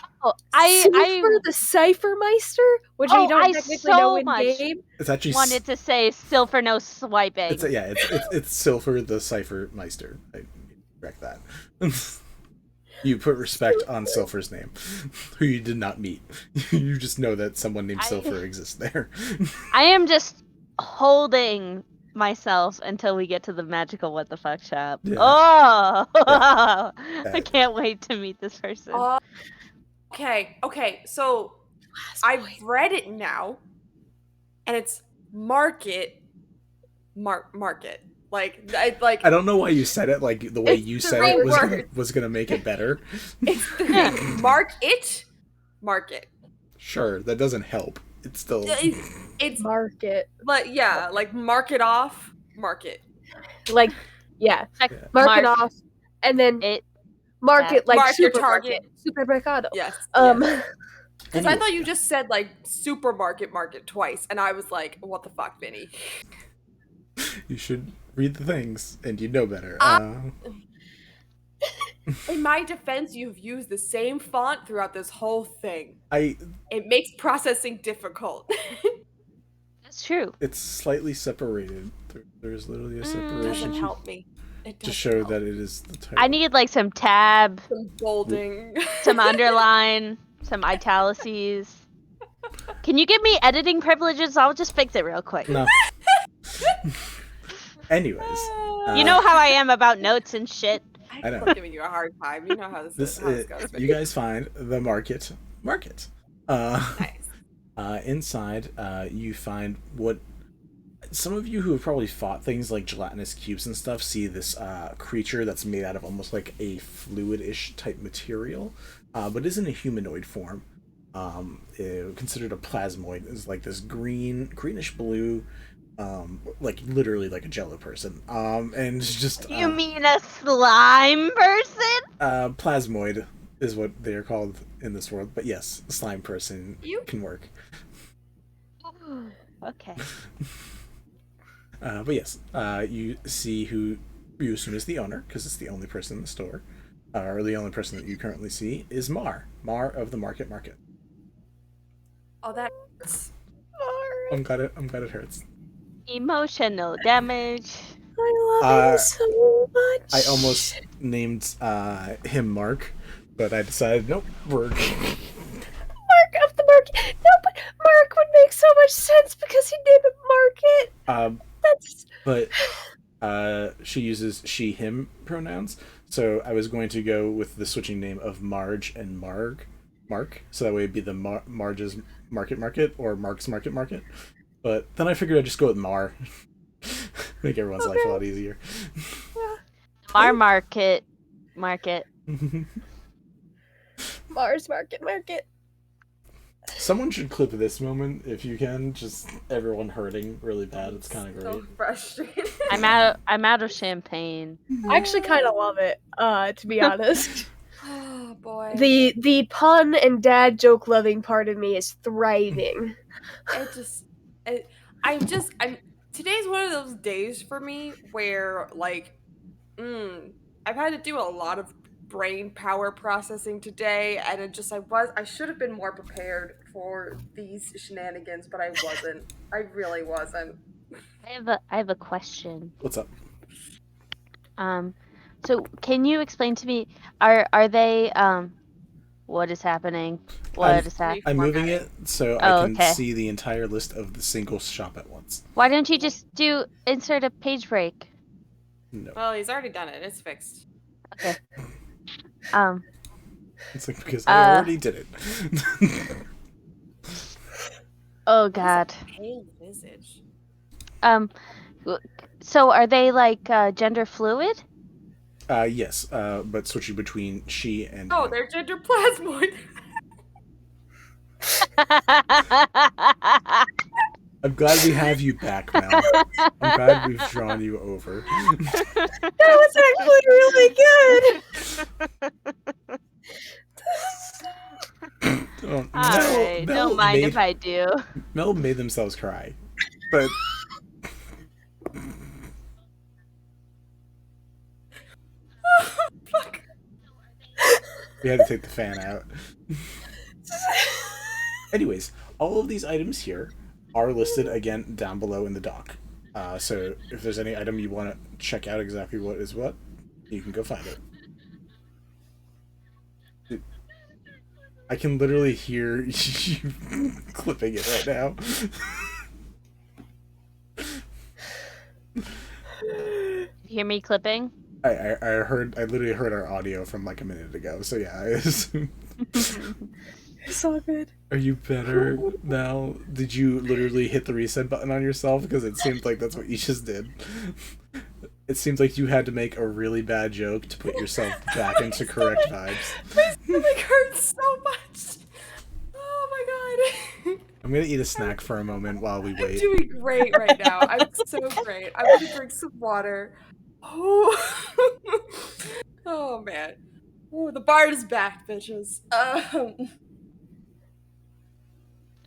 D: Silver the Ciphermeister, which we don't technically know in game.
A: It's actually
B: wanted to say Silver no swiping.
A: It's Silver the Ciphermeister. I correct that. You put respect on Silver's name, who you did not meet. You just know that someone named Silver exists there.
B: I am just holding myself until we get to the magical what the fuck shop.
A: Yeah.
B: Oh,
A: Yeah.
B: I can't wait to meet this person.
C: Okay. So I've read it now, and it's market. Like
A: I don't know why you said it like the way you said it was gonna make it better.
C: It's market.
A: Sure, that doesn't help. It's still
C: it's
D: market.
C: But yeah, like market off, market.
D: Like market off, and then market like
C: market
D: supermarket, supermercado.
C: Yes. Because I thought you just said like supermarket market twice, and I was like, what the fuck, Vinny?
A: You should read the things, and you know better.
C: In my defense, you've used the same font throughout this whole thing.
A: It
C: makes processing difficult.
B: That's true.
A: It's slightly separated. There's literally a separation.
C: Doesn't help me.
A: To show that it is the title.
B: I need like some tab,
C: some bolding,
B: some underline, some italices. Can you give me editing privileges? I'll just fix it real quick.
A: No. Anyways,
B: you know how I am about notes and shit.
A: I know.
C: I'm giving you a hard time. You know how this goes.
A: You guys find the market. Nice. Inside, you find what some of you who have probably fought things like gelatinous cubes and stuff see this creature that's made out of almost like a fluid-ish type material, but isn't a humanoid form. Considered a plasmoid. Is like this greenish blue, like literally like a jello person. And it's just
B: you mean a slime person?
A: Plasmoid is what they are called in this world. But yes, slime person can work.
B: Okay.
A: But yes, you see who you assume is the owner, because it's the only person in the store, or the only person that you currently see is Mar of the Market.
C: Oh, that hurts.
A: I'm glad it hurts.
B: Emotional damage.
D: I love him so much.
A: I almost named him Mark, but I decided nope, we're
D: Mark of the Market. No, but Mark would make so much sense because he named it Market.
A: But she uses she/him pronouns, so I was going to go with the switching name of Marge and Mark, so that way it'd be the Marge's Market or Mark's Market. But then I figured I'd just go with Mar. Make everyone's life a lot easier.
B: Mar Market.
D: Mars Market.
A: Someone should clip this moment if you can. Just everyone hurting really bad. It's kind of great.
C: So frustrating.
B: I'm out of champagne.
D: I actually kind of love it, to be honest.
C: Oh boy.
D: The pun and dad joke loving part of me is thriving.
C: I'm today's one of those days for me where, like, I've had to do a lot of brain power processing today, and I should have been more prepared for these shenanigans, but I wasn't. I really wasn't.
B: I have a question.
A: What's up?
B: So can you explain to me, are they what is happening?
A: I'm moving it so I can see the entire list of the single shop at once.
B: Why don't you just insert a page break?
A: No.
C: Well, he's already done it. It's fixed.
B: Okay.
A: It's like because I already did it.
B: Oh God.
C: Pale visage.
B: So are they like gender fluid?
A: Yes, but switching between she and
C: Oh, they're gender plasmoid.
A: I'm glad we have you back, Mel. I'm glad we've drawn you over.
D: That was actually really good.
B: Alright, don't mind if I do.
A: Mel made themselves cry, but
C: Fuck.
A: we had to take the fan out. Anyways, all of these items here are listed again down below in the dock. So if there's any item you want to check out exactly what is what, you can go find it. I can literally hear you clipping it right now.
B: You hear me clipping?
A: I literally heard our audio from like a minute ago, so yeah.
D: It's all good.
A: Are you better now? Did you literally hit the reset button on yourself? Because it seemed like that's what you just did. It seems like you had to make a really bad joke to put yourself back into correct vibes.
C: My stomach hurts so much. Oh my god.
A: I'm gonna eat a snack for a moment while we wait.
C: I'm doing great right now. I'm so great. I'm gonna drink some water. Oh, oh man. Oh, the bard is back, bitches.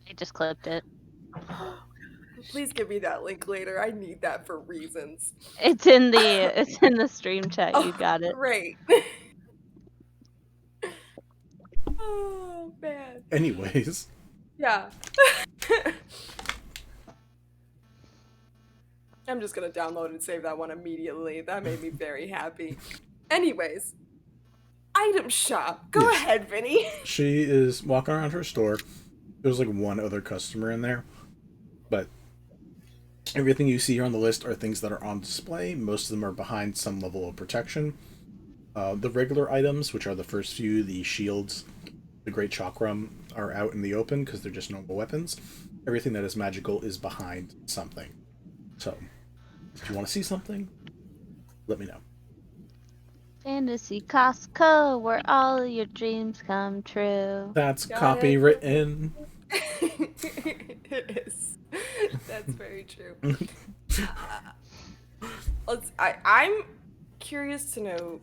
B: I just clipped it.
C: Please give me that link later. I need that for reasons.
B: It's in the stream chat. You got it.
C: Great. Oh man.
A: Anyways.
C: Yeah. I'm just gonna download and save that one immediately. That made me very happy. Anyways. Item shop. Go ahead, Vinny.
A: She is walking around her store. There's like one other customer in there. But everything you see here on the list are things that are on display. Most of them are behind some level of protection. The regular items, which are the first few, the shields, the great chakram, are out in the open because they're just normal weapons. Everything that is magical is behind something. So, if you want to see something, let me know.
B: Fantasy Costco, where all your dreams come true.
A: That's copywritten.
C: It is. That's very true. I'm curious to know.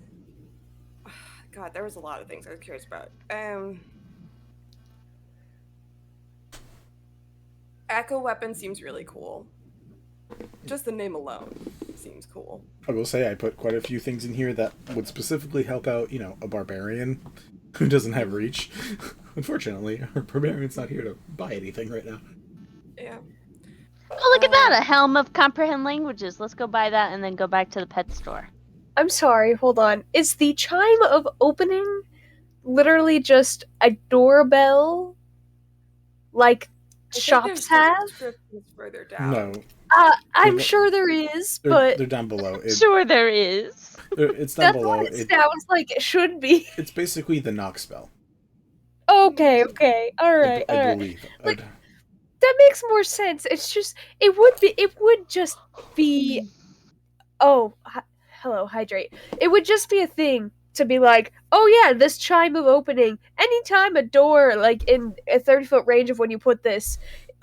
C: God, there was a lot of things I was curious about. Echo weapon seems really cool. Just the name alone seems cool.
A: I will say I put quite a few things in here that would specifically help out, a barbarian who doesn't have reach. Unfortunately, our barbarian's not here to buy anything right now.
C: Yeah.
B: Oh, look at that! A helm of comprehend languages. Let's go buy that and then go back to the pet store.
D: I'm sorry, hold on. Is the chime of opening literally just a doorbell? Like shops have?
C: Further down.
A: No.
D: I'm sure there is,
A: They're
D: but
A: down below.
B: Sure there is.
A: It's down
D: that's
A: below.
D: what it sounds like it should be.
A: It's basically the knock spell.
D: Okay, alright,
A: I
D: alright.
A: believe.
D: That makes more sense. It's just, it would just be, hello, hydrate. It would just be a thing to be like, oh yeah, this chime of opening, anytime a door, like in a 30-foot range of when you put this,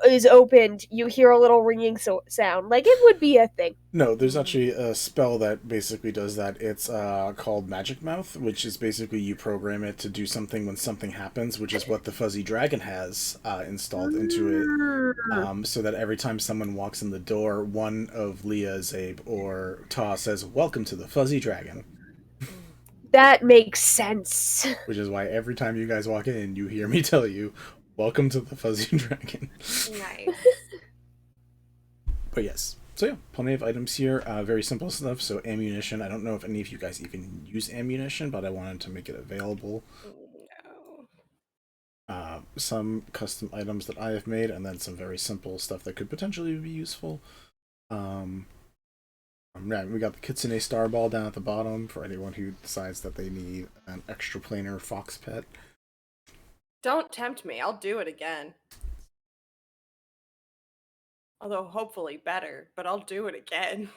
D: is opened, you hear a little ringing sound. Like, it would be a thing.
A: No, there's actually a spell that basically does that. It's called Magic Mouth, which is basically you program it to do something when something happens, which is what the Fuzzy Dragon has installed into it. So that every time someone walks in the door, one of Leah, Zabe, or Ta says, "Welcome to the Fuzzy Dragon."
D: That makes sense.
A: Which is why every time you guys walk in, you hear me tell you, "Welcome to the Fuzzy Dragon."
C: Nice.
A: But yes. So yeah, plenty of items here. Very simple stuff. So ammunition. I don't know if any of you guys even use ammunition, but I wanted to make it available.
C: No.
A: Some custom items that I have made, and then some very simple stuff that could potentially be useful. Yeah, we got the Kitsune Starball down at the bottom for anyone who decides that they need an extra planar fox pet.
C: Don't tempt me. I'll do it again. Although hopefully better, but I'll do it again.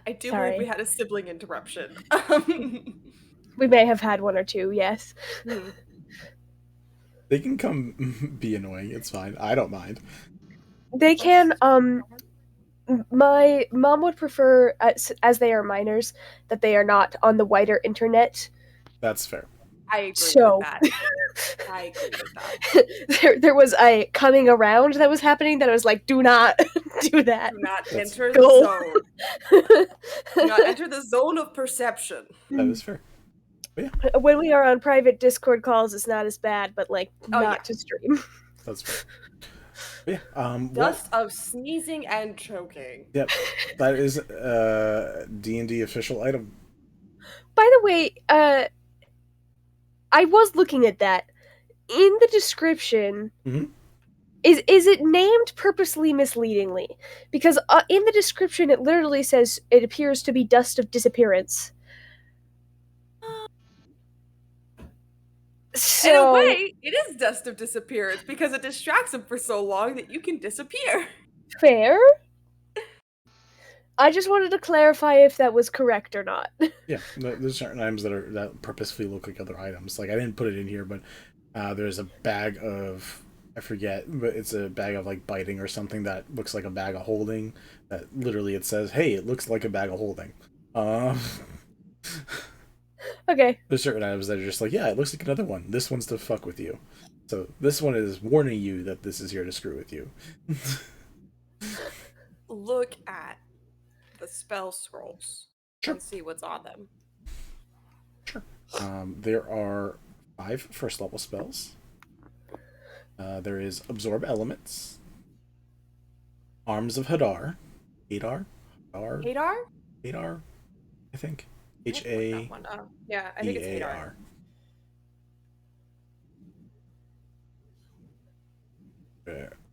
C: I do believe we had a sibling interruption.
D: We may have had one or two, yes.
A: They can come be annoying, it's fine. I don't mind.
D: They can, my mom would prefer, as they are minors, that they are not on the wider internet.
A: That's fair.
C: I agree with that. I agree with that.
D: There was a coming around that was happening that I was like, do not do that.
C: Do not enter the zone. Do not enter the zone of perception.
A: That is fair. But yeah.
D: When we are on private Discord calls, it's not as bad, but like not to stream.
A: That's fair. But yeah.
C: Dust of sneezing and choking.
A: Yep. That is D&D official item.
D: By the way, I was looking at that. In the description, is it named purposely misleadingly? Because in the description it literally says it appears to be dust of disappearance. So,
C: in a way, it is dust of disappearance because it distracts them for so long that you can disappear.
D: Fair. I just wanted to clarify if that was correct or not.
A: Yeah, there's certain items that purposefully look like other items. Like I didn't put it in here, but there's a bag of, I forget, but it's a bag of like biting or something that looks like a bag of holding. That literally it says, "Hey, it looks like a bag of holding."
D: Okay.
A: There's certain items that are just like, yeah, it looks like another one. This one's to fuck with you. So this one is warning you that this is here to screw with you.
C: Look at the spell scrolls and see what's on them.
A: Sure. There are 5 first level spells. There is Absorb Elements, Arms of Hadar, Hadar, I think. H-A.
C: Yeah, I think it's Hadar.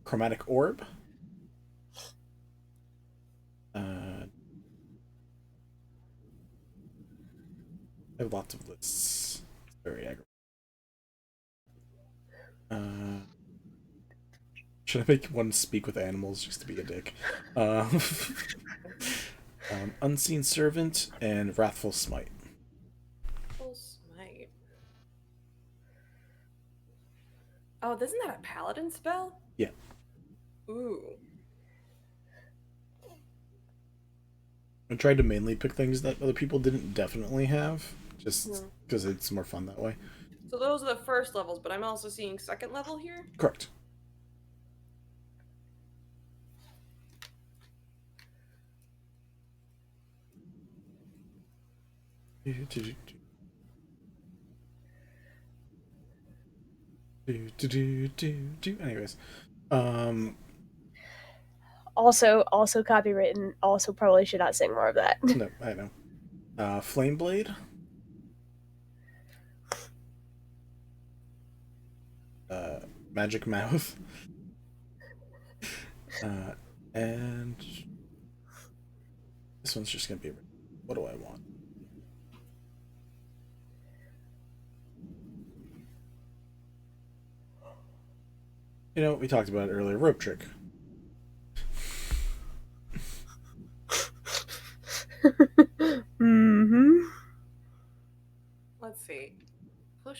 A: Chromatic Orb. I have lots of lists. It's very aggravating. Should I make one speak with animals just to be a dick? Unseen Servant and Wrathful Smite.
C: Wrathful Smite. Oh, isn't that a paladin spell?
A: Yeah.
C: Ooh.
A: I tried to mainly pick things that other people didn't definitely have, just because it's more fun that way.
C: So those are the first levels, but I'm also seeing second level here?
A: Correct. Anyways,
D: also copywritten. Also, probably should not sing more of that.
A: No, I know. Flame Blade. Magic Mouth. And this one's just gonna be. What do I want? You know, we talked about it earlier. Rope Trick.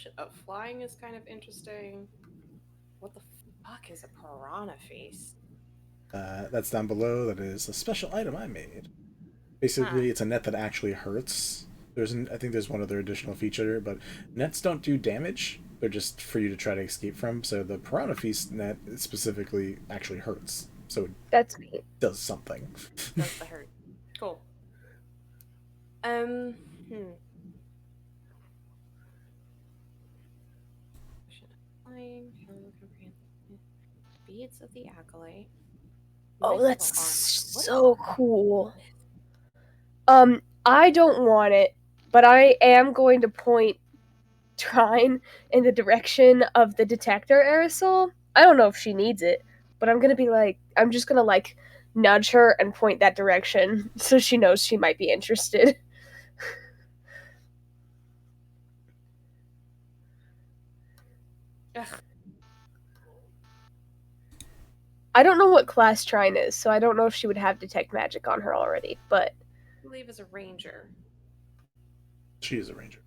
C: description of flying is kind of interesting. What the fuck is a piranha face?
A: That's down below. That is a special item I made. Basically, it's a net that actually hurts. I think there's one other additional feature, but nets don't do damage. They're just for you to try to escape from. So the piranha feast net specifically actually hurts. So
D: That's neat.
A: Does something.
C: Does the hurt? Cool. Beads of the Acolyte.
D: Oh, that's so cool. I don't want it, but I am going to point Trine in the direction of the detector aerosol. I don't know if she needs it, but I'm just gonna nudge her and point that direction so she knows she might be interested.
C: Ugh.
D: I don't know what class Trine is, so I don't know if she would have detect magic on her already, but
C: I believe is a ranger.
A: She is a ranger.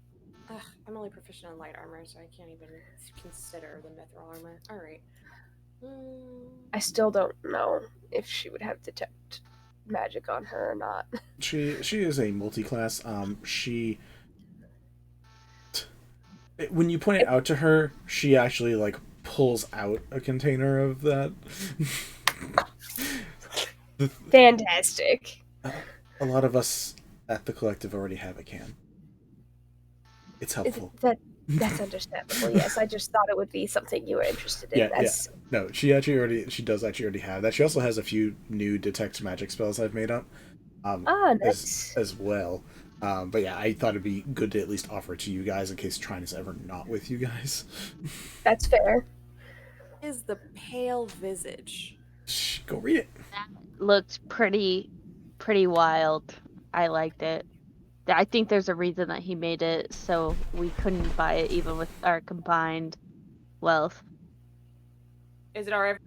C: Ugh, I'm only proficient in light armor, so I can't even consider the mithril armor. Alright.
D: I still don't know if she would have detect magic on her or not.
A: She is a multi-class. When you point it out to her, she actually pulls out a container of that.
D: Fantastic.
A: A lot of us at the collective already have a can. It's helpful.
D: That's understandable. Yes, I just thought it would be something you were interested in.
A: Yeah. No, she does actually already have that. She also has a few new detect magic spells I've made up.
D: Nice.
A: As well. But yeah, I thought it'd be good to at least offer it to you guys in case Trine is ever not with you guys.
D: That's fair.
C: Is the pale visage?
A: Go read it.
B: That looked pretty wild. I liked it. I think there's a reason that he made it so we couldn't buy it even with our combined wealth.
C: Is it alright?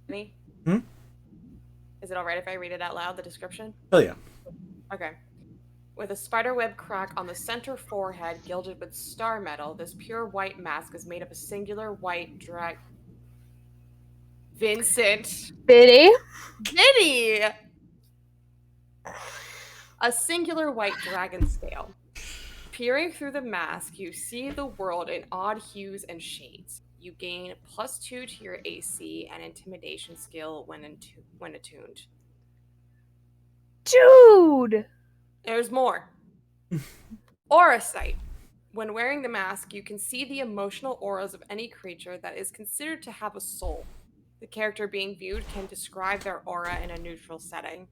C: Me?
A: Hmm?
C: Is it alright if I read it out loud, the description?
A: Oh yeah.
C: Okay. With a spiderweb crack on the center forehead gilded with star metal, this pure white mask is made of a singular white Vincent!
D: Biddy?
C: A singular white dragon scale. Peering through the mask, you see the world in odd hues and shades. You gain +2 to your AC and intimidation skill when attuned.
D: Dude!
C: There's more. Aura sight. When wearing the mask, you can see the emotional auras of any creature that is considered to have a soul. The character being viewed can describe their aura in a neutral setting.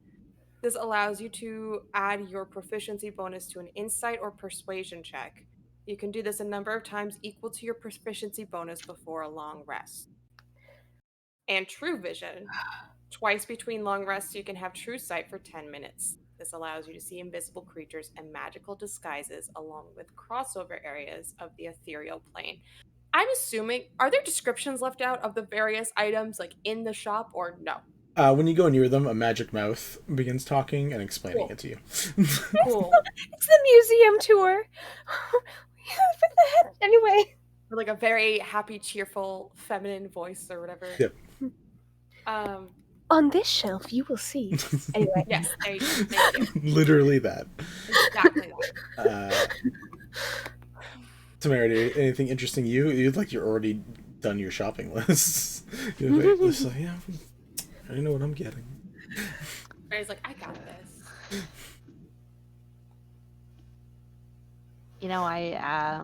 C: This allows you to add your proficiency bonus to an insight or persuasion check. You can do this a number of times equal to your proficiency bonus before a long rest. And true vision. Twice between long rests, you can have true sight for 10 minutes. This allows you to see invisible creatures and magical disguises along with crossover areas of the ethereal plane. I'm assuming, are there descriptions left out of the various items in the shop or no?
A: When you go near them, a magic mouth begins talking and explaining it to you.
C: Cool.
D: It's the museum tour. What the heck? Anyway.
C: Or a very happy, cheerful, feminine voice or whatever.
A: Yep.
D: On this shelf, you will see. Anyway.
C: Yes, there you go. Thank you.
A: Literally that.
C: Exactly that.
A: Temerity, anything interesting you're already done your shopping list. You're so, yeah, I know what I'm getting.
C: He's like, I got this.
B: I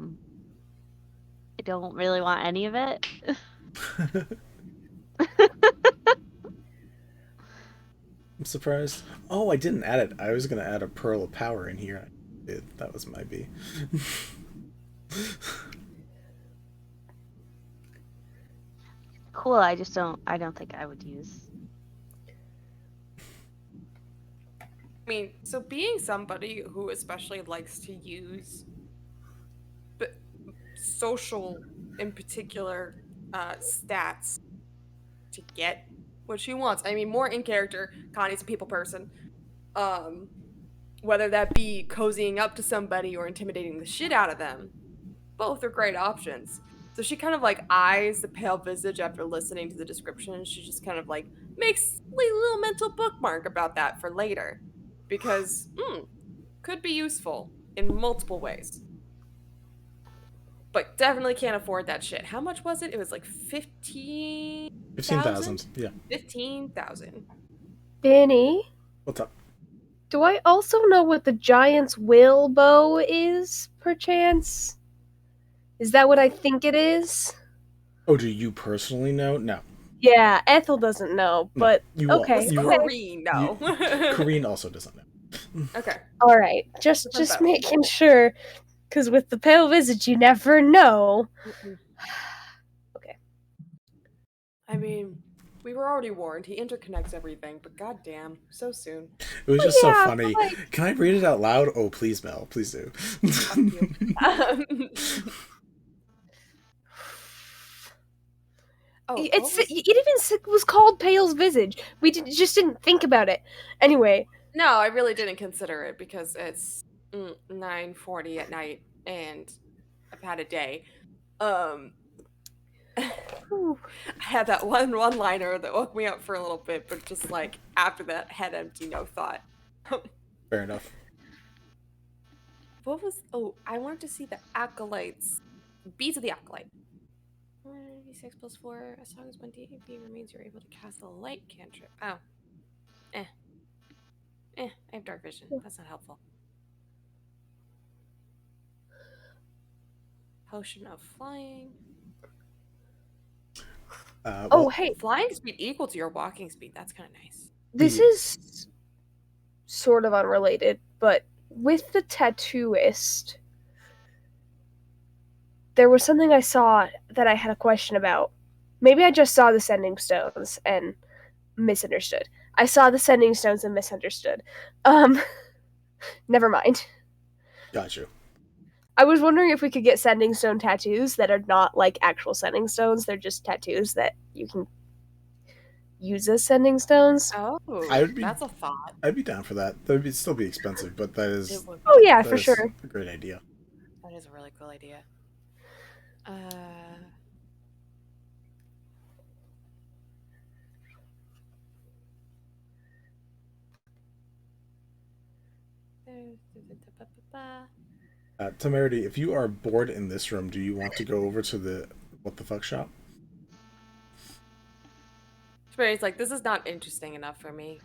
B: don't really want any of it.
A: I'm surprised. Oh, I didn't add it. I was gonna add a Pearl of Power in here. That was my B.
B: Cool. I don't think I would use.
C: I mean, so being somebody who especially likes to use social, in particular, stats to get what she wants. I mean, more in character, Connie's a people person. Whether that be cozying up to somebody or intimidating the shit out of them. both are great options. So she kind of like eyes the pale visage after listening to the description, and she just kind of like makes a little mental bookmark about that for later. Because, could be useful in multiple ways. But definitely can't afford that shit. How much was it? It was like 15,000?
A: 15,000, yeah.
C: 15,000.
D: Benny,
A: What's up?
D: do I also know what the giant's will bow is, perchance? Is that what I think it is?
A: Oh, do you personally know? No.
D: Yeah, Ethel doesn't know, but okay.
C: Kareen know?
A: Kareen also doesn't know.
C: Okay.
D: All right, just making sure, because with the pale visage, you never know. Okay.
C: I mean, we were already warned. He interconnects everything, but goddamn, so soon.
A: It was just so funny. Can I read it out loud? Oh, please, Mel. Please do.
D: It even was called Pale's Visage. We just didn't think about it. Anyway.
C: No, I really didn't consider it because it's 9:40 at night and I've had a day. I had that one-liner that woke me up for a little bit, but just like after that, head empty, no thought.
A: Fair enough.
C: What was? Oh, I wanted to see the acolytes. Beads of the acolyte. 6 + 4. As long as 1 DAB remains, you're able to cast a light cantrip. Oh. I have dark vision. That's not helpful. Potion of flying.
D: Hey.
C: Flying speed equal to your walking speed. That's kind of nice.
D: This is sort of unrelated, but with the tattooist, there was something I saw that I had a question about. Maybe I just saw the sending stones and misunderstood. I saw the sending stones and misunderstood. Never mind.
A: Got you.
D: I was wondering if we could get sending stone tattoos that are not like actual sending stones. They're just tattoos that you can use as sending stones.
C: Oh, that's a thought.
A: I'd be down for that. That would still be expensive, but that is.
D: Oh yeah, for sure.
A: A great idea.
C: That is a really cool idea.
A: Temerity, if you are bored in this room, do you want to go over to the what the fuck shop?
C: Temerity's like, this is not interesting enough for me.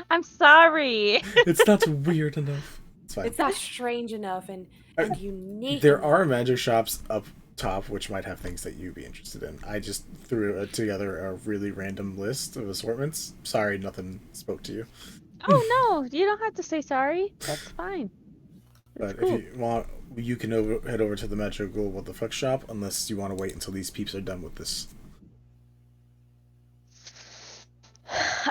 B: I'm sorry.
A: It's not weird enough. It's fine.
C: It's not strange enough and unique.
A: There are magic shops up top which might have things that you'd be interested in. I just threw together a really random list of assortments. Sorry, nothing spoke to you.
B: Oh no, you don't have to say sorry. That's fine.
A: But if you want, you can head over to the Magical What the Fuck shop, unless you want to wait until these peeps are done with this.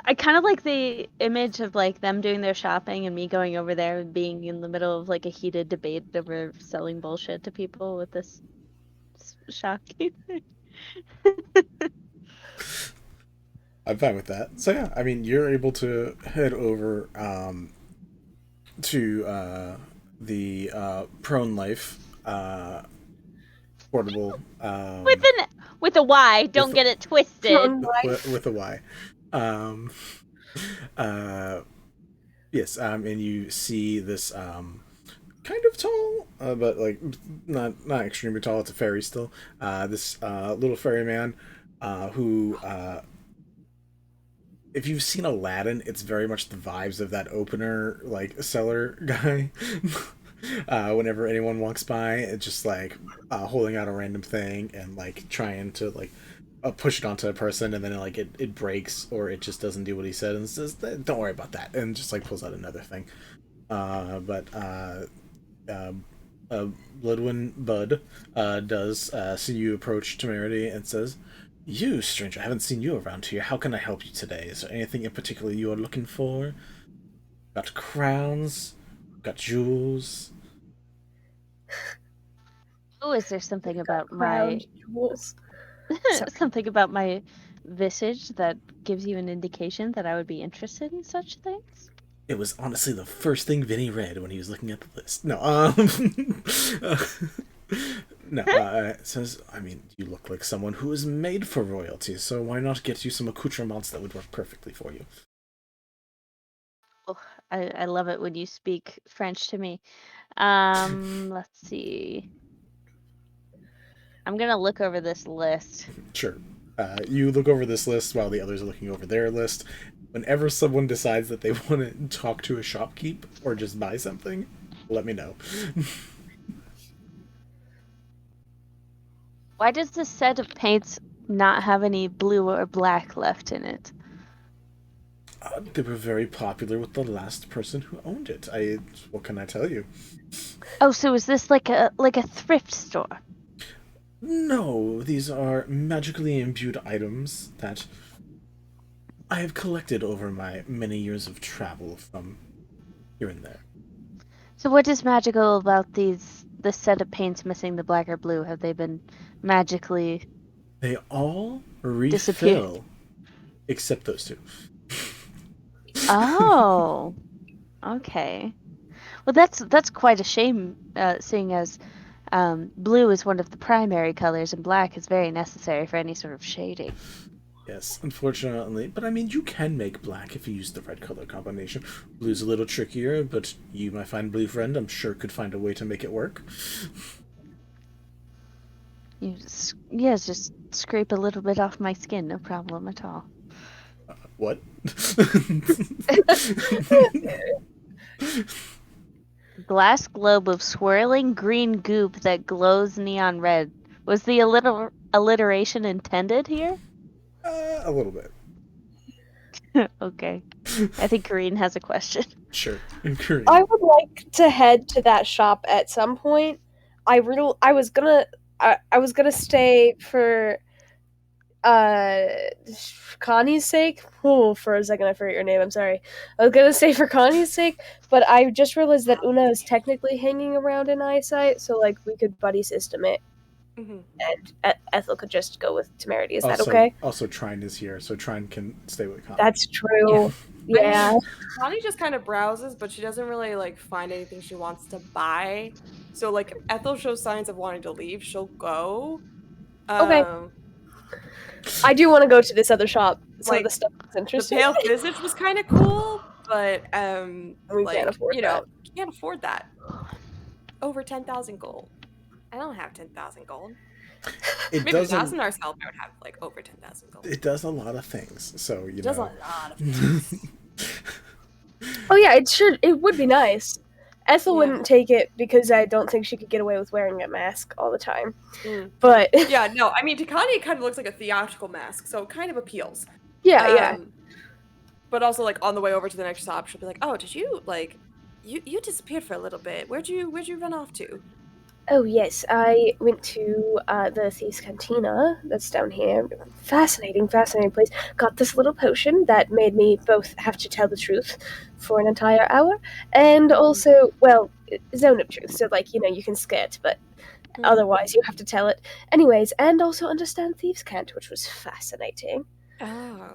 B: I kind of like the image of like them doing their shopping and me going over there and being in the middle of like a heated debate over selling bullshit to people with this shocking thing.
A: I'm fine with that. So yeah, I mean, you're able to head over to the Prone Life portable
B: with a Y. Don't get it twisted.
A: With a Y. Yes, and you see this kind of tall, but like not extremely tall. It's a fairy still. This little fairy man who. If you've seen Aladdin, it's very much the vibes of that opener, like, seller guy. Whenever anyone walks by, it's just, like, holding out a random thing and, like, trying to, like, push it onto a person, and then, like, it breaks, or it just doesn't do what he said, and says, don't worry about that, and just, like, pulls out another thing. Bloodwin Bud does see you approach Temerity and says, "You, stranger, I haven't seen you around here. How can I help you today? Is there anything in particular you are looking for? Got crowns? Got jewels?"
B: Oh, is there something about my something about my visage that gives you an indication that I would be interested in such things?
A: It was honestly the first thing Vinny read when he was looking at the list. No, no, it says, I mean, you look like someone who is made for royalty, so why not get you some accoutrements that would work perfectly for you?
B: Oh, I love it when you speak French to me. Let's see. I'm gonna look over this list.
A: Sure. You look over this list while the others are looking over their list. Whenever someone decides that they want to talk to a shopkeep or just buy something, let me know.
B: Why does this set of paints not have any blue or black left in it?
A: They were very popular with the last person who owned it. What can I tell you?
B: Oh, so is this like a thrift store?
A: No, these are magically imbued items that I have collected over my many years of travel from here and there.
B: So what is magical about this set of paints missing the black or blue? Have they been magically...
A: They all refill,
B: disappeared?
A: Except those two.
B: Oh, okay. Well, that's quite a shame, seeing as blue is one of the primary colors and black is very necessary for any sort of shading.
A: Yes, unfortunately. But I mean, you can make black if you use the right color combination. Blue's a little trickier, but you, my fine blue friend, I'm sure could find a way to make it work.
B: Just scrape a little bit off my skin, no problem at all.
A: What?
B: Glass globe of swirling green goop that glows neon red. Was the alliteration intended here?
A: A little bit.
B: Okay. I think Kareen has a question.
A: Sure. Kareen.
D: I would like to head to that shop at some point. I was gonna stay for Connie's sake. Oh, for a second I forget your name, I'm sorry. I was gonna say for Connie's sake, but I just realized that Una is technically hanging around in eyesight, so like we could buddy system it.
C: Mm-hmm.
D: And Ethel could just go with Temerity. Is that okay?
A: Also, Trine is here, so Trine can stay with Connie.
D: That's true. Yeah.
C: I mean, Connie just kind of browses, but she doesn't really like find anything she wants to buy. So like, if Ethel shows signs of wanting to leave, she'll go.
D: Okay. I do want to go to this other shop. Some of the stuff that's interesting.
C: The pale visage was kind of cool, but
D: we can't afford that.
C: You can't afford that. Over 10,000 gold. I don't have 10,000 gold. Maybe with Asunar's help, I would have like over 10,000 gold.
A: It does a lot of things, so you know.
C: It does a lot of things.
D: Oh yeah, it would be nice. Ethel wouldn't take it because I don't think she could get away with wearing a mask all the time. But
C: yeah, no, I mean, Takani, it kind of looks like a theatrical mask, so it kind of appeals.
D: Yeah.
C: But also, like, on the way over to the next stop, she'll be like, "Oh, did you like, you disappeared for a little bit? Where'd you run off to?"
D: Oh yes, I went to the Thieves' Cantina that's down here. Fascinating place. Got this little potion that made me both have to tell the truth for an entire hour, and also, well, zone of truth. So, like, you can skirt, but otherwise you have to tell it. Anyways, and also understand Thieves' Cant, which was fascinating.
C: Oh.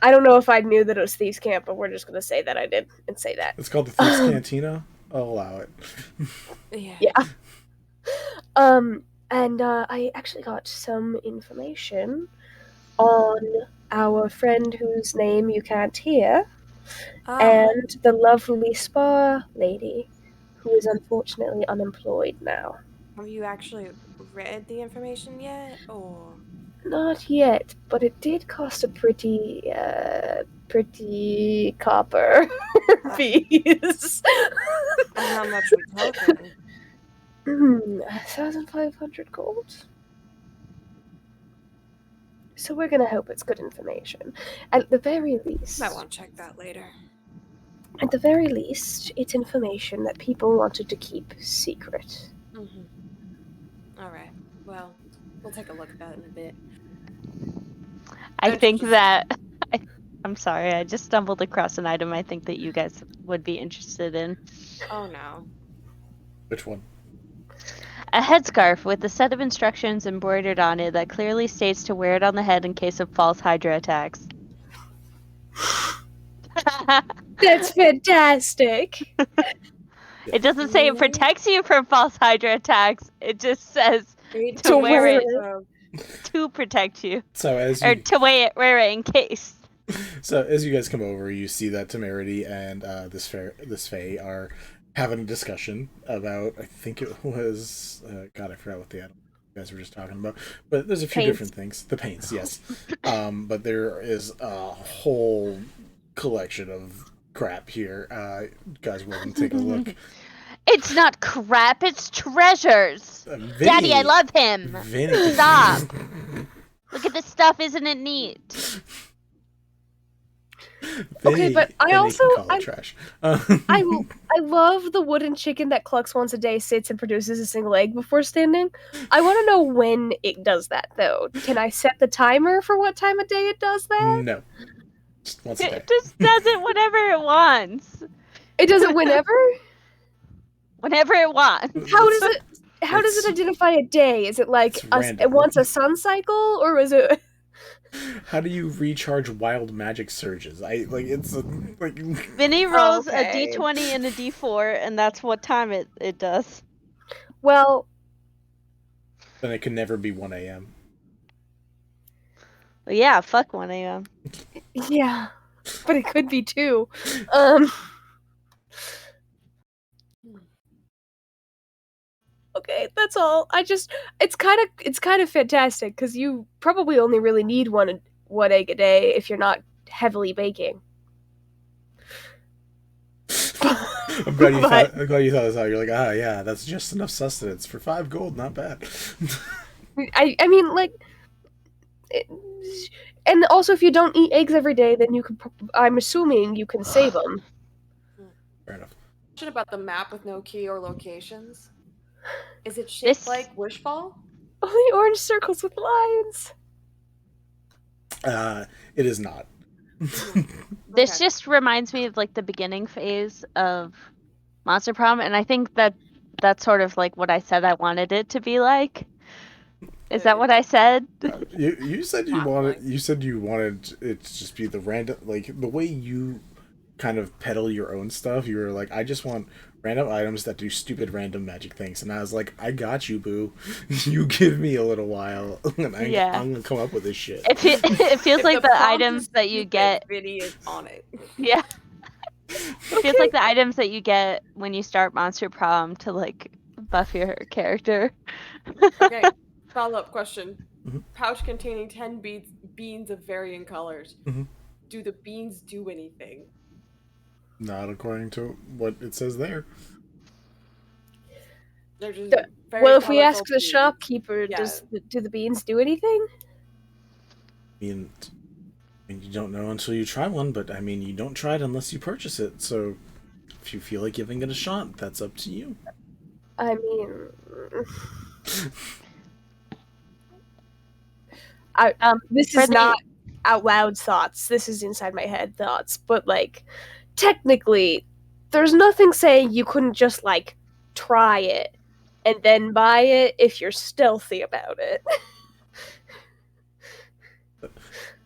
D: I don't know if I knew that it was Thieves' Camp, but we're just gonna say that I did and say that.
A: It's called the Thieves' Cantina. I'll allow it.
D: Yeah. And I actually got some information on our friend whose name you can't hear, and the lovely spa lady, who is unfortunately unemployed now.
C: Have you actually read the information yet, or?
D: Not yet, but it did cost a pretty copper piece.
C: And how much we talking?
D: 1,500 gold. So we're gonna hope it's good information. At the very least.
C: Might want to check that later.
D: At the very least, it's information that people wanted to keep secret.
C: Alright. Well, we'll take a look at that in a bit.
B: I think that... I'm sorry, I just stumbled across an item I think that you guys would be interested in.
C: Oh no.
A: Which one?
B: A headscarf with a set of instructions embroidered on it that clearly states to wear it on the head in case of false Hydra attacks.
D: That's fantastic.
B: It doesn't say it protects you from false Hydra attacks. It just says to wear it to protect you.
A: So as
B: or
A: you
B: to wear it in case.
A: So as you guys come over, you see that Temerity and this Fae are having a discussion about, I think it was, God, I forgot what the animal you guys were just talking about. But there's a few different things. The paints, yes. But there is a whole collection of crap here. You guys will take a look.
B: It's not crap, it's treasures.
A: Vinny,
B: Daddy, I love him.
A: Vinny.
B: Stop. Look at this stuff, isn't it neat?
D: Okay, but I also
A: trash.
D: I love the wooden chicken that clucks once a day, sits and produces a single egg before standing. I want to know when it does that though. Can I set the timer for what time of day it does that?
A: No. Just once a day.
B: It just does it whenever it wants.
D: It does it whenever?
B: Whenever it wants.
D: How does it identify a day? Is it like it wants a sun cycle, or is it?
A: How do you recharge wild magic surges?
B: Vinny rolls a d20 and a d4, and that's what time it does.
D: Well,
A: then it can never be 1 a.m.
B: Well, yeah, fuck 1 a.m.
D: Yeah, but it could be 2. Okay, that's all. It's kind of fantastic because you probably only really need one egg a day if you're not heavily baking.
A: I'm glad you thought this out. You're like, yeah, that's just enough sustenance for 5 gold. Not bad.
D: I mean, like, and also if you don't eat eggs every day, then you could. I'm assuming you can save them.
A: Fair enough.
C: Question about the map with no key or locations. Is it shaped like Wishfall?
D: Only orange circles with lines.
A: It is not.
B: This just reminds me of like the beginning phase of Monster Prom, and I think that's sort of like what I said I wanted it to be like. Is that what I said?
A: You said you wanted it to just be the random, like the way you kind of peddle your own stuff. You were like, I just want random items that do stupid random magic things, and I was like, I got you, boo. You give me a little while, and I'm gonna come up with this shit.
B: It feels like the items that you get.
C: Vinny is on it.
B: Yeah. It feels like the items that you get when you start Monster Prom to like buff your character.
C: Okay. Follow-up question. Mm-hmm. Pouch containing 10 beans of varying colors.
A: Mm-hmm.
C: Do the beans do anything?
A: Not according to what it says there.
C: They're just
D: well, if we ask the shopkeeper, do the beans do anything?
A: I mean, you don't know until you try one, but I mean, you don't try it unless you purchase it. So, if you feel like giving it a shot, that's up to you.
D: I mean, this is not out loud thoughts. This is inside my head thoughts. But like, technically, there's nothing saying you couldn't just like try it and then buy it if you're stealthy about it.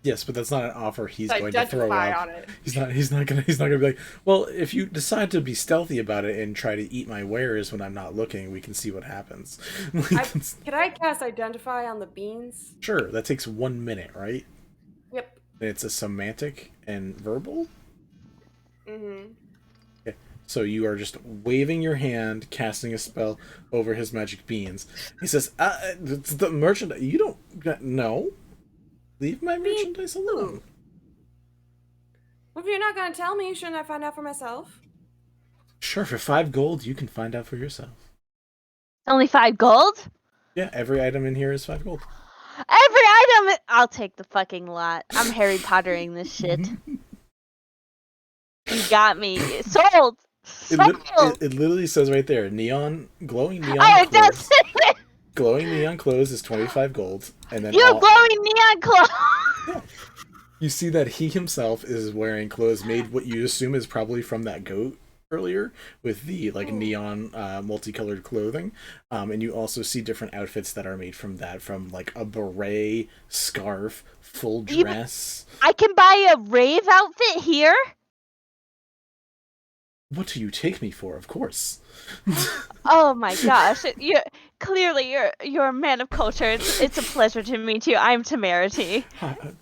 A: Yes, but that's not an offer he's going to throw out.
C: On it.
A: He's not gonna be like, well, if you decide to be stealthy about it and try to eat my wares when I'm not looking, we can see what happens.
C: Can I cast Identify on the beans?
A: Sure, that takes 1 minute, right?
C: Yep.
A: And it's a semantic and verbal?
C: Mm-hmm.
A: Okay. So you are just waving your hand, casting a spell over his magic beans. He says, it's the merchant. You don't... No. Leave my merchandise alone.
C: Well, if you're not going to tell me, shouldn't I find out for myself?
A: Sure, for 5 gold, you can find out for yourself.
B: Only 5 gold?
A: Yeah, every item in here is 5 gold.
B: Every item? I'll take the fucking lot. I'm Harry Pottering this shit. You got me. Sold!
A: It literally says right there, glowing neon clothes.
B: Does.
A: Glowing neon clothes is 25 gold, and then
B: glowing neon clothes.
A: Yeah. You see that he himself is wearing clothes made what you assume is probably from that goat earlier with the like neon multicolored clothing, and you also see different outfits that are made from that, from like a beret, scarf, full dress.
B: I can buy a rave outfit here.
A: What do you take me for? Of course.
B: Oh my gosh! You're a man of culture. It's a pleasure to meet you. I'm Temerity.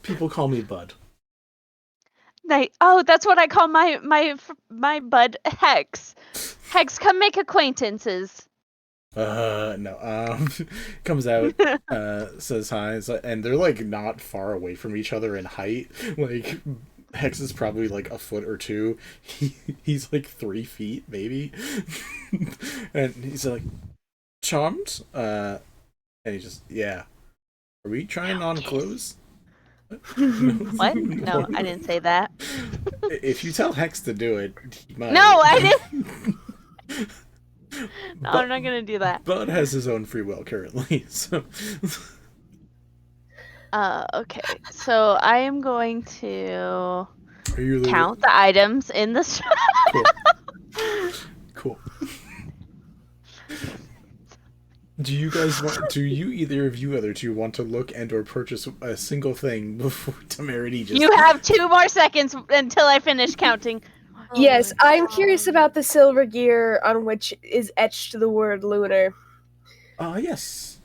A: People call me Bud.
B: That's what I call my bud Hex. Hex, come make acquaintances.
A: No. Comes out, says hi, and they're like not far away from each other in height. Like Hex is probably like a foot or two. He's like 3 feet maybe, and he's like, charmed. And he just, yeah. Are we trying on clothes?
B: What? No, I didn't say that.
A: If you tell Hex to do it, he might.
B: No, I didn't. No, I'm not gonna do that.
A: Bud has his own free will currently, so.
B: Okay. So I am going to
A: you
B: count the items in the shop.
A: Cool. Do you either of you other two want to look and or purchase a single thing before Temerity just...
B: You have 2 more seconds until I finish counting.
D: Yes, I'm curious about the silver gear on which is etched the word lunar.
A: Yes.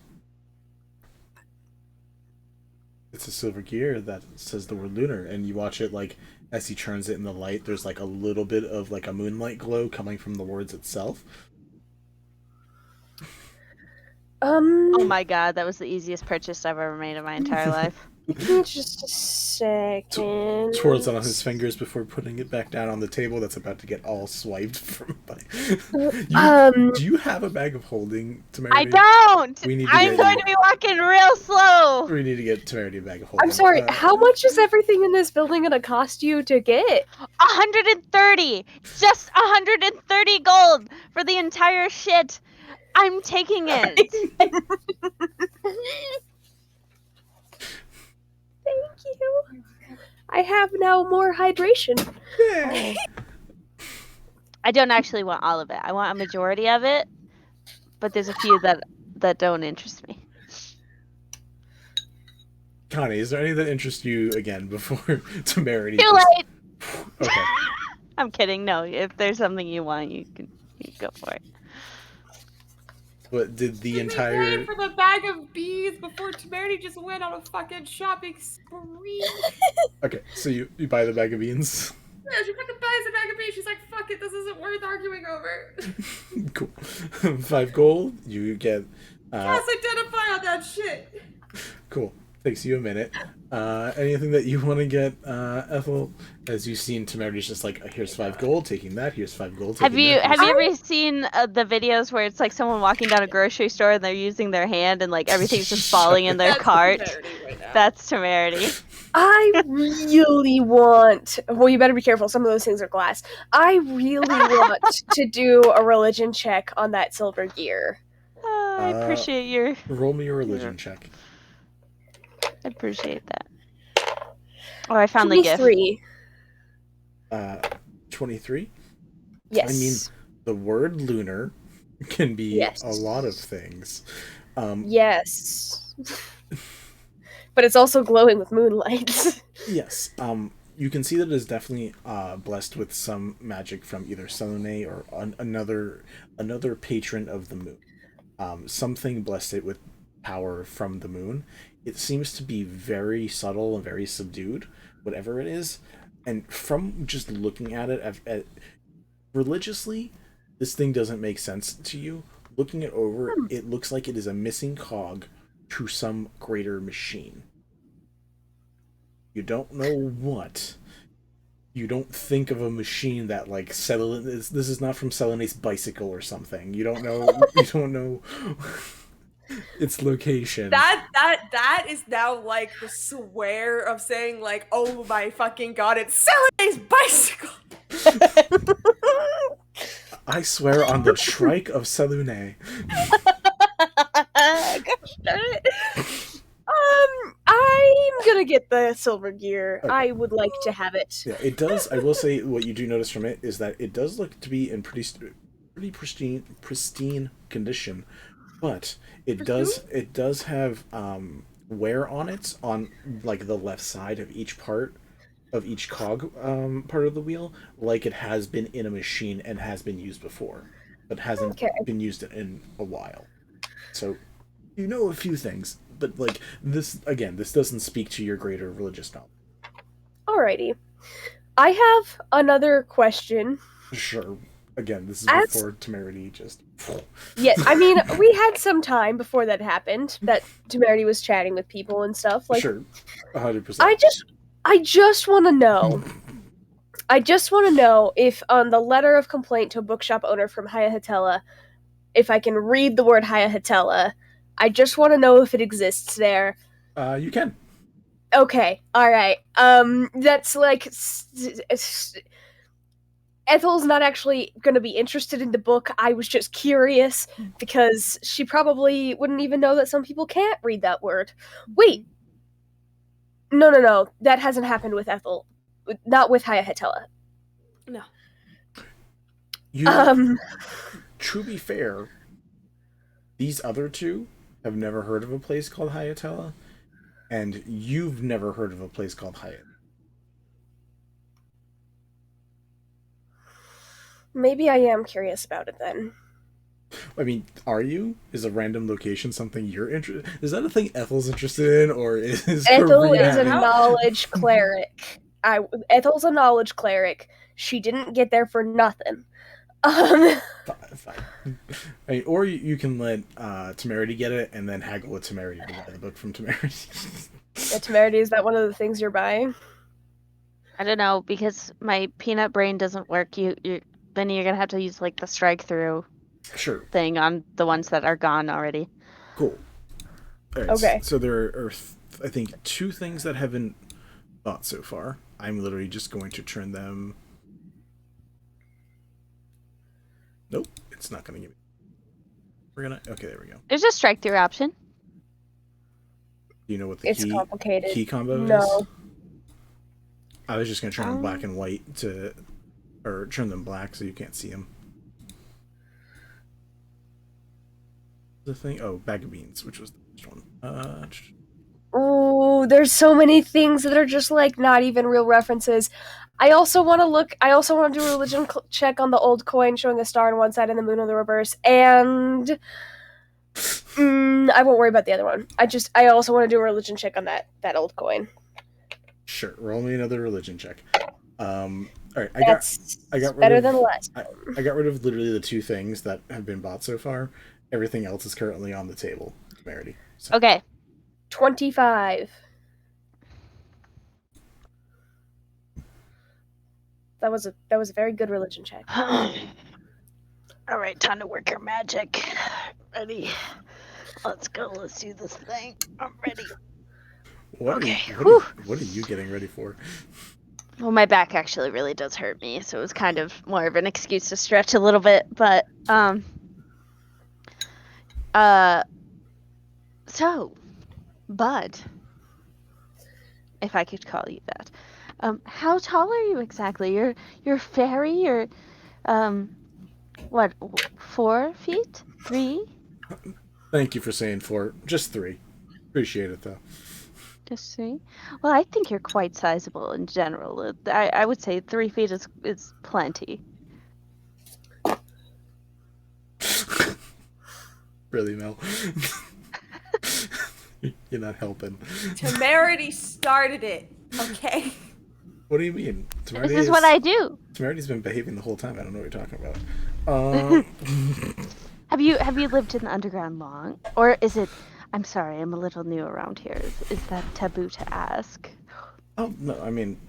A: It's a silver gear that says the word lunar, and you watch it, like, as he turns it in the light, there's, like, a little bit of, like, a moonlight glow coming from the words itself.
B: Oh my god, that was the easiest purchase I've ever made in my entire life.
D: Just a second.
A: Twirls it on his fingers before putting it back down on the table that's about to get all swiped from do you have a bag of holding, Temerity?
B: I don't!
A: I'm
B: going to be walking real slow!
A: We need to get Temerity a bag of holding.
D: I'm sorry, how much is everything in this building gonna cost you to get?
B: 130! Just 130 gold for the entire shit! I'm taking it!
D: Thank you. I have now more hydration.
B: Oh. I don't actually want all of it. I want a majority of it, but there's a few that don't interest me.
A: Connie, is there any that interest you again before Temerity?
B: Too late!
A: Okay.
B: I'm kidding. No, if there's something you want, you can go for it.
A: But did the
C: We
A: entire...
C: paid for the bag of bees before Temerity just went on a fucking shopping spree.
A: Okay, so you buy the bag of beans?
C: Yeah, she fucking buys a bag of bees. She's like, fuck it, this isn't worth arguing over.
A: Cool. 5 gold, you get...
C: Cross identify on that shit.
A: Cool. Takes you a minute. Anything that you want to get, Ethel? As you've seen, Temerity's just like, here's 5 gold, taking that, here's 5 gold, taking that.
B: Have you ever seen the videos where it's like someone walking down a grocery store and they're using their hand and like everything's just falling in their cart? That's Temerity.
D: I really want... Well, you better be careful. Some of those things are glass. I really want to do a religion check on that silver gear.
B: I appreciate your...
A: Roll me a religion check.
B: I appreciate that. Oh, I found the gift.
A: 23?
D: Yes.
A: I mean, the word lunar can be a lot of things.
D: Yes. But it's also glowing with moonlight.
A: Yes. You can see that it is definitely blessed with some magic from either Selune or another patron of the moon. Something blessed it with power from the moon. It seems to be very subtle and very subdued, whatever it is. And from just looking at it, religiously, this thing doesn't make sense to you. Looking it over, it looks like it is a missing cog to some greater machine. You don't know what. You don't think of a machine that like Selune. This is not from Selune's bicycle or something. You don't know. You don't know its location.
C: That is now like the swear of saying like, oh my fucking god, it's Selune's bicycle.
A: I swear on the trike of Selune.
D: Gosh darn it. I'm gonna get the silver gear.
A: Okay.
D: I would like to have it.
A: Yeah, it does. I will say what you do notice from it is that it does look to be in pretty pristine condition, but it does have wear on it on like the left side of each part, of each cog part of the wheel, like it has been in a machine and has been used before, but hasn't been used in a while. So you know a few things, but like this again, this doesn't speak to your greater religious knowledge.
D: Alrighty. I have another question.
A: Sure. Again, this is before Temerity just.
D: Yeah, I mean, we had some time before that happened. That Temerity was chatting with people and stuff. Like,
A: sure, 100%.
D: I just want to know. I just want to know if on the letter of complaint to a bookshop owner from Hiahatella, if I can read the word Hiahatella. I just want to know if it exists there.
A: You can.
D: Okay, alright. That's like... Ethel's not actually going to be interested in the book. I was just curious, because she probably wouldn't even know that some people can't read that word. Wait! No. That hasn't happened with Ethel. Not with Hiahatella.
C: No.
A: To be fair, these other two have never heard of a place called Hiahatella, and you've never heard of a place called Hyatt.
D: Maybe I am curious about it then.
A: I mean, are you? Is a random location something you're interested? Is that a thing Ethel's interested in, or is
D: Ethel is a knowledge cleric. Ethel's a knowledge cleric. She didn't get there for nothing.
A: Fine. I mean, or you can let Temerity get it, and then haggle with Temerity to buy the book from Temerity.
D: Temerity, is that one of the things you're buying?
B: I don't know, because my peanut brain doesn't work. Then you're gonna have to use like the strike through thing on the ones that are gone already.
A: Cool. All right,
D: okay.
A: So there are, I think, 2 things that have been bought so far. I'm literally just going to turn them. Nope, it's not gonna give me. We're gonna. Okay, there we go.
B: There's a strike through option.
A: Do you know what the
D: complicated.
A: Key combo is?
D: No.
A: I was just gonna turn them black and white or turn them black so you can't see them. The thing, bag of beans, which was the first one.
D: Ooh, there's so many things that are just like not even real references. I also want to do a religion check on the old coin showing a star on one side and the moon on the reverse, and I won't worry about the other one. I also want to do a religion check on that old coin.
A: Sure, roll me another religion check. All right, I got
D: better than less.
A: I got rid of literally the 2 things that have been bought so far. Everything else is currently on the table. Temerity. So.
B: Okay.
D: 25. That was a very good religion check.
B: All right, time to work your magic. Ready? Let's go. Let's do this thing. I'm ready.
A: What are you getting ready for?
B: Well, my back actually really does hurt me, so it was kind of more of an excuse to stretch a little bit, but so, Bud, if I could call you that, how tall are you exactly? You're fairy. You're what? 4 feet? 3?
A: Thank you for saying 4. Just 3. Appreciate it though.
B: Just 3? Well, I think you're quite sizable in general. I would say 3 feet is plenty.
A: Really, Mel? You're not helping.
C: Temerity started it, okay?
A: What do you mean?
B: This is what I do.
A: Temerity's been behaving the whole time. I don't know what you're talking about.
B: Have you lived in the underground long? Or is it... I'm sorry, I'm a little new around here. Is that taboo to ask?
A: Oh, no, I mean...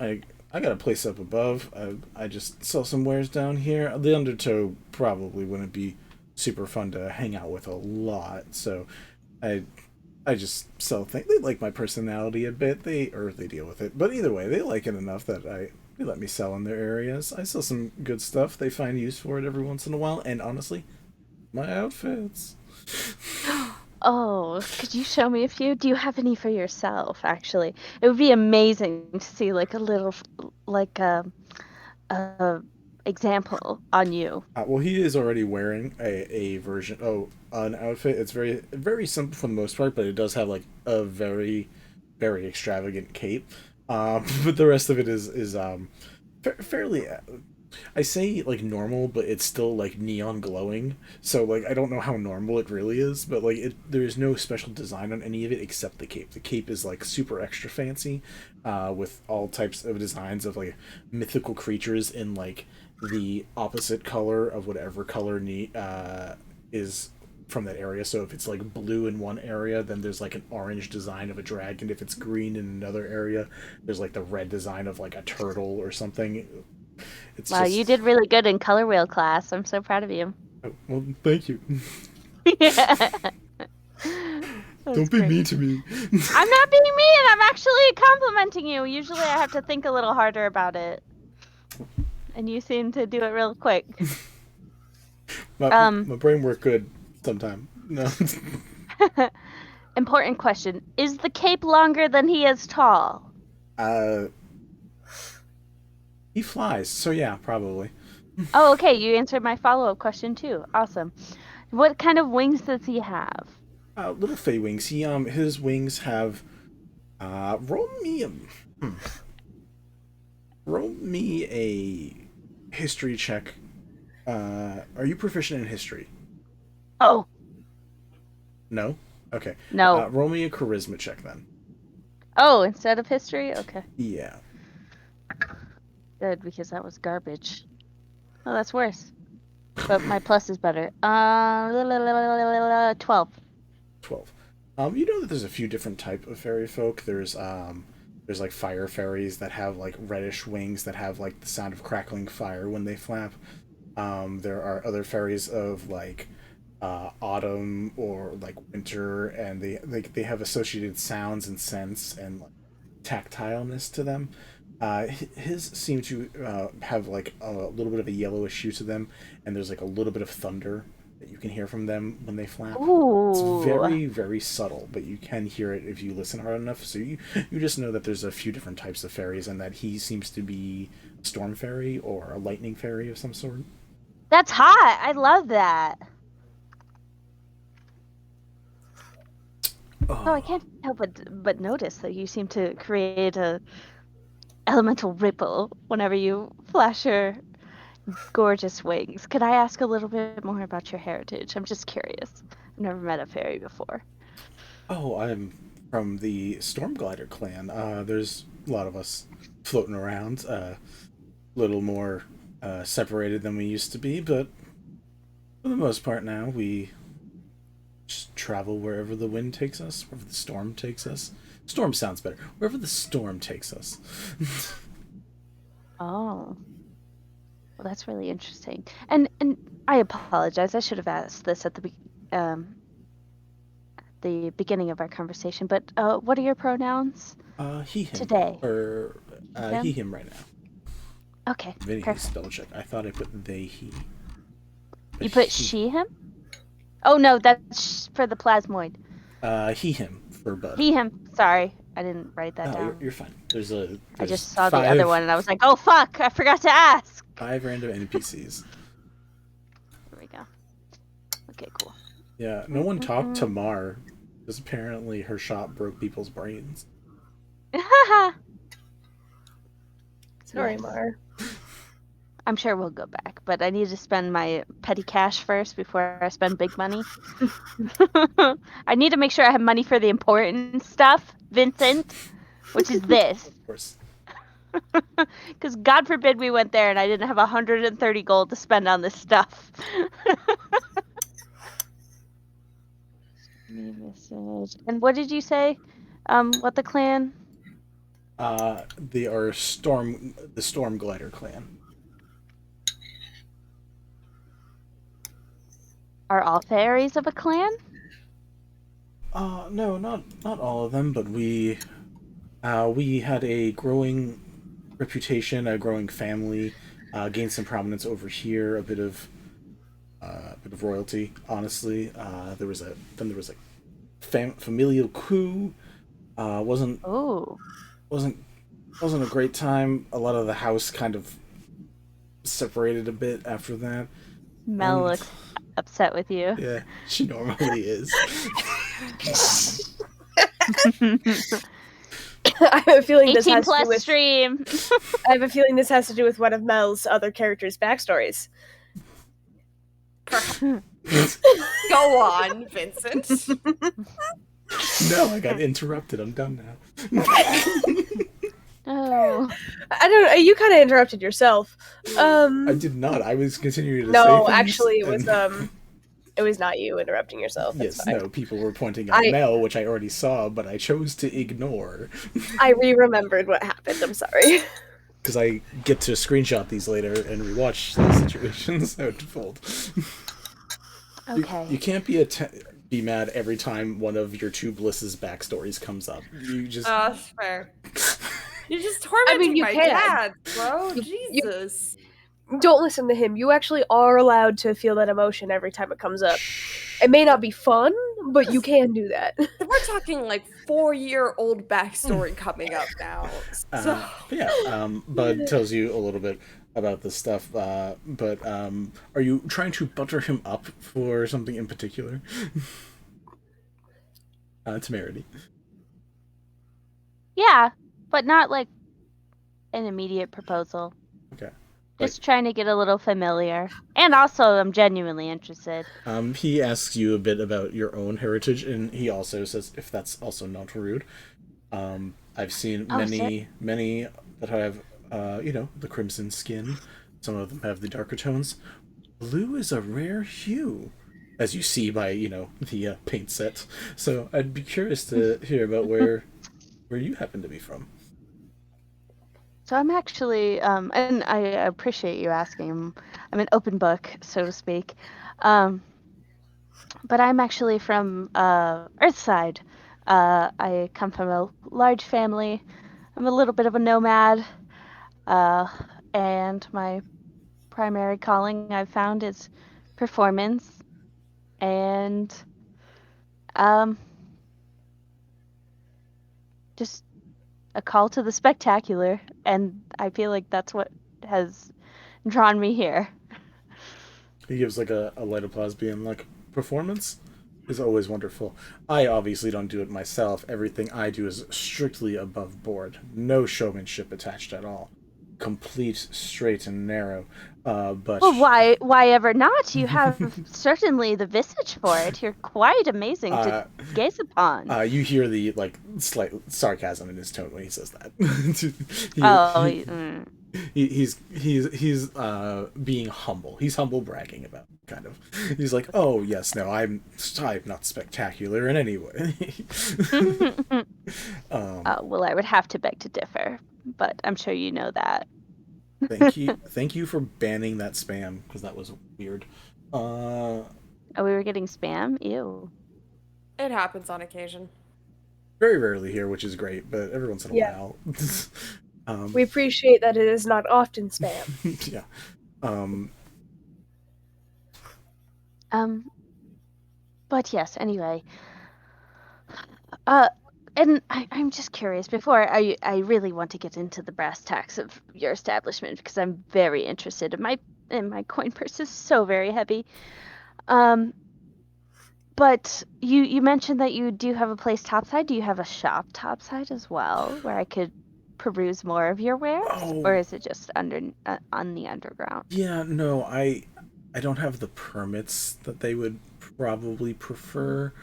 A: I got a place up above. I just sell some wares down here. The Undertow probably wouldn't be super fun to hang out with a lot, so I just sell things. They like my personality a bit. They deal with it, but either way, they like it enough that they let me sell in their areas. I sell some good stuff. They find use for it every once in a while, and honestly, my outfits.
B: Oh, could you show me a few? Do you have any for yourself? Actually, it would be amazing to see like a little example on you.
A: Well, he is already wearing a version. An outfit. It's very very simple for the most part, but it does have like a very very extravagant cape. But the rest of it is fairly. I say like normal, but it's still like neon glowing. So like I don't know how normal it really is, but like there is no special design on any of it except the cape. The cape is like super extra fancy, with all types of designs of like mythical creatures in like the opposite color of whatever color is from that area. So if it's like blue in one area, then there's like an orange design of a dragon. If it's green in another area, there's like the red design of like a turtle or something. It's
B: wow, you did really good in color wheel class. I'm so proud of you.
A: Oh, well, thank you.
B: Don't
A: be mean to me.
B: I'm not being mean. I'm actually complimenting you. Usually I have to think a little harder about it. And you seem to do it real quick.
A: My brain worked good sometime. No.
B: Important question. Is the cape longer than he is tall?
A: He flies, so yeah, probably.
B: Oh, okay. You answered my follow-up question too. Awesome. What kind of wings does he have?
A: Little fey wings. His wings have. Roll me a history check. Are you proficient in history?
B: Oh.
A: No? Okay.
B: No.
A: Roll me a charisma check then.
B: Oh, instead of history? Okay.
A: Yeah.
B: Good, because that was garbage. Oh, that's worse. But my plus is better. 12.
A: 12. You know that there's a few different type of fairy folk. There's like fire fairies that have like reddish wings that have like the sound of crackling fire when they flap. There are other fairies of like autumn or like winter, and they have associated sounds and scents and like tactileness to them. His seem to have like a little bit of a yellowish hue to them, and there's like a little bit of thunder that you can hear from them when they flap.
B: Ooh.
A: It's very, very subtle, but you can hear it if you listen hard enough. So you just know that there's a few different types of fairies, and that he seems to be a storm fairy or a lightning fairy of some sort.
B: That's hot. I love that. Oh, I can't help but notice that you seem to create a elemental ripple whenever you flash your gorgeous wings. Could I ask a little bit more about your heritage? I'm just curious. I've never met a fairy before.
A: Oh, I'm from the Stormglider clan. There's a lot of us floating around, a little more separated than we used to be, but for the most part now, we just travel wherever the wind takes us, wherever the storm takes us. Storm sounds better. Wherever the storm takes us.
B: Oh. Well, that's really interesting. And I apologize. I should have asked this at the beginning of our conversation. But what are your pronouns?
A: He, him.
B: Today.
A: Or he, him right now.
B: Okay.
A: Vinny,
B: Perfect.
A: double check. I thought I put they, he.
B: You put she, him? Oh no, that's for the plasmoid.
A: He, him for Bud.
B: He, him. Sorry, I didn't write that
A: No,
B: down.
A: you're fine.
B: I just saw the other one and I was like, oh fuck, I forgot to ask.
A: 5 random NPCs.
B: There we go. Okay, cool.
A: Yeah, no one talked to Mar, because apparently her shop broke people's brains.
D: Sorry,
B: Yes.
D: Mar.
B: I'm sure we'll go back, but I need to spend my petty cash first before I spend big money. I need to make sure I have money for the important stuff, Vincent, which is this.
A: Of course.
B: Because God forbid we went there and I didn't have 130 gold to spend on this stuff. Message. And what did you say? What the clan?
A: They are the Stormglider clan.
B: Are all fairies of a clan?
A: No, not all of them, but we had a growing reputation, a growing family, gained some prominence over here, a bit of royalty. Honestly, there was a familial coup. Wasn't a great time. A lot of the house kind of separated a bit after that.
B: Mel looks upset with you.
A: Yeah, she normally is.
D: I have a feeling this
B: 18
D: has to do
B: plus
D: with
B: stream.
D: I have a feeling this has to do with one of Mel's other characters' backstories.
C: Go on, Vincent.
A: No, I got interrupted. I'm done now.
B: Oh.
D: I don't know. You kind of interrupted yourself.
A: I did not. I was continuing to say
D: No,
A: things,
D: actually,
A: and-
D: it was not you interrupting yourself. That's
A: Yes,
D: fine.
A: no, people were pointing out Mel, which I already saw, but I chose to ignore.
D: I re-remembered what happened. I'm sorry.
A: Because I get to screenshot these later and rewatch these situations. That would fold.
B: Okay.
A: You can't be mad every time one of your two Bliss's backstories comes up. You just.
C: That's fair. You're just tormenting
D: you
C: my
D: can.
C: dad, bro. Jesus.
D: Don't listen to him. You actually are allowed to feel that emotion every time it comes up. It may not be fun, but you can do that.
C: We're talking like 4-year-old backstory coming up now. So.
A: But yeah, Bud tells you a little bit about this stuff. But are you trying to butter him up for something in particular? Temerity.
B: Yeah, but not like an immediate proposal.
A: Okay.
B: Just trying to get a little familiar. And also, I'm genuinely interested.
A: He asks you a bit about your own heritage, and he also says, if that's also not rude. I've seen many that have, the crimson skin. Some of them have the darker tones. Blue is a rare hue, as you see by, the paint set. So I'd be curious to hear about where you happen to be from.
B: So I'm actually, and I appreciate you asking. I'm an open book, so to speak. But I'm actually from Earthside. I come from a large family. I'm a little bit of a nomad. And my primary calling I've found is performance. And just a call to the spectacular, and I feel like that's what has drawn me here.
A: He gives like a light applause, being like, performance is always wonderful. I obviously don't do it myself. Everything I do is strictly above board. No showmanship attached at all. Complete, straight, and narrow. But
B: well, why ever not? You have certainly the visage for it. You're quite amazing to gaze upon.
A: You hear the slight sarcasm in his tone when he says that. He's being humble. He's humble bragging about it, kind of. He's like, oh yes, no, I'm not spectacular in any way.
B: Well, I would have to beg to differ, but I'm sure you know that.
A: Thank you for banning that spam, because that was weird.
B: Oh, we were getting spam? Ew.
C: It happens on occasion.
A: Very rarely here, which is great, but every once in a while.
D: We appreciate that it is not often spam.
A: Yeah.
B: But yes, anyway. And I'm just curious, before I really want to get into the brass tacks of your establishment, because I'm very interested, and my coin purse is so very heavy. But you mentioned that you do have a place topside. Do you have a shop topside as well, where I could peruse more of your wares? Or is it just on the underground?
A: Yeah, no, I don't have the permits that they would probably prefer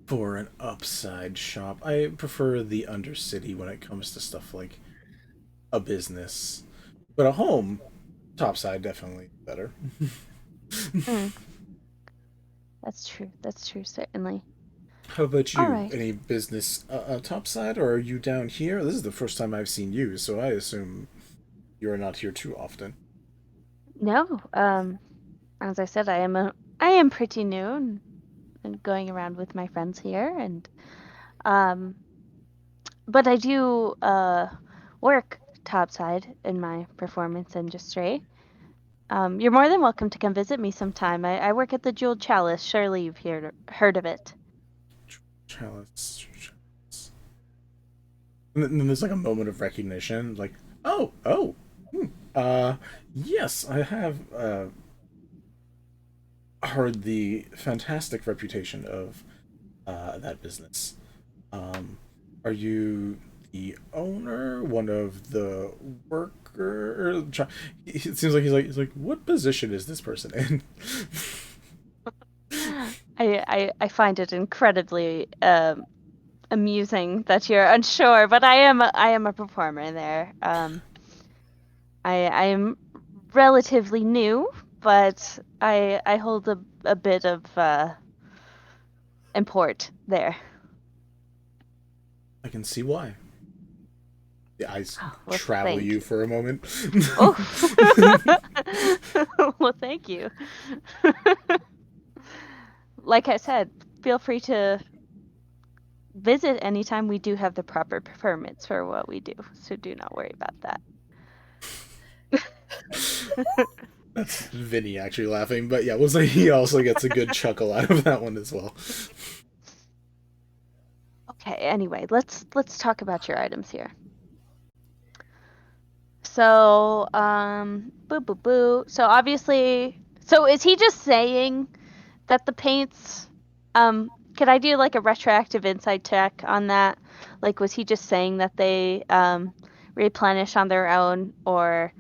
A: for an upside shop. I prefer the Undercity when it comes to stuff like a business. But a home, topside, definitely better.
B: That's true, certainly.
A: How about you?
B: All right.
A: Any business topside, or are you down here? This is the first time I've seen you, so I assume you're not here too often.
B: No, as I said, I am pretty new and going around with my friends here, and but I do work topside in my performance industry. You're more than welcome to come visit me sometime. I work at the Jeweled Chalice. Surely you've heard of it.
A: Chalice. And then there's like a moment of recognition, like, yes, I have heard the fantastic reputation of that business. Are you the owner, one of the worker. It seems like he's like, what position is this person in?
B: I find it incredibly amusing that you're unsure, but I am a performer there. I am relatively new, but I hold a bit of import there.
A: I can see why. The eyes
B: Well,
A: travel
B: thank
A: you for a moment.
B: Oh. Well, thank you. Like I said, feel free to visit anytime. We do have the proper permits for what we do, so do not worry about that.
A: That's Vinny actually laughing, but yeah, we'll say he also gets a good chuckle out of that one as well.
B: Okay, anyway, let's talk about your items here. So, So obviously, is he just saying that the paints, could I do like a retroactive insight check on that? Like, was he just saying that they, replenish on their own, or,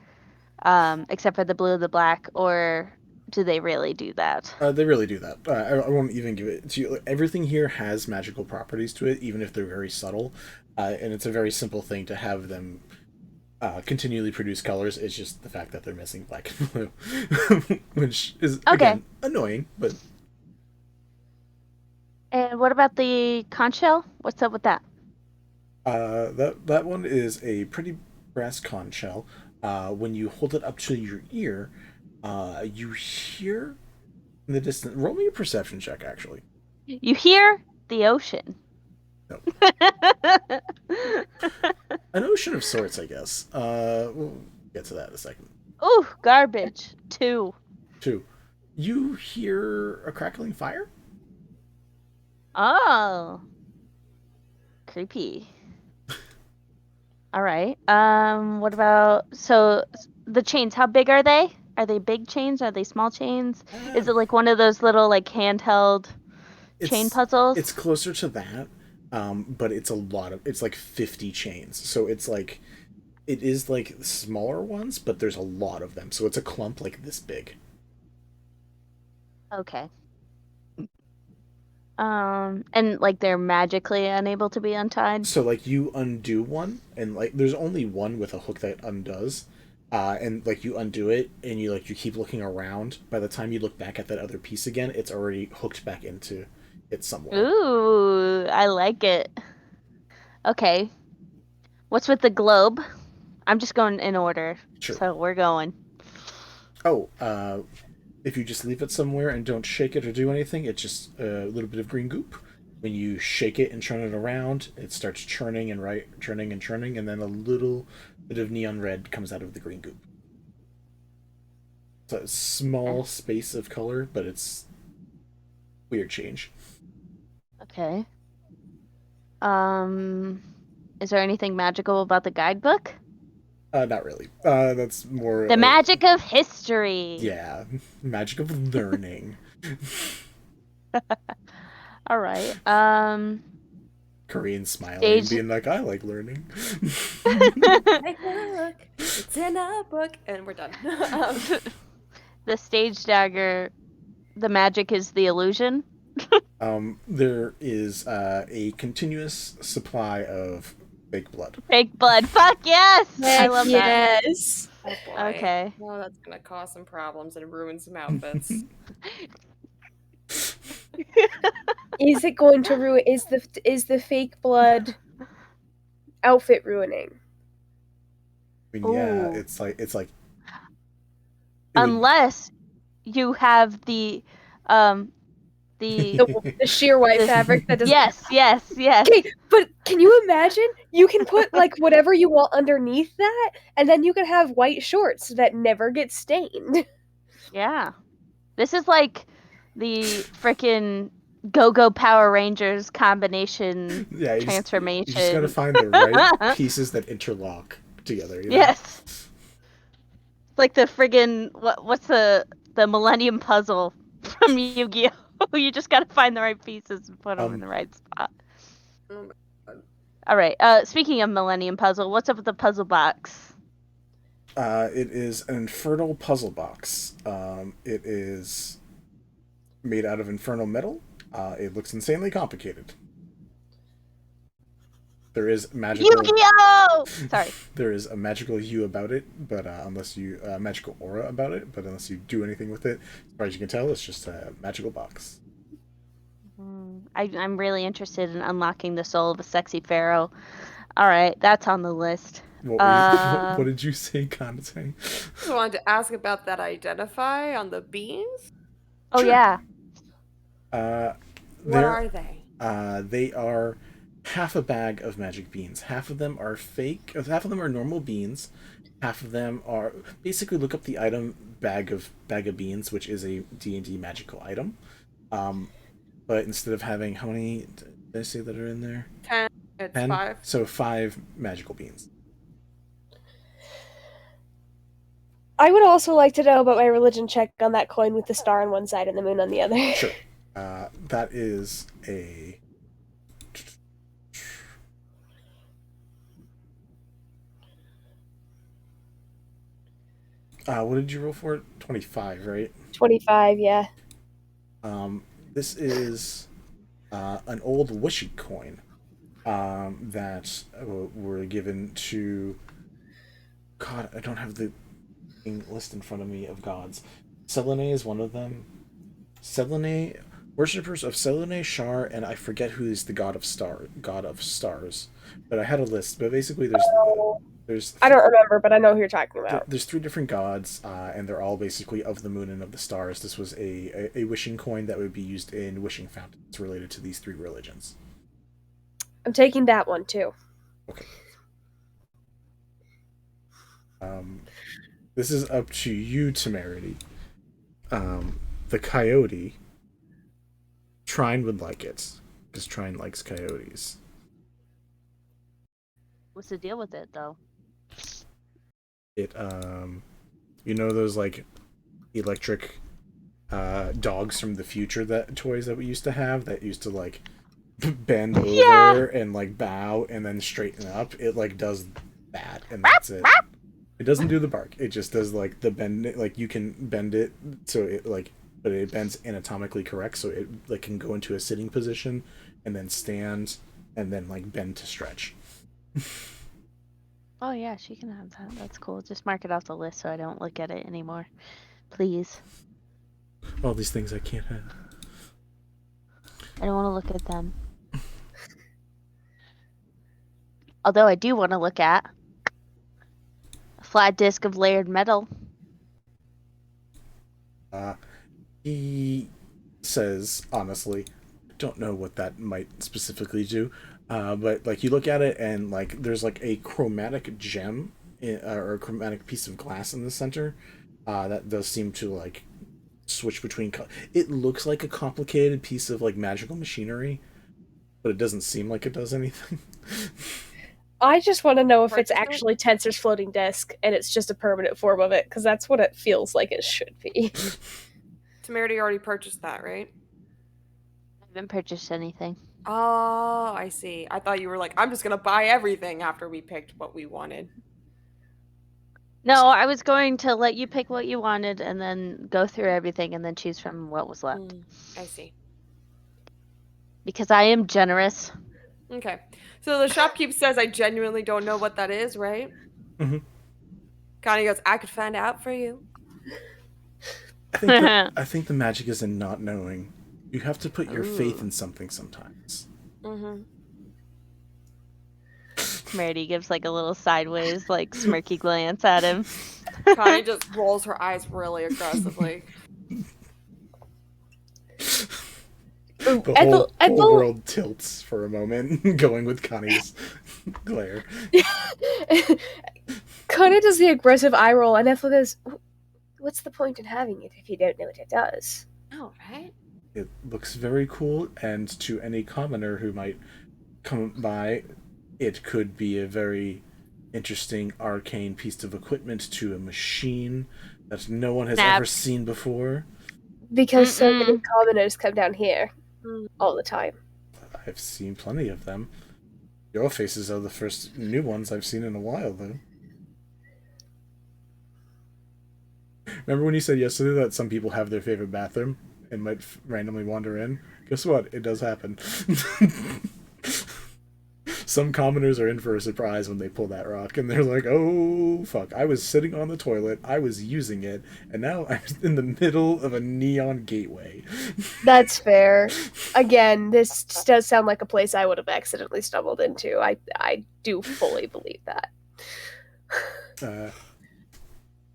B: except for the blue, the black, or do they really do that?
A: They really do that. I won't even give it to you. Everything here has magical properties to it, even if they're very subtle. And it's a very simple thing to have them continually produce colors. It's just the fact that they're missing black and blue, which is again annoying. But
B: And what about the conch shell? What's up with that?
A: that one is a pretty brass conch shell. When you hold it up to your ear, you hear in the distance. Roll me a perception check, actually.
B: You hear the ocean.
A: No. An ocean of sorts, I guess. We'll get to that in a second.
B: Ooh, garbage. 2.
A: 2. You hear a crackling fire?
B: Oh. Creepy. All right. What about the chains? How big are they? Are they big chains? Are they small chains? Is it like one of those little like handheld chain puzzles?
A: It's closer to that, but it's it's like 50 chains. So it is like smaller ones, but there's a lot of them. So it's a clump like this big.
B: Okay. And like they're magically unable to be untied?
A: So like you undo one, and like there's only one with a hook that undoes. And like you undo it, and you keep looking around. By the time you look back at that other piece again, it's already hooked back into it somewhere.
B: Ooh, I like it. Okay. What's with the globe? I'm just going in order.
A: Sure.
B: So we're going.
A: Oh, if you just leave it somewhere and don't shake it or do anything, it's just a little bit of green goop. When you shake it and turn it around, it starts churning, and then a little bit of neon red comes out of the green goop. It's a small space of color, but it's weird change.
B: Okay. Is there anything magical about the guidebook?
A: Not really. That's more
B: the magic of history.
A: Yeah, magic of learning.
B: All right.
A: Korean smiling, being like, I like learning.
C: Take a look. It's in a book, and we're done.
B: The stage dagger. The magic is the illusion.
A: There is a continuous supply of fake blood.
B: Fake blood. Fuck yes! I love that.
C: Yes. Oh boy.
B: Okay.
C: Well, that's gonna cause some problems and ruin some outfits.
D: Is it going to ruin? Is the fake blood outfit ruining?
A: I mean, yeah, it's like.
B: Unless you have the
D: sheer white fabric that doesn't.
B: Yes.
D: Okay, but can you imagine? You can put like whatever you want underneath that, and then you can have white shorts that never get stained.
B: Yeah, this is like the frickin' Go-Go Power Rangers combination transformation.
A: You just gotta find the right pieces that interlock together. You know?
B: Yes. Like the friggin' what's the Millennium Puzzle from Yu-Gi-Oh! You just gotta find the right pieces and put them in the right spot.
C: Oh my God.
B: All right. Speaking of Millennium Puzzle, what's up with the puzzle box?
A: It is an infernal puzzle box. It is made out of infernal metal. It looks insanely complicated. There is magical.
B: Yu-Gi-Oh! Sorry.
A: There is a magical hue about it, but unless you magical aura about it, but unless you do anything with it, as far as you can tell, it's just a magical box.
B: I'm really interested in unlocking the soul of a sexy pharaoh. All right, that's on the list.
A: What did you say, Kanitae?
C: I wanted to ask about that identify on the beans.
B: Oh yeah.
C: What are they?
A: They are half a bag of magic beans. Half of them are fake. Half of them are normal beans. Half of them are basically look up the item bag of beans, which is a D&D magical item. But instead of having how many did I say that are in there?
C: 10. It's
A: 10?
C: 5.
A: So 5 magical beans.
D: I would also like to know about my religion check on that coin with the star on one side and the moon on the other.
A: Sure. That is a... what did you roll for? 25, right?
D: 25, yeah.
A: This is an old wishy coin that were given to... God, I don't have the list in front of me of gods. Selune is one of them. Selune, worshippers of Selune, Shar, and I forget who is the god of stars. But I had a list. But basically, there's
D: I don't remember, but I know who you're talking about.
A: There's 3 different gods, and they're all basically of the moon and of the stars. This was a wishing coin that would be used in wishing fountains related to these 3 religions.
D: I'm taking that one too.
A: Okay. This is up to you, Temerity. The coyote. Trine would like it, because Trine likes coyotes.
B: What's the deal with it, though?
A: It, you know those, like, electric, dogs from the future toys that we used to have that used to, like, bend over and, like, bow and then straighten up? It, like, does that, and that's it. It doesn't do the bark. It just does, like, the bend, like, you can bend it, so it, like, but it bends anatomically correct, so it, like, can go into a sitting position, and then stand, and then, like, bend to stretch.
B: Oh yeah, she can have that. That's cool. Just mark it off the list so I don't look at it anymore. Please.
A: All these things I can't have.
B: I don't want to look at them. Although I do want to look at a flat disc of layered metal.
A: He says, honestly, don't know what that might specifically do, but, like, you look at it and, like, there's, like, a chromatic gem or a chromatic piece of glass in the center that does seem to, like, switch between it looks like a complicated piece of, like, magical machinery, but it doesn't seem like it does anything.
D: I just want to know if it's actually Tensor's floating disk and it's just a permanent form of it, because that's what it feels like it should be.
C: Temerity already purchased that, right?
B: I haven't purchased anything.
C: Oh, I see. I thought you were like, I'm just gonna buy everything after we picked what we wanted.
B: No, I was going to let you pick what you wanted and then go through everything and then choose from what was left.
C: I see.
B: Because I am generous.
C: Okay. So the shopkeep says I genuinely don't know what that is, right?
A: Mm-hmm.
C: Connie goes, I could find out for you.
A: I think the magic is in not knowing. You have to put your faith in something sometimes.
C: Mm-hmm.
B: Temerity gives, like, a little sideways, like, smirky glance at him.
C: Connie just rolls her eyes really aggressively.
A: The whole world tilts for a moment, going with Connie's glare.
D: Connie does the aggressive eye roll, and Ethel goes, what's the point in having it if you don't know what it does?
C: Oh, right?
A: It looks very cool, and to any commoner who might come by, it could be a very interesting arcane piece of equipment to a machine that no one has ever seen before.
D: Because so many commoners come down here all the time.
A: I've seen plenty of them. Your faces are the first new ones I've seen in a while, though. Remember when you said yesterday that some people have their favorite bathroom and might randomly wander in? Guess what? It does happen. Some commoners are in for a surprise when they pull that rock, and they're like, oh, fuck, I was sitting on the toilet, I was using it, and now I'm in the middle of a neon gateway.
D: That's fair. Again, this does sound like a place I would have accidentally stumbled into. I do fully believe that.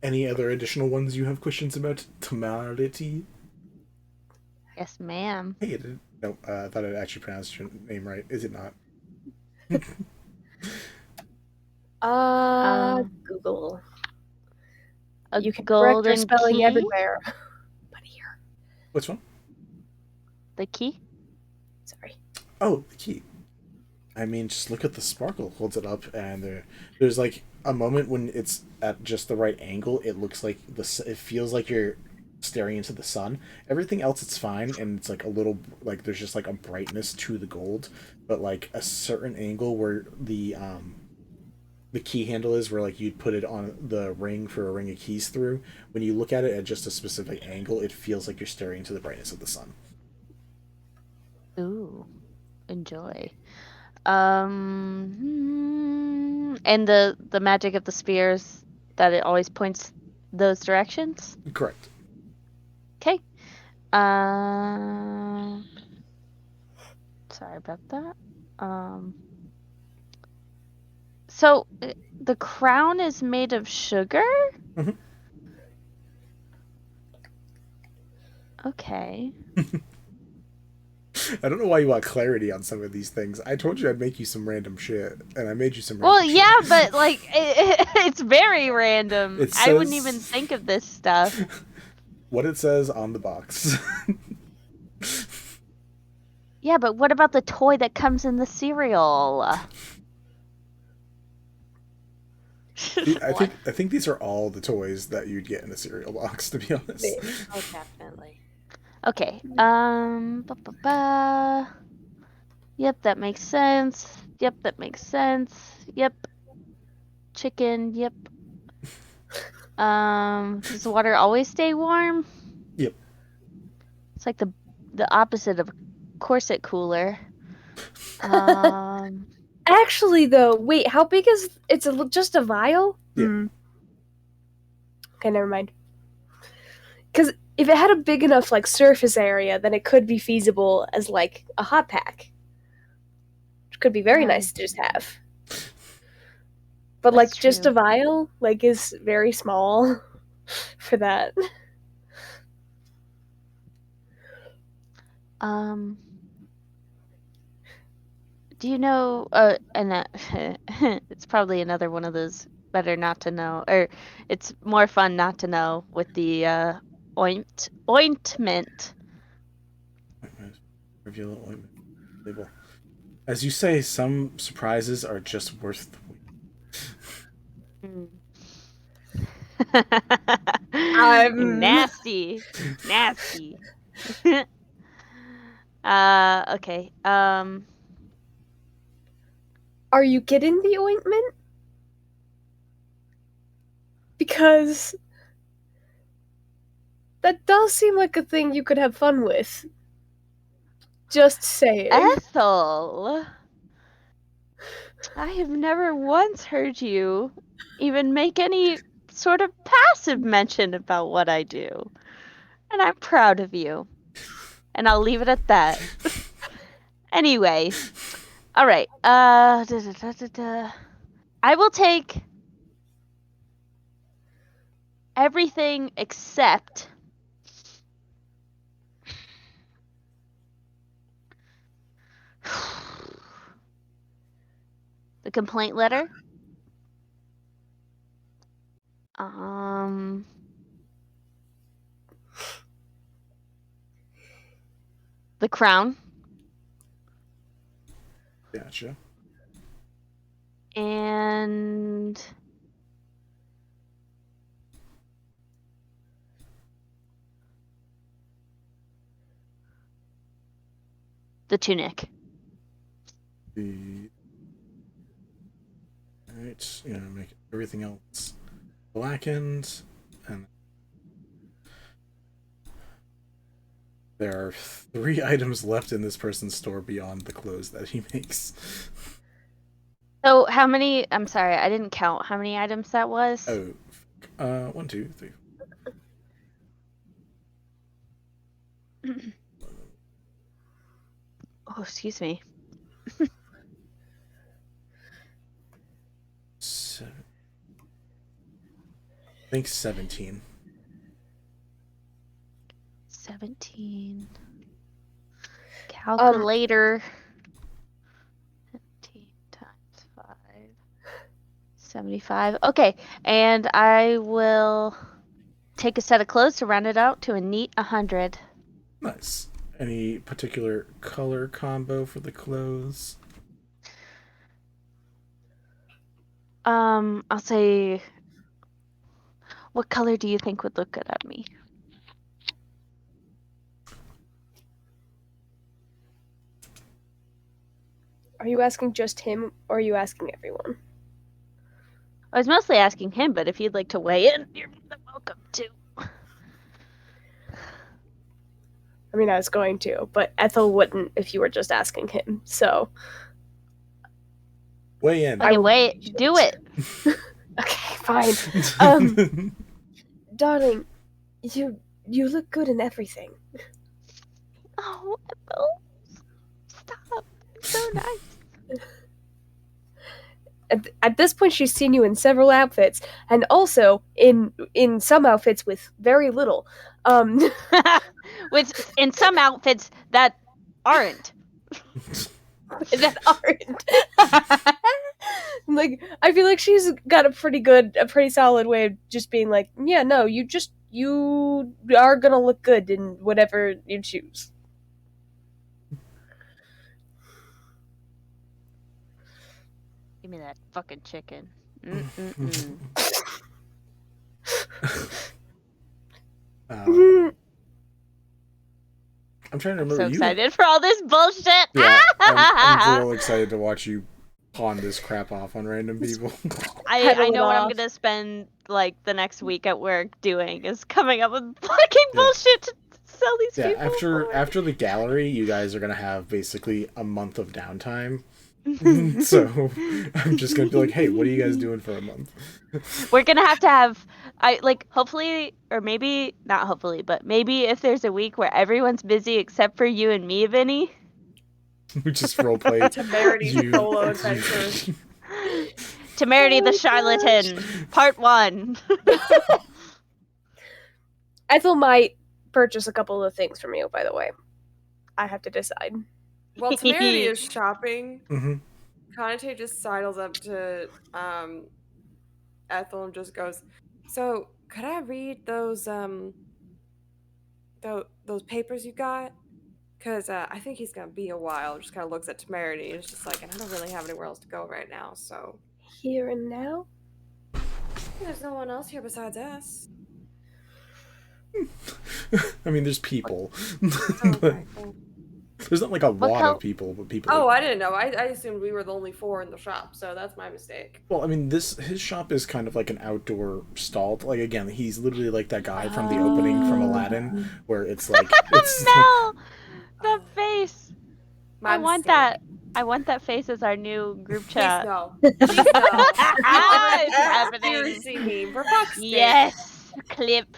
A: Any other additional ones you have questions about? Temerity?
B: Yes, ma'am.
A: Hey, no, I thought I'd actually pronounced your name right. Is it not?
D: Google.
B: A
D: You can
B: golden
D: correct your spelling
B: key?
D: everywhere. But here.
A: Which one?
B: The key?
D: Sorry.
A: Oh, the key. I mean, just look at the sparkle. Holds it up, and there's like a moment when it's at just the right angle. It looks like it feels like you're staring into the sun. Everything else, it's fine, and it's like a little like there's just like a brightness to the gold, but like a certain angle where the key handle is, where like you'd put it on the ring for a ring of keys through. When you look at it at just a specific angle, it feels like you're staring into the brightness of the sun.
B: Ooh, enjoy. And the magic of the spears, that it always points those directions?
A: Correct.
B: Okay. Sorry about that. So the crown is made of sugar?
A: Mm-hmm.
B: Okay.
A: I don't know why you want clarity on some of these things. I told you I'd make you some random shit, and I made you some random
B: Well,
A: shit.
B: yeah, but like it's very random.
A: It
B: I wouldn't
A: says-
B: even think of this stuff.
A: What it says on the box.
B: Yeah, but what about the toy that comes in the cereal?
A: I think these are all the toys that you'd get in a cereal box, to be honest.
J: Oh, definitely.
B: Okay. Yep, that makes sense. Yep, that makes sense. Yep. Chicken. Yep. Does the water always stay warm?
A: Yep.
B: It's like the opposite of a corset cooler.
D: Actually, though, wait, how big is it's just a vial?
A: Yeah.
D: Okay, never mind. Because if it had a big enough like surface area, then it could be feasible as like a hot pack, which could be very nice to just have. But like just a vial, like is very small for that.
B: Do you know? And it's probably another one of those better not to know, or it's more fun not to know with the ointment.
A: Reveal ointment label. As you say, some surprises are just worth the wait.
B: Nasty. Okay.
D: Are you getting the ointment? Because that does seem like a thing you could have fun with. Just saying.
B: Ethel, I have never once heard you even make any sort of passive mention about what I do. And I'm proud of you. And I'll leave it at that. Anyway. Alright. I will take everything except the complaint letter. The crown.
A: Gotcha.
B: And the tunic.
A: right, make everything else blackened, and there are 3 items left in this person's store beyond the clothes that he makes.
B: So how many? I'm sorry, I didn't count how many items that was.
A: Oh, 1, 2, 3.
B: Oh, excuse me.
A: 7. I think 17.
B: 17. Calculator. 17 times 5. 75. Okay, and I will take a set of clothes to round it out to a neat 100.
A: Nice. Any particular color combo for the clothes?
B: I'll say, what color do you think would look good on me?
D: Are you asking just him, or are you asking everyone?
B: I was mostly asking him, but if you'd like to weigh in, you're welcome to.
D: I mean, I was going to, but Ethel wouldn't if you were just asking him, so...
A: Weigh in.
B: Okay, do it!
D: Okay, fine. Darling, you look good in everything.
B: Oh, Ethel. Stop. It's so nice.
D: At this point, she's seen you in several outfits, and also in some outfits with very little.
B: With in some outfits that aren't.
D: That aren't. Like, I feel like she's got a pretty solid way of just being like, yeah, no, you are gonna look good in whatever you choose.
B: Give me that fucking chicken. Mm-mm-mm.
A: I'm trying to remember.
B: So excited for all this bullshit.
A: Yeah, I'm real excited to watch you pawn this crap off on random people.
B: I know what I'm gonna spend like the next week at work doing is coming up with fucking bullshit to sell these people.
A: After the gallery, you guys are gonna have basically a month of downtime. So I'm just gonna be like, hey, what are you guys doing for a month?
B: We're gonna have hopefully, or maybe not hopefully, but maybe if there's a week where everyone's busy except for you and me, Vinny.
A: We just roleplay
C: Temerity solo adventure.
B: Temerity the Charlatan, Part 1.
D: Ethel might purchase a couple of things from you, by the way. I have to decide.
C: While Temerity is shopping,
A: Mm-hmm.
C: Kanitae just sidles up to Ethel and just goes, "So, could I read those papers you got? Because I think he's gonna be a while." Just kind of looks at Temerity and is just like, "And I don't really have anywhere else to go right now, so."
D: Here and now?
C: There's no one else here besides us.
A: I mean, there's people. There's not like a lot of people, but people.
C: Oh, I didn't know. I assumed we were the only 4 in the shop, so that's my mistake.
A: Well, I mean, his shop is kind of like an outdoor stall. Like, again, he's literally like that guy from the opening from Aladdin, where it's like
B: Mel, the face. I want that face as our new group chat.
C: Please no. Please no.
B: It's happening.
C: Seriously, me. For fuck's sake.
B: Yes, clip.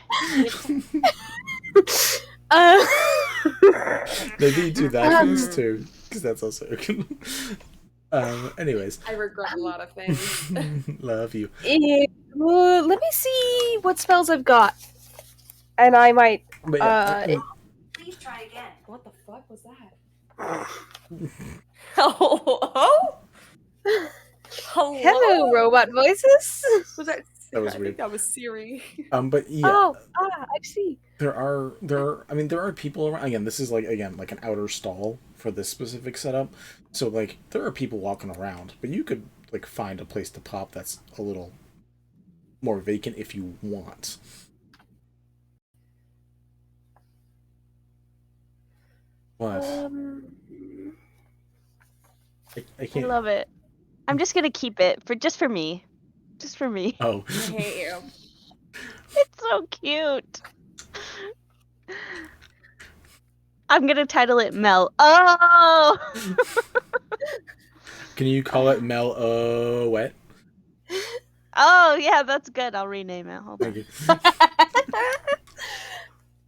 A: Maybe you do that face too, because that's also good. Anyways.
C: I regret a lot of things.
A: Love you.
D: Let me see what spells I've got, and I might.
A: But yeah,
C: Please try again. What the fuck was that? Hello?
D: Hello, robot voices.
C: Was that?
A: That was
C: I
A: weird.
C: think that was Siri.
A: But yeah.
D: Oh, I see.
A: There are people around. Again, this is like an outer stall for this specific setup. So like there are people walking around, but you could like find a place to pop that's a little more vacant if you want. But I can't.
B: I love it. I'm just gonna keep it for me. Just for me.
A: Oh.
C: I hate you.
B: It's so cute. I'm gonna title it Mel. Oh!
A: Can you call it Mel Wet?
B: Oh, yeah, that's good. I'll rename it. Hold on.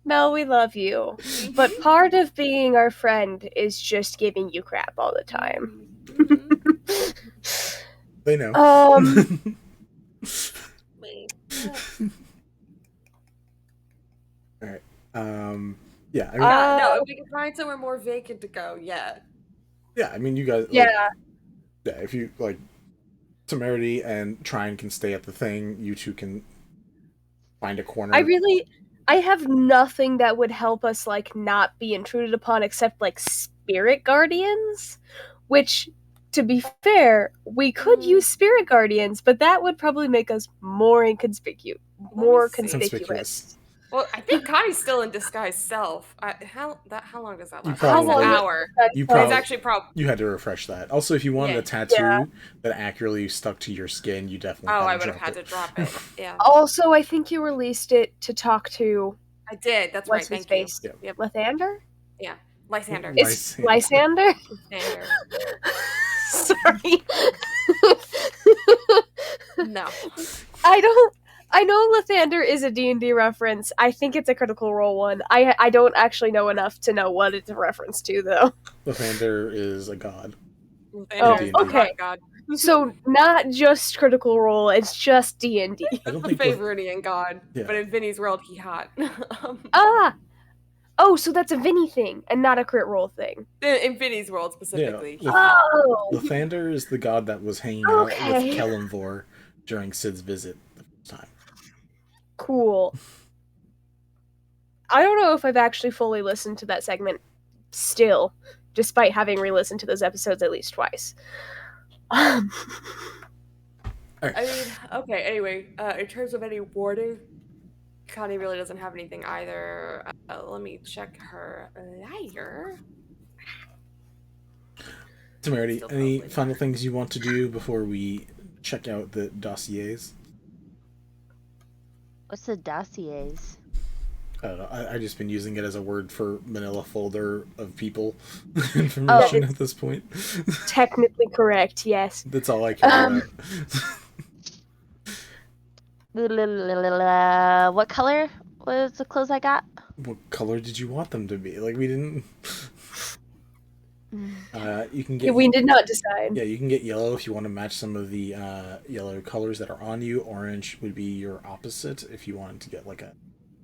D: Mel, we love you. But part of being our friend is just giving you crap all the time.
A: They know. Alright. Yeah, I mean,
C: no, if we can find somewhere more vacant to go, yeah.
A: yeah, I mean, you guys.
D: Yeah.
A: Yeah, if you like, Temerity and Trine can stay at the thing. You two can find a corner.
D: I have nothing that would help us like not be intruded upon except like spirit guardians, which to be fair, we could use spirit guardians, but that would probably make us more inconspicuous. Conspicuous.
C: Well, I think Connie's still in disguise self. How long does that last?
A: How long?
C: An hour.
A: You
C: It's actually probably.
A: You had to refresh that. Also, if you wanted a tattoo that accurately stuck to your skin, you definitely.
C: Oh, I would have had to drop it. Yeah.
D: Also, I think you released it to talk to.
C: I did. That's
D: what's
C: right.
D: his
C: Thank
D: face?
C: you. Yep.
D: Lysander?
C: Yeah. Lysander.
D: It's Lysander?
C: Lysander.
D: Sorry.
C: No.
D: I know Lysander is a D&D reference. I think it's a Critical Role one. I don't actually know enough to know what it's a reference to, though.
A: Lysander is a god.
D: Oh, okay. So not just Critical Role, it's just D&D.
A: I don't
C: The Favoridian god, but in Vinny's world, he hot.
D: Oh, so that's a Vinny thing and not a crit roll thing.
C: In Vinny's world specifically.
A: Yeah. Lysander is the god that was hanging out with Kelemvor during Sid's visit the first time.
D: Cool. I don't know if I've actually fully listened to that segment still, despite having re-listened to those episodes at least twice.
C: I mean, okay, anyway, in terms of any warding, Connie really doesn't have anything either. Let me check her ladder.
A: Temerity, any final things you want to do before we check out the dossiers?
B: What's the dossiers?
A: I don't know. I just been using it as a word for manila folder of people information at this point.
D: Technically correct, yes.
A: That's all I care
B: about. What color was the clothes I got?
A: What color did you want them to be? Like, we didn't... you can get...
D: we did not decide.
A: Yeah, you can get yellow if you want to match some of the yellow colors that are on you. Orange would be your opposite if you wanted to get like a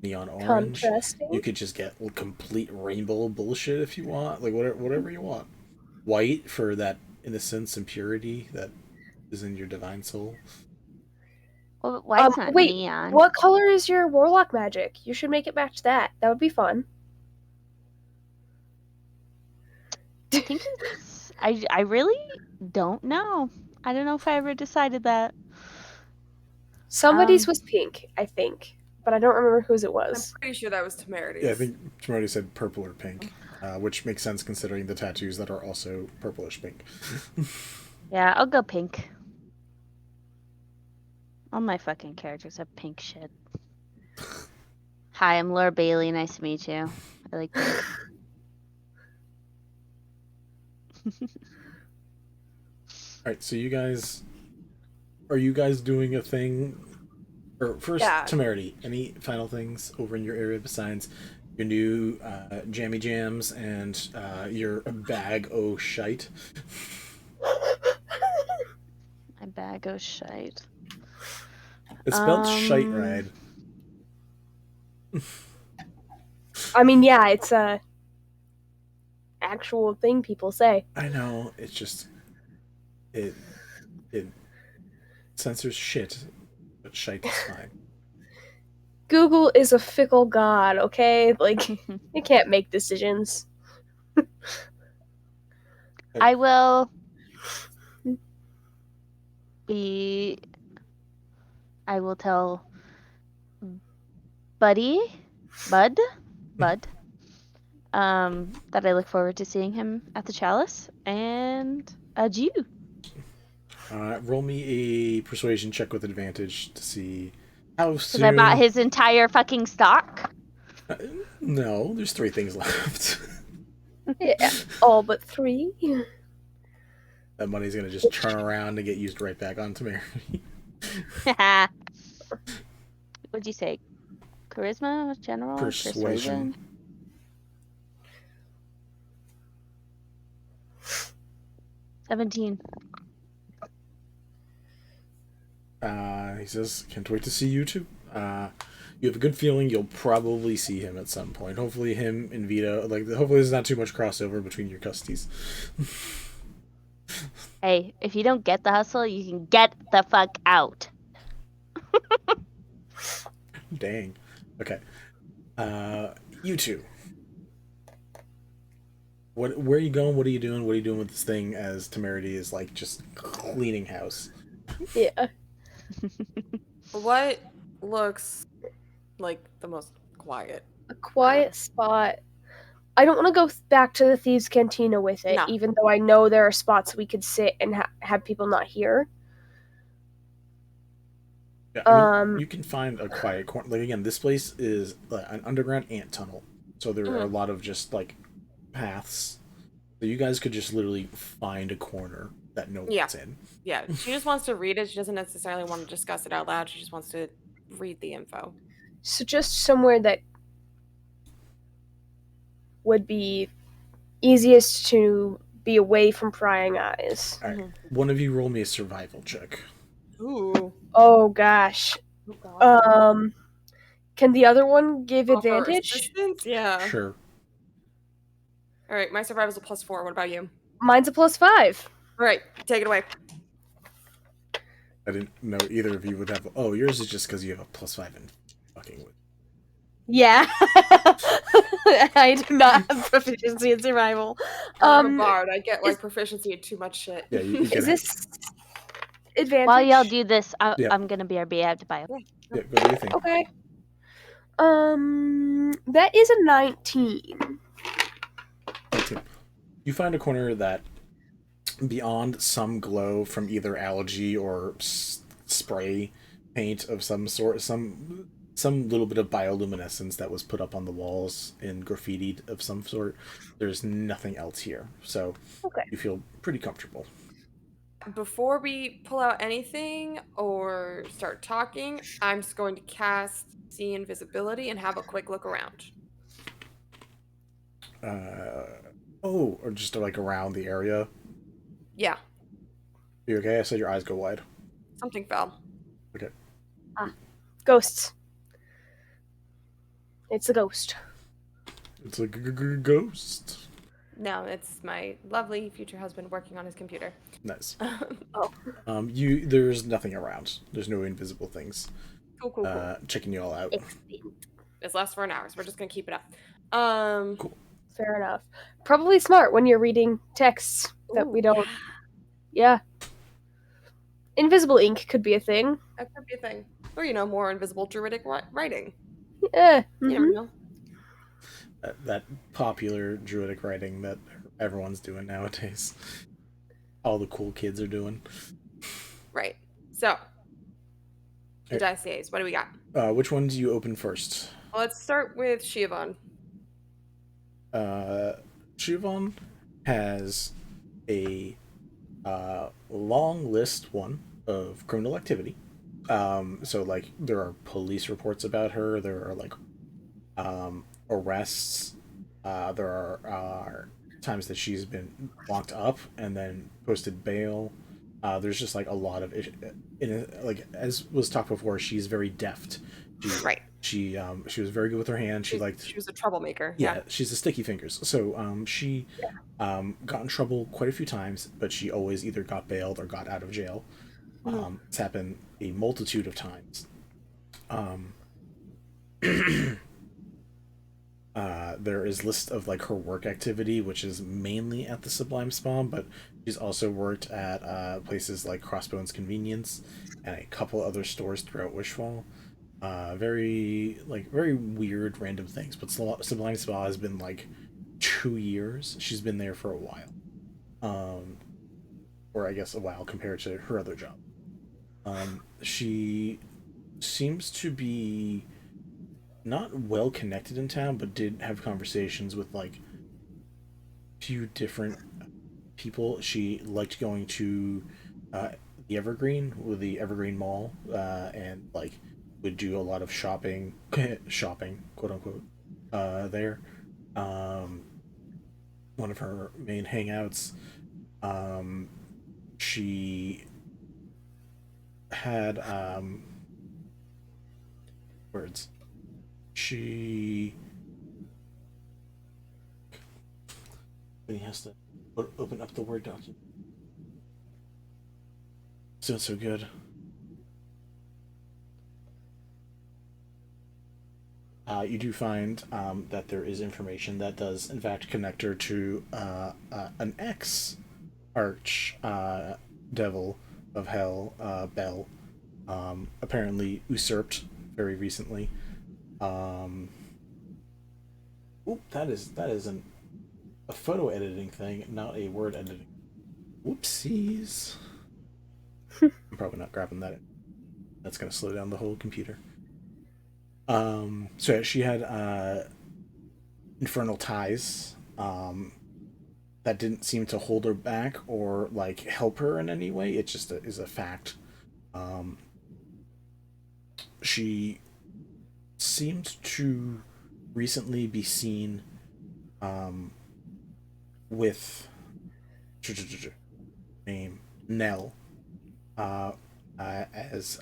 A: neon orange.
D: Contrasting.
A: You could just get complete rainbow bullshit if you want. Like, whatever you want. White for that innocence and purity that is in your divine soul.
B: Well, white's not
D: wait,
B: neon.
D: What color is your warlock magic? You should make it match that. That would be fun.
B: I think it's... I really don't know. I don't know if I ever decided that.
D: Somebody's was pink, I think, but I don't remember whose it was.
C: I'm pretty sure that was Temerity's.
A: Yeah, I think Temerity said purple or pink, which makes sense considering the tattoos that are also purplish pink.
B: Yeah, I'll go pink. All my fucking characters have pink shit. Hi, I'm Laura Bailey. Nice to meet you. I like pink.
A: Alright, so are you guys doing a thing? Or first, Temerity, any final things over in your area besides your new jammy jams and your bag o' shite?
B: My bag o' shite.
A: It's spelled shite ride.
D: I mean, yeah, it's a actual thing people say.
A: I know, it's just it censors shit, but shite is fine.
D: Google is a fickle god, okay? Like, it can't make decisions.
B: I will tell Bud, that I look forward to seeing him at the Chalice, and adieu.
A: Roll me a persuasion check with advantage to see how
B: Because
A: soon.
B: I bought his entire fucking stock.
A: No, there's 3 things left.
D: Yeah, all but 3.
A: That money's gonna just turn around and get used right back on Temerity.
B: What'd you say? Charisma, general,
A: Persuasion.
B: 17.
A: He says, "Can't wait to see you too. You have a good feeling you'll probably see him at some point. Hopefully him and Vito, hopefully there's not too much crossover between your custies."
B: Hey, if you don't get the hustle, you can get the fuck out.
A: Dang. Okay. You two. Where are you going? What are you doing? What are you doing with this thing as Temerity is just cleaning house?
D: Yeah.
C: What looks like the most quiet?
D: A quiet spot. I don't want to go back to the Thieves' Cantina with it,
C: No.
D: even though I know there are spots we could sit and have people not hear.
A: Yeah, I mean, you can find a quiet corner. Again, this place is an underground ant tunnel, so there are a lot of just paths. So you guys could just literally find a corner that no one's in.
C: Yeah, she just wants to read it. She doesn't necessarily want to discuss it out loud. She just wants to read the info.
D: So just somewhere that would be easiest to be away from prying eyes.
A: All right, one of you roll me a survival check.
C: Ooh.
D: Oh gosh. Can the other one give advantage?
C: Assistance? Yeah.
A: Sure.
C: All right, my survival's a +4. What about you?
D: Mine's a +5.
C: All right, take it away.
A: I didn't know either of you would have. Oh, yours is just because you have a +5 in fucking with.
D: Yeah. I do not have proficiency in survival.
C: I'm a bard. I get proficiency in too much shit.
A: Yeah, you
D: Is this advantage?
B: While y'all do this,
A: Yeah.
B: I'm gonna be able to buy.
A: Yeah, go do your thing.
D: Okay. That is a 19.
A: You find a corner that, beyond some glow from either algae or spray paint of some sort, some little bit of bioluminescence that was put up on the walls and graffitied of some sort, there's nothing else here. So you feel pretty comfortable.
C: Before we pull out anything or start talking, I'm just going to cast See Invisibility and have a quick look around.
A: Or just around the area.
C: Yeah.
A: You okay? I said your eyes go wide.
C: Something fell.
A: Okay.
D: Ghosts. It's a ghost.
A: It's a ghost.
C: No, it's my lovely future husband working on his computer.
A: Nice.
C: Oh.
A: There's nothing around. There's no invisible things.
C: Cool.
A: Checking you all out.
C: This lasts for an hour, so we're just gonna keep it up.
A: Cool.
D: Fair enough. Probably smart when you're reading texts that we don't. Yeah. Invisible ink could be a thing.
C: That could be a thing. Or, more invisible druidic writing.
D: Yeah.
C: You never know.
A: That popular druidic writing that everyone's doing nowadays. All the cool kids are doing.
C: Right. So, the Dice. What do we got?
A: Which one do you open first?
C: Let's start with Siobhan.
A: Siobhan has a long list of criminal activity. So there are police reports about her. There are arrests. There are times that she's been locked up and then posted bail. There's just a lot of as was talked before, she's very deft. She was very good with her hands. She
C: was a troublemaker.
A: Yeah, she's a sticky fingers. So she got in trouble quite a few times, but she always either got bailed or got out of jail. It's happened a multitude of times. There is list of her work activity, which is mainly at the Sublime Spa, but she's also worked at places like Crossbones Convenience and a couple other stores throughout Wishfall. Very weird random things, but Sublime Spa has been 2 years. She's been there for a while. or I guess a while compared to her other job. She seems to be not well connected in town, but did have conversations with like few different people. She liked going to the Evergreen, with the Evergreen Mall, and like would do a lot of shopping, shopping, quote unquote, there. One of her main hangouts. She had words. She has to open up the Word document. It's doing so good. You do find that there is information that does, in fact, connect her to an ex-arch devil of hell, Bell, apparently usurped very recently. That is a photo editing thing, not a word editing. Whoopsies. I'm probably not grabbing that. That's gonna slow down the whole computer. So she had infernal ties that didn't seem to hold her back or like help her in any way. It just is a fact. She seemed to recently be seen with name Nell as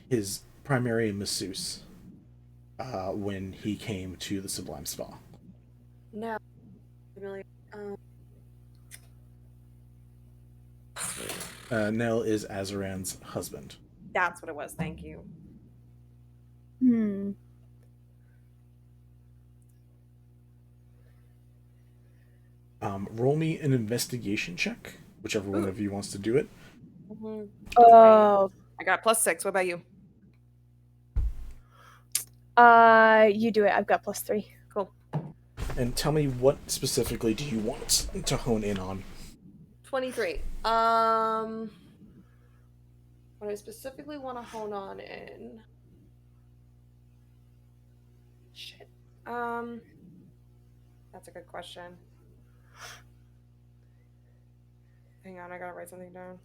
A: his primary masseuse when he came to the Sublime Spa.
C: No. Familiar.
A: Nell is Azaran's husband.
C: That's what it was. Thank you.
A: Roll me an investigation check, whichever one of you wants to do it.
D: Oh.
C: I got +6. What about you?
D: You do it. I've got +3.
C: Cool.
A: And tell me, what specifically do you want to hone in on?
C: 23. What I specifically want to hone on in. Shit. That's a good question. Hang on, I gotta write something down.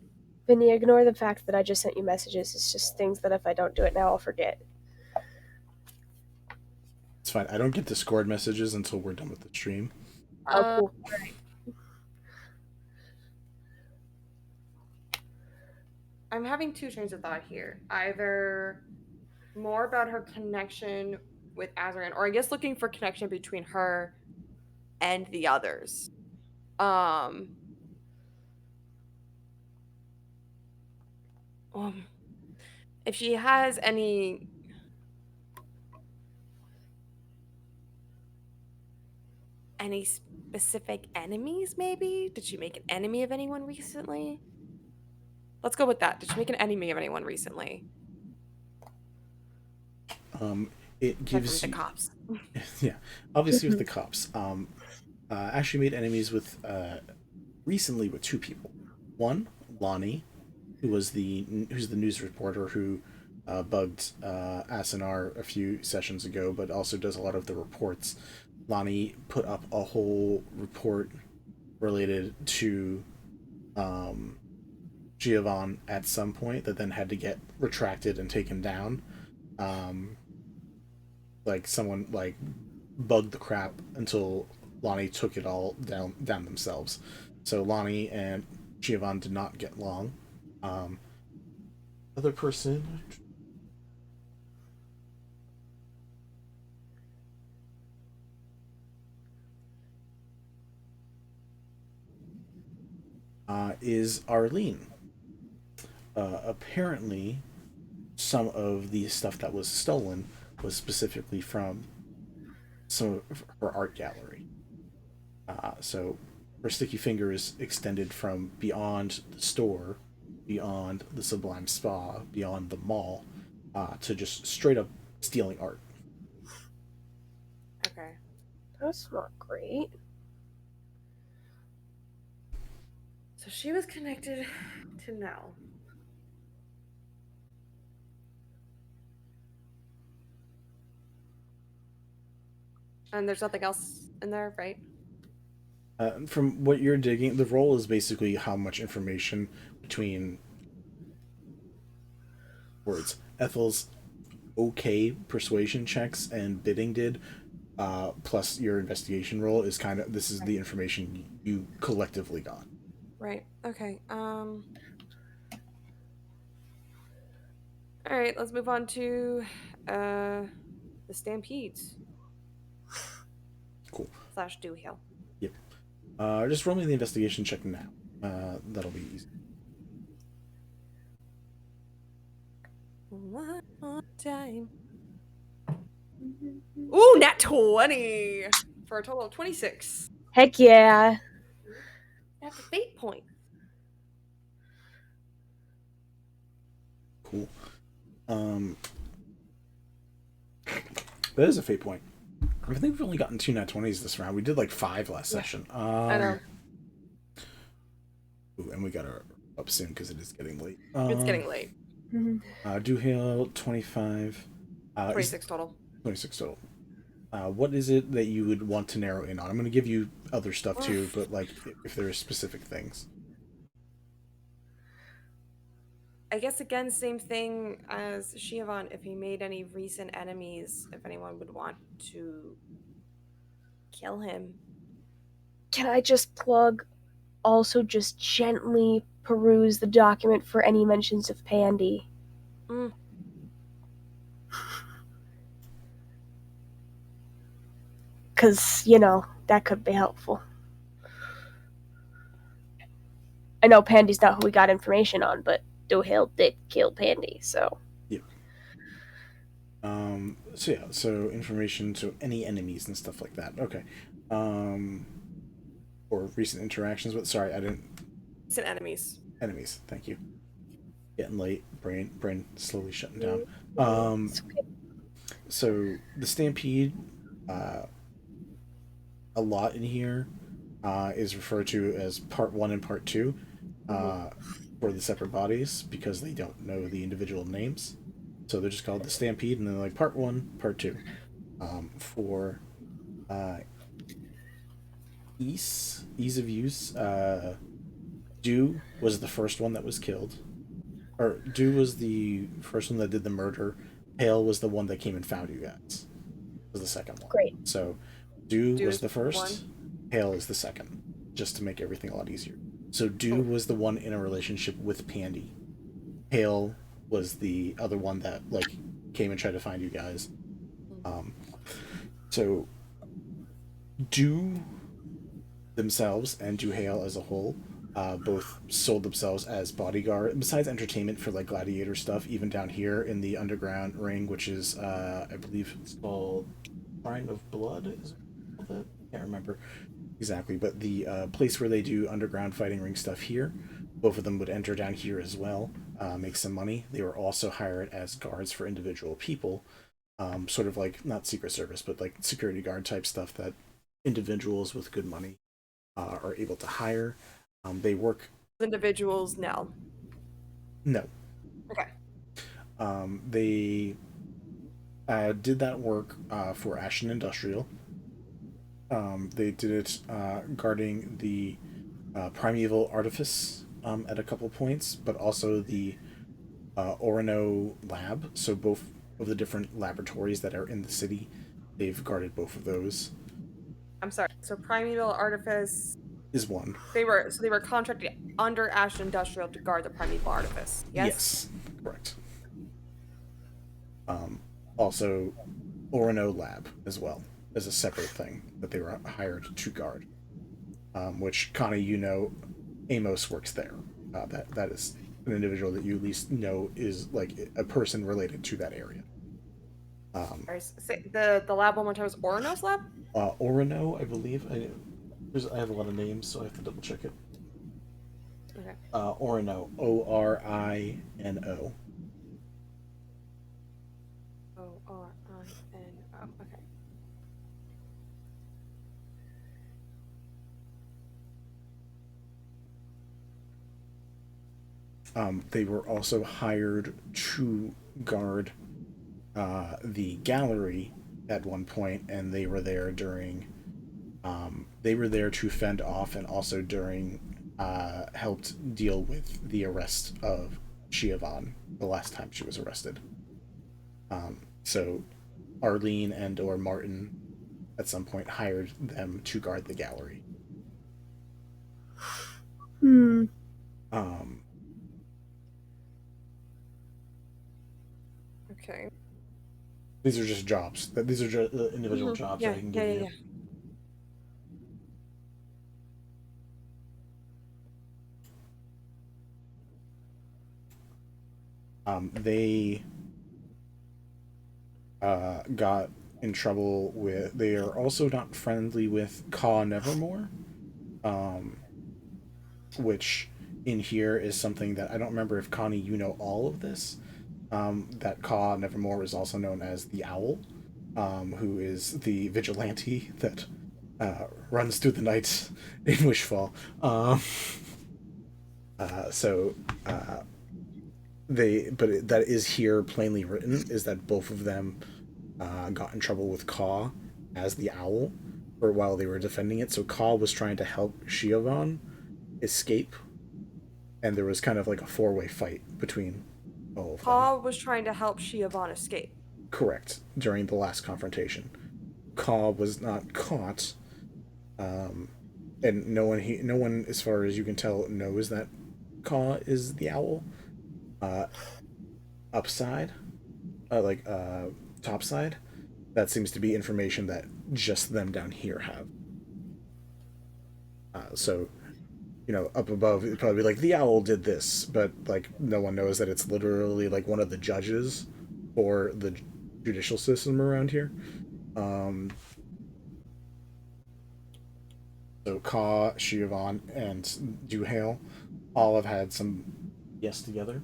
D: Vinny, ignore the fact that I just sent you messages. It's just things that if I don't do it now, I'll forget.
A: It's fine. I don't get Discord messages until we're done with the stream.
D: Oh, cool.
C: I'm having two trains of thought here. Either more about her connection with Azaran, or I guess looking for connection between her and the others. If she has any specific enemies, maybe? Did she make an enemy of anyone recently? Let's go with that. Did she make an enemy of anyone recently?
A: It gives
C: the cops.
A: Yeah, obviously with the cops. Actually made enemies with recently with two people. One, Lonnie, who's the news reporter who bugged Asunar a few sessions ago, but also does a lot of the reports. Lonnie put up a whole report related to Giovanni at some point that then had to get retracted and taken down. Like someone like bugged the crap until Lonnie took it all down themselves. So Lonnie and Giovanni did not get along. Other person is Arlene. Apparently, some of the stuff that was stolen was specifically from some of her art gallery. So her sticky fingers extended from beyond the store, beyond the Sublime Spa, beyond the mall, to just straight up stealing art.
D: Okay. That's not great.
C: So she was connected to Nell. And there's nothing else in there, right?
A: From what you're digging, the roll is basically how much information between words. Ethel's okay persuasion checks and bidding did, plus your investigation roll is kind of, this is the information you collectively got.
C: Right. Okay. All right. Let's move on to the Stampedes.
A: Cool.
C: / Dewhill.
A: Yep. Just roll me the investigation check now. That'll be easy.
C: One more time. Ooh, nat 20 for a total of 26.
D: Heck yeah.
C: That's a fate point.
A: Cool. That is a fate point. I think we've only gotten 2 nat 20s this round. We did like 5 last session.
C: I know.
A: Ooh, and we got her up soon because it is getting late.
C: It's getting late.
A: Dewhill, 25.
C: 26 total.
A: 26 total. What is it that you would want to narrow in on? I'm going to give you other stuff too, but like if there are specific things.
C: I guess again, same thing as Shivan. If he made any recent enemies, if anyone would want to kill him.
D: Can I just plug, also just gently peruse the document for any mentions of Pandy? Because, that could be helpful. I know Pandy's not who we got information on, but Dewhill did kill Pandy, so...
A: Yeah. So information to any enemies and stuff like that. Okay. Or recent interactions with... Sorry, I didn't...
C: Recent enemies.
A: Enemies, thank you. Getting late. Brain slowly shutting down. So the Stampede... a lot in here is referred to as Part 1 and Part 2 for the separate bodies because they don't know the individual names. So they're just called the Stampede, and then like Part 1, Part 2. For ease of use, Dew was the first one that was killed. Or Dew was the first one that did the murder. Hale was the one that came and found you guys. Was the second one.
D: Great.
A: So Dew was the first. Hale is the second, just to make everything a lot easier. So Dew was the one in a relationship with Pandy. Hale was the other one that like came and tried to find you guys. So Dew themselves and Dew Hale as a whole both sold themselves as bodyguard. Besides entertainment for like gladiator stuff, even down here in the underground ring, which is I believe it's called Shrine of Blood. Is it called that? Can't remember exactly, but the place where they do underground fighting ring stuff here, both of them would enter down here as well, make some money. They were also hired as guards for individual people, sort of like not Secret Service, but like security guard type stuff that individuals with good money are able to hire. They work
C: individuals now.
A: No.
C: Okay.
A: They did that work for Ashen Industrial. They did it guarding the Primeval Artifice at a couple points, but also the Orono Lab. So both of the different laboratories that are in the city, they've guarded both of those.
C: I'm sorry. So Primeval Artifice
A: Is one.
C: They were contracted under Ashen Industrial to guard the Primeval Artifice. Yes.
A: Yes, correct. Also, Orono Lab as well as a separate thing that they were hired to guard. Which Connie, Amos works there. That is an individual that you at least know is like a person related to that area.
C: The lab one more time was Orono's lab?
A: Orono, I believe. I have a lot of names, so I have to double check it.
C: Okay.
A: Orino. Orino.
C: Orino. Okay.
A: they were also hired to guard the gallery at one point, and they were there during. They were there to fend off, and also during helped deal with the arrest of Siobhan the last time she was arrested. So Arlene and or Martin at some point hired them to guard the gallery.
C: Okay.
A: These are just jobs. These are just individual jobs that I can give you. They got in trouble with. They are also not friendly with Ka Nevermore, which in here is something that I don't remember if Connie, you know all of this. That Ka Nevermore is also known as the Owl, who is the vigilante that runs through the night in Wishfall. That is here plainly written, is that both of them got in trouble with Ka as the Owl for while they were defending it. So Ka was trying to help Siobhan escape, and there was kind of like a four-way fight between all of them.
C: Ka was trying to help Siobhan escape.
A: Correct. During the last confrontation, Ka was not caught, and no one, as far as you can tell, knows that Ka is the Owl. Topside, that seems to be information that just them down here have. So, up above, it'd probably be like, the Owl did this, but, like, no one knows that it's literally, like, one of the judges for the judicial system around here. So Ka, Siobhan, and Duhale all have had some yes together.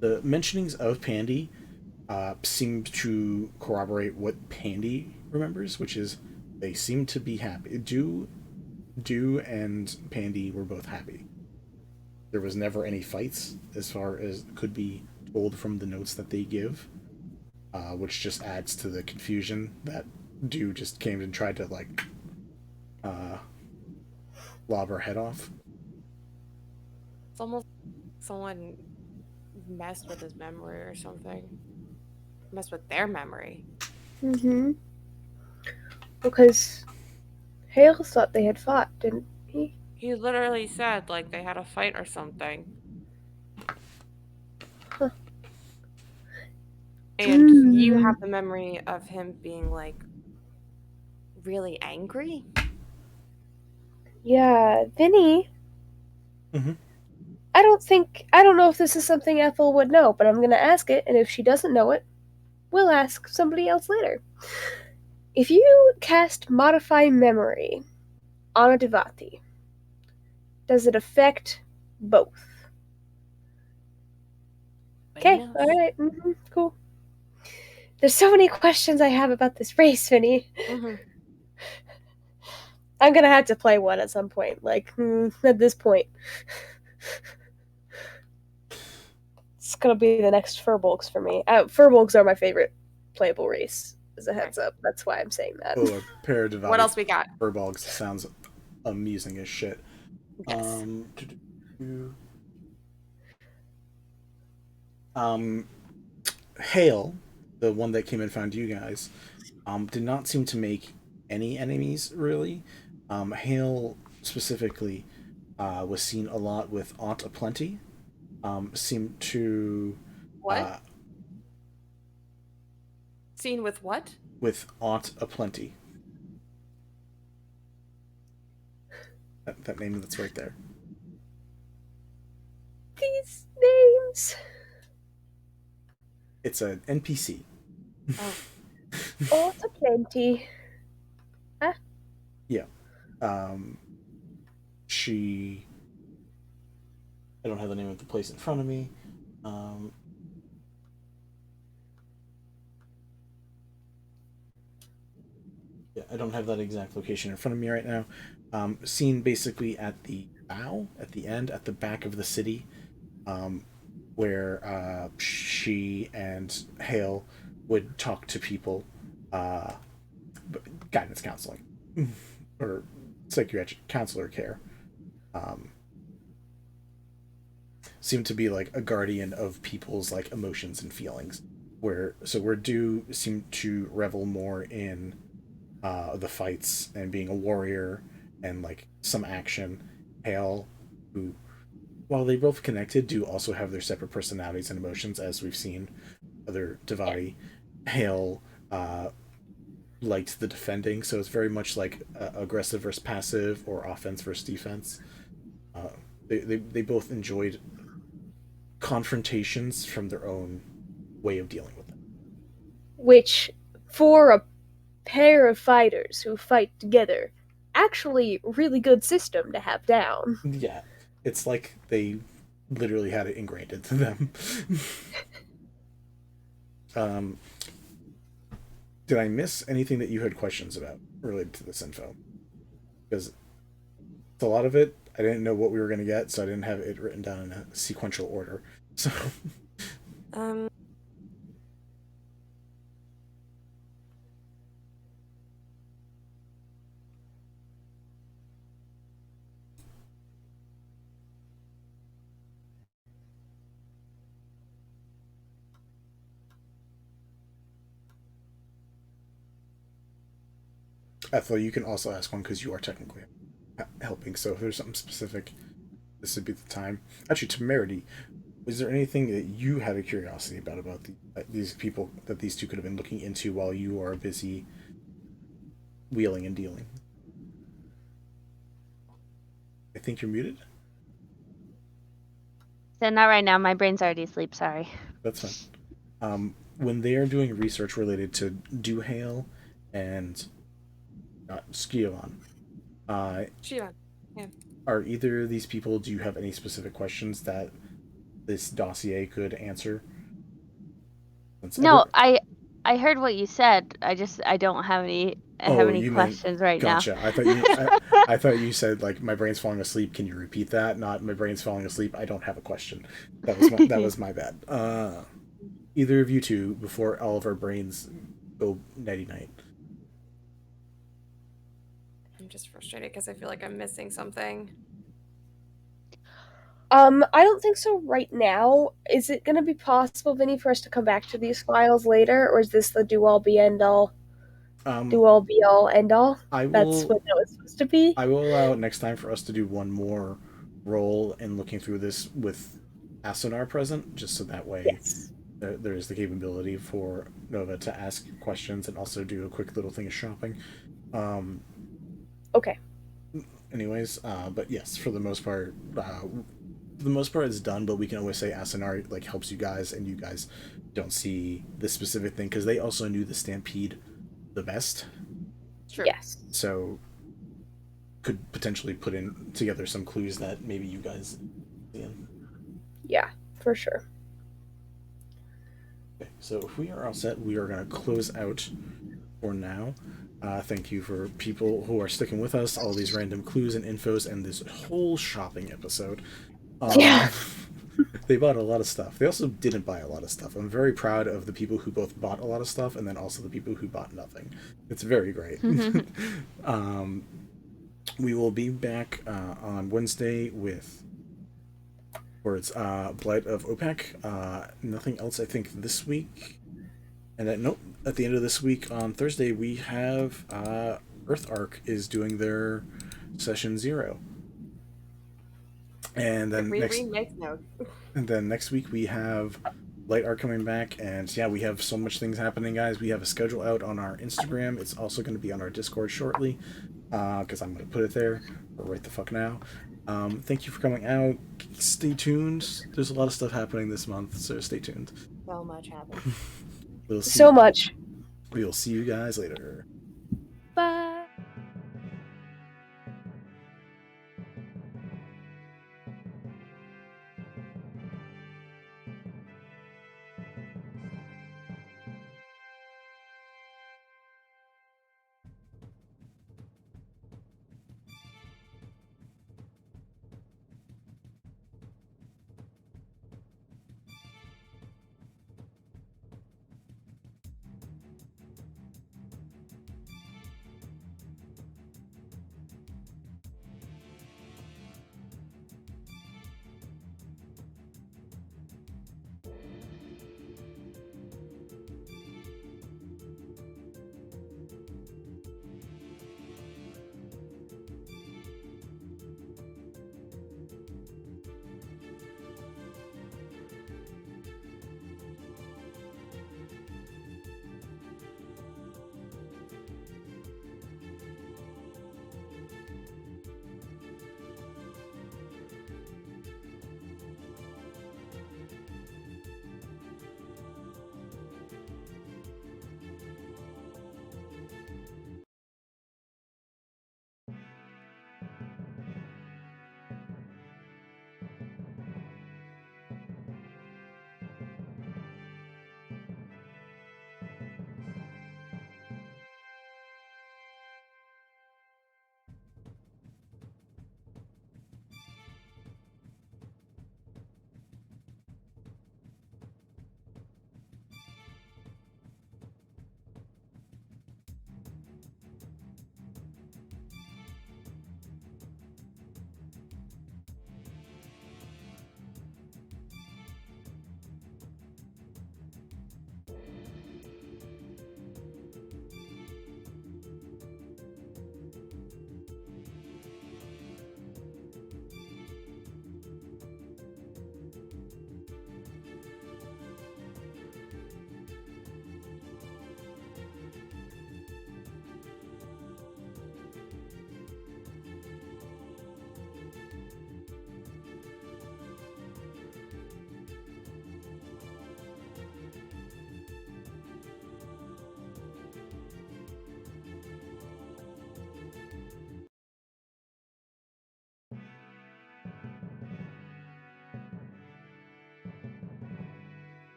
A: The mentionings of Pandy seem to corroborate what Pandy remembers, which is they seem to be happy. Do and Pandy were both happy. There was never any fights, as far as could be told from the notes that they give, which just adds to the confusion that Do just came and tried to, like, lob her head off.
C: It's almost someone messed with his memory or something. Messed with their memory.
D: Because Hale thought they had fought, didn't he?
C: He literally said, like, they had a fight or something. And you have the memory of him being, like, really angry?
D: Yeah, Vinny. I don't know if this is something Ethel would know, but I'm gonna ask it, and if she doesn't know it, we'll ask somebody else later. If you cast Modify Memory on a Devati, does it affect both? Okay, alright, cool. There's so many questions I have about this race, Vinny. I'm gonna have to play one at some point, like, at this point. It's gonna be the next Furbolgs for me. Furbolgs are my favorite playable race, as a heads up. That's why I'm saying that.
A: Oh, a pair of Devati.
C: What else we got?
A: Furbolgs sounds amusing as shit.
C: Yes.
A: Hale, the one that came and found you guys, did not seem to make any enemies, really. Hale, specifically, was seen a lot with Aunt Aplenty. Seemed to...
C: What? Seen with what?
A: With Aunt Aplenty. That name that's right there.
D: These names.
A: It's an NPC.
D: Oh, it's a plenty. Huh?
A: Yeah. she... I don't have the name of the place in front of me. Yeah, I don't have that exact location in front of me right now. Seen basically at the bow, at the end, at the back of the city, where she and Hale would talk to people, guidance counseling, or psychiatric counselor care. Seem to be like a guardian of people's like emotions and feelings. We're do seem to revel more in the fights and being a warrior and like some action. Hale, who, while they both connected, do also have their separate personalities and emotions, as we've seen other Devati. Hale liked the defending, so it's very much like aggressive versus passive or offense versus defense. They both enjoyed confrontations from their own way of dealing with them.
D: Which, for a pair of fighters who fight together, actually really good system to have down.
A: Yeah, it's like they literally had it ingrained into them. Did I miss anything that you had questions about related to this info? Because it's a lot of it. I didn't know what we were going to get, so I didn't have it written down in a sequential order. So, Ethel, you can also ask one because you are technically helping. So if there's something specific, this would be the time. Actually, Temerity, was there anything that you had a curiosity about these people that these two could have been looking into while you are busy wheeling and dealing? I think you're muted.
B: So not right now. My brain's already asleep. Sorry.
A: That's fine. When they are doing research related to Duhale and Skion,
C: yeah.
A: Are either of these people, do you have any specific questions that this dossier could answer?
B: No, I heard what you said. I don't have any questions right
A: gotcha.
B: now.
A: I thought you said like my brain's falling asleep. Can you repeat that? Not my brain's falling asleep. I don't have a question. That was my bad. Either of you two, before all of our brains go nighty night.
C: I'm just frustrated because I feel like I'm missing something.
D: I don't think so right now. Is it going to be possible, Vinny, for us to come back to these files later, or is this the do-all be end-all? Do-all be all end-all? That's what it was supposed to be?
A: I will allow it next time for us to do one more roll in looking through this with Asunar present, just so that way there is the capability for Nova to ask questions and also do a quick little thing of shopping.
D: Okay.
A: Anyways, but yes, for the most part, it's done, but we can always say Asunar like helps you guys, and you guys don't see this specific thing because they also knew the Stampede the best.
C: Sure.
D: Yes.
A: So could potentially put in together some clues that maybe you guys see in.
D: Yeah, for sure.
A: Okay, so if we are all set, we are going to close out for now. Thank you for people who are sticking with us, all these random clues and infos, and this whole shopping episode. They bought a lot of stuff. They also didn't buy a lot of stuff. I'm very proud of the people who both bought a lot of stuff and then also the people who bought nothing. It's very great. We will be back on Wednesday with Blight of OPEC. Nothing else, I think, this week. And at the end of this week on Thursday, we have Earth Arc is doing their session 0. And then next week we have Light Arc coming back, and yeah, we have so much things happening, guys. We have a schedule out on our Instagram. It's also going to be on our Discord shortly, because I'm going to put it there right the fuck now. Thank you for coming out. Stay tuned. There's a lot of stuff happening this month, so stay tuned.
C: So much happening.
D: So much.
A: We will see you guys later.
D: Bye.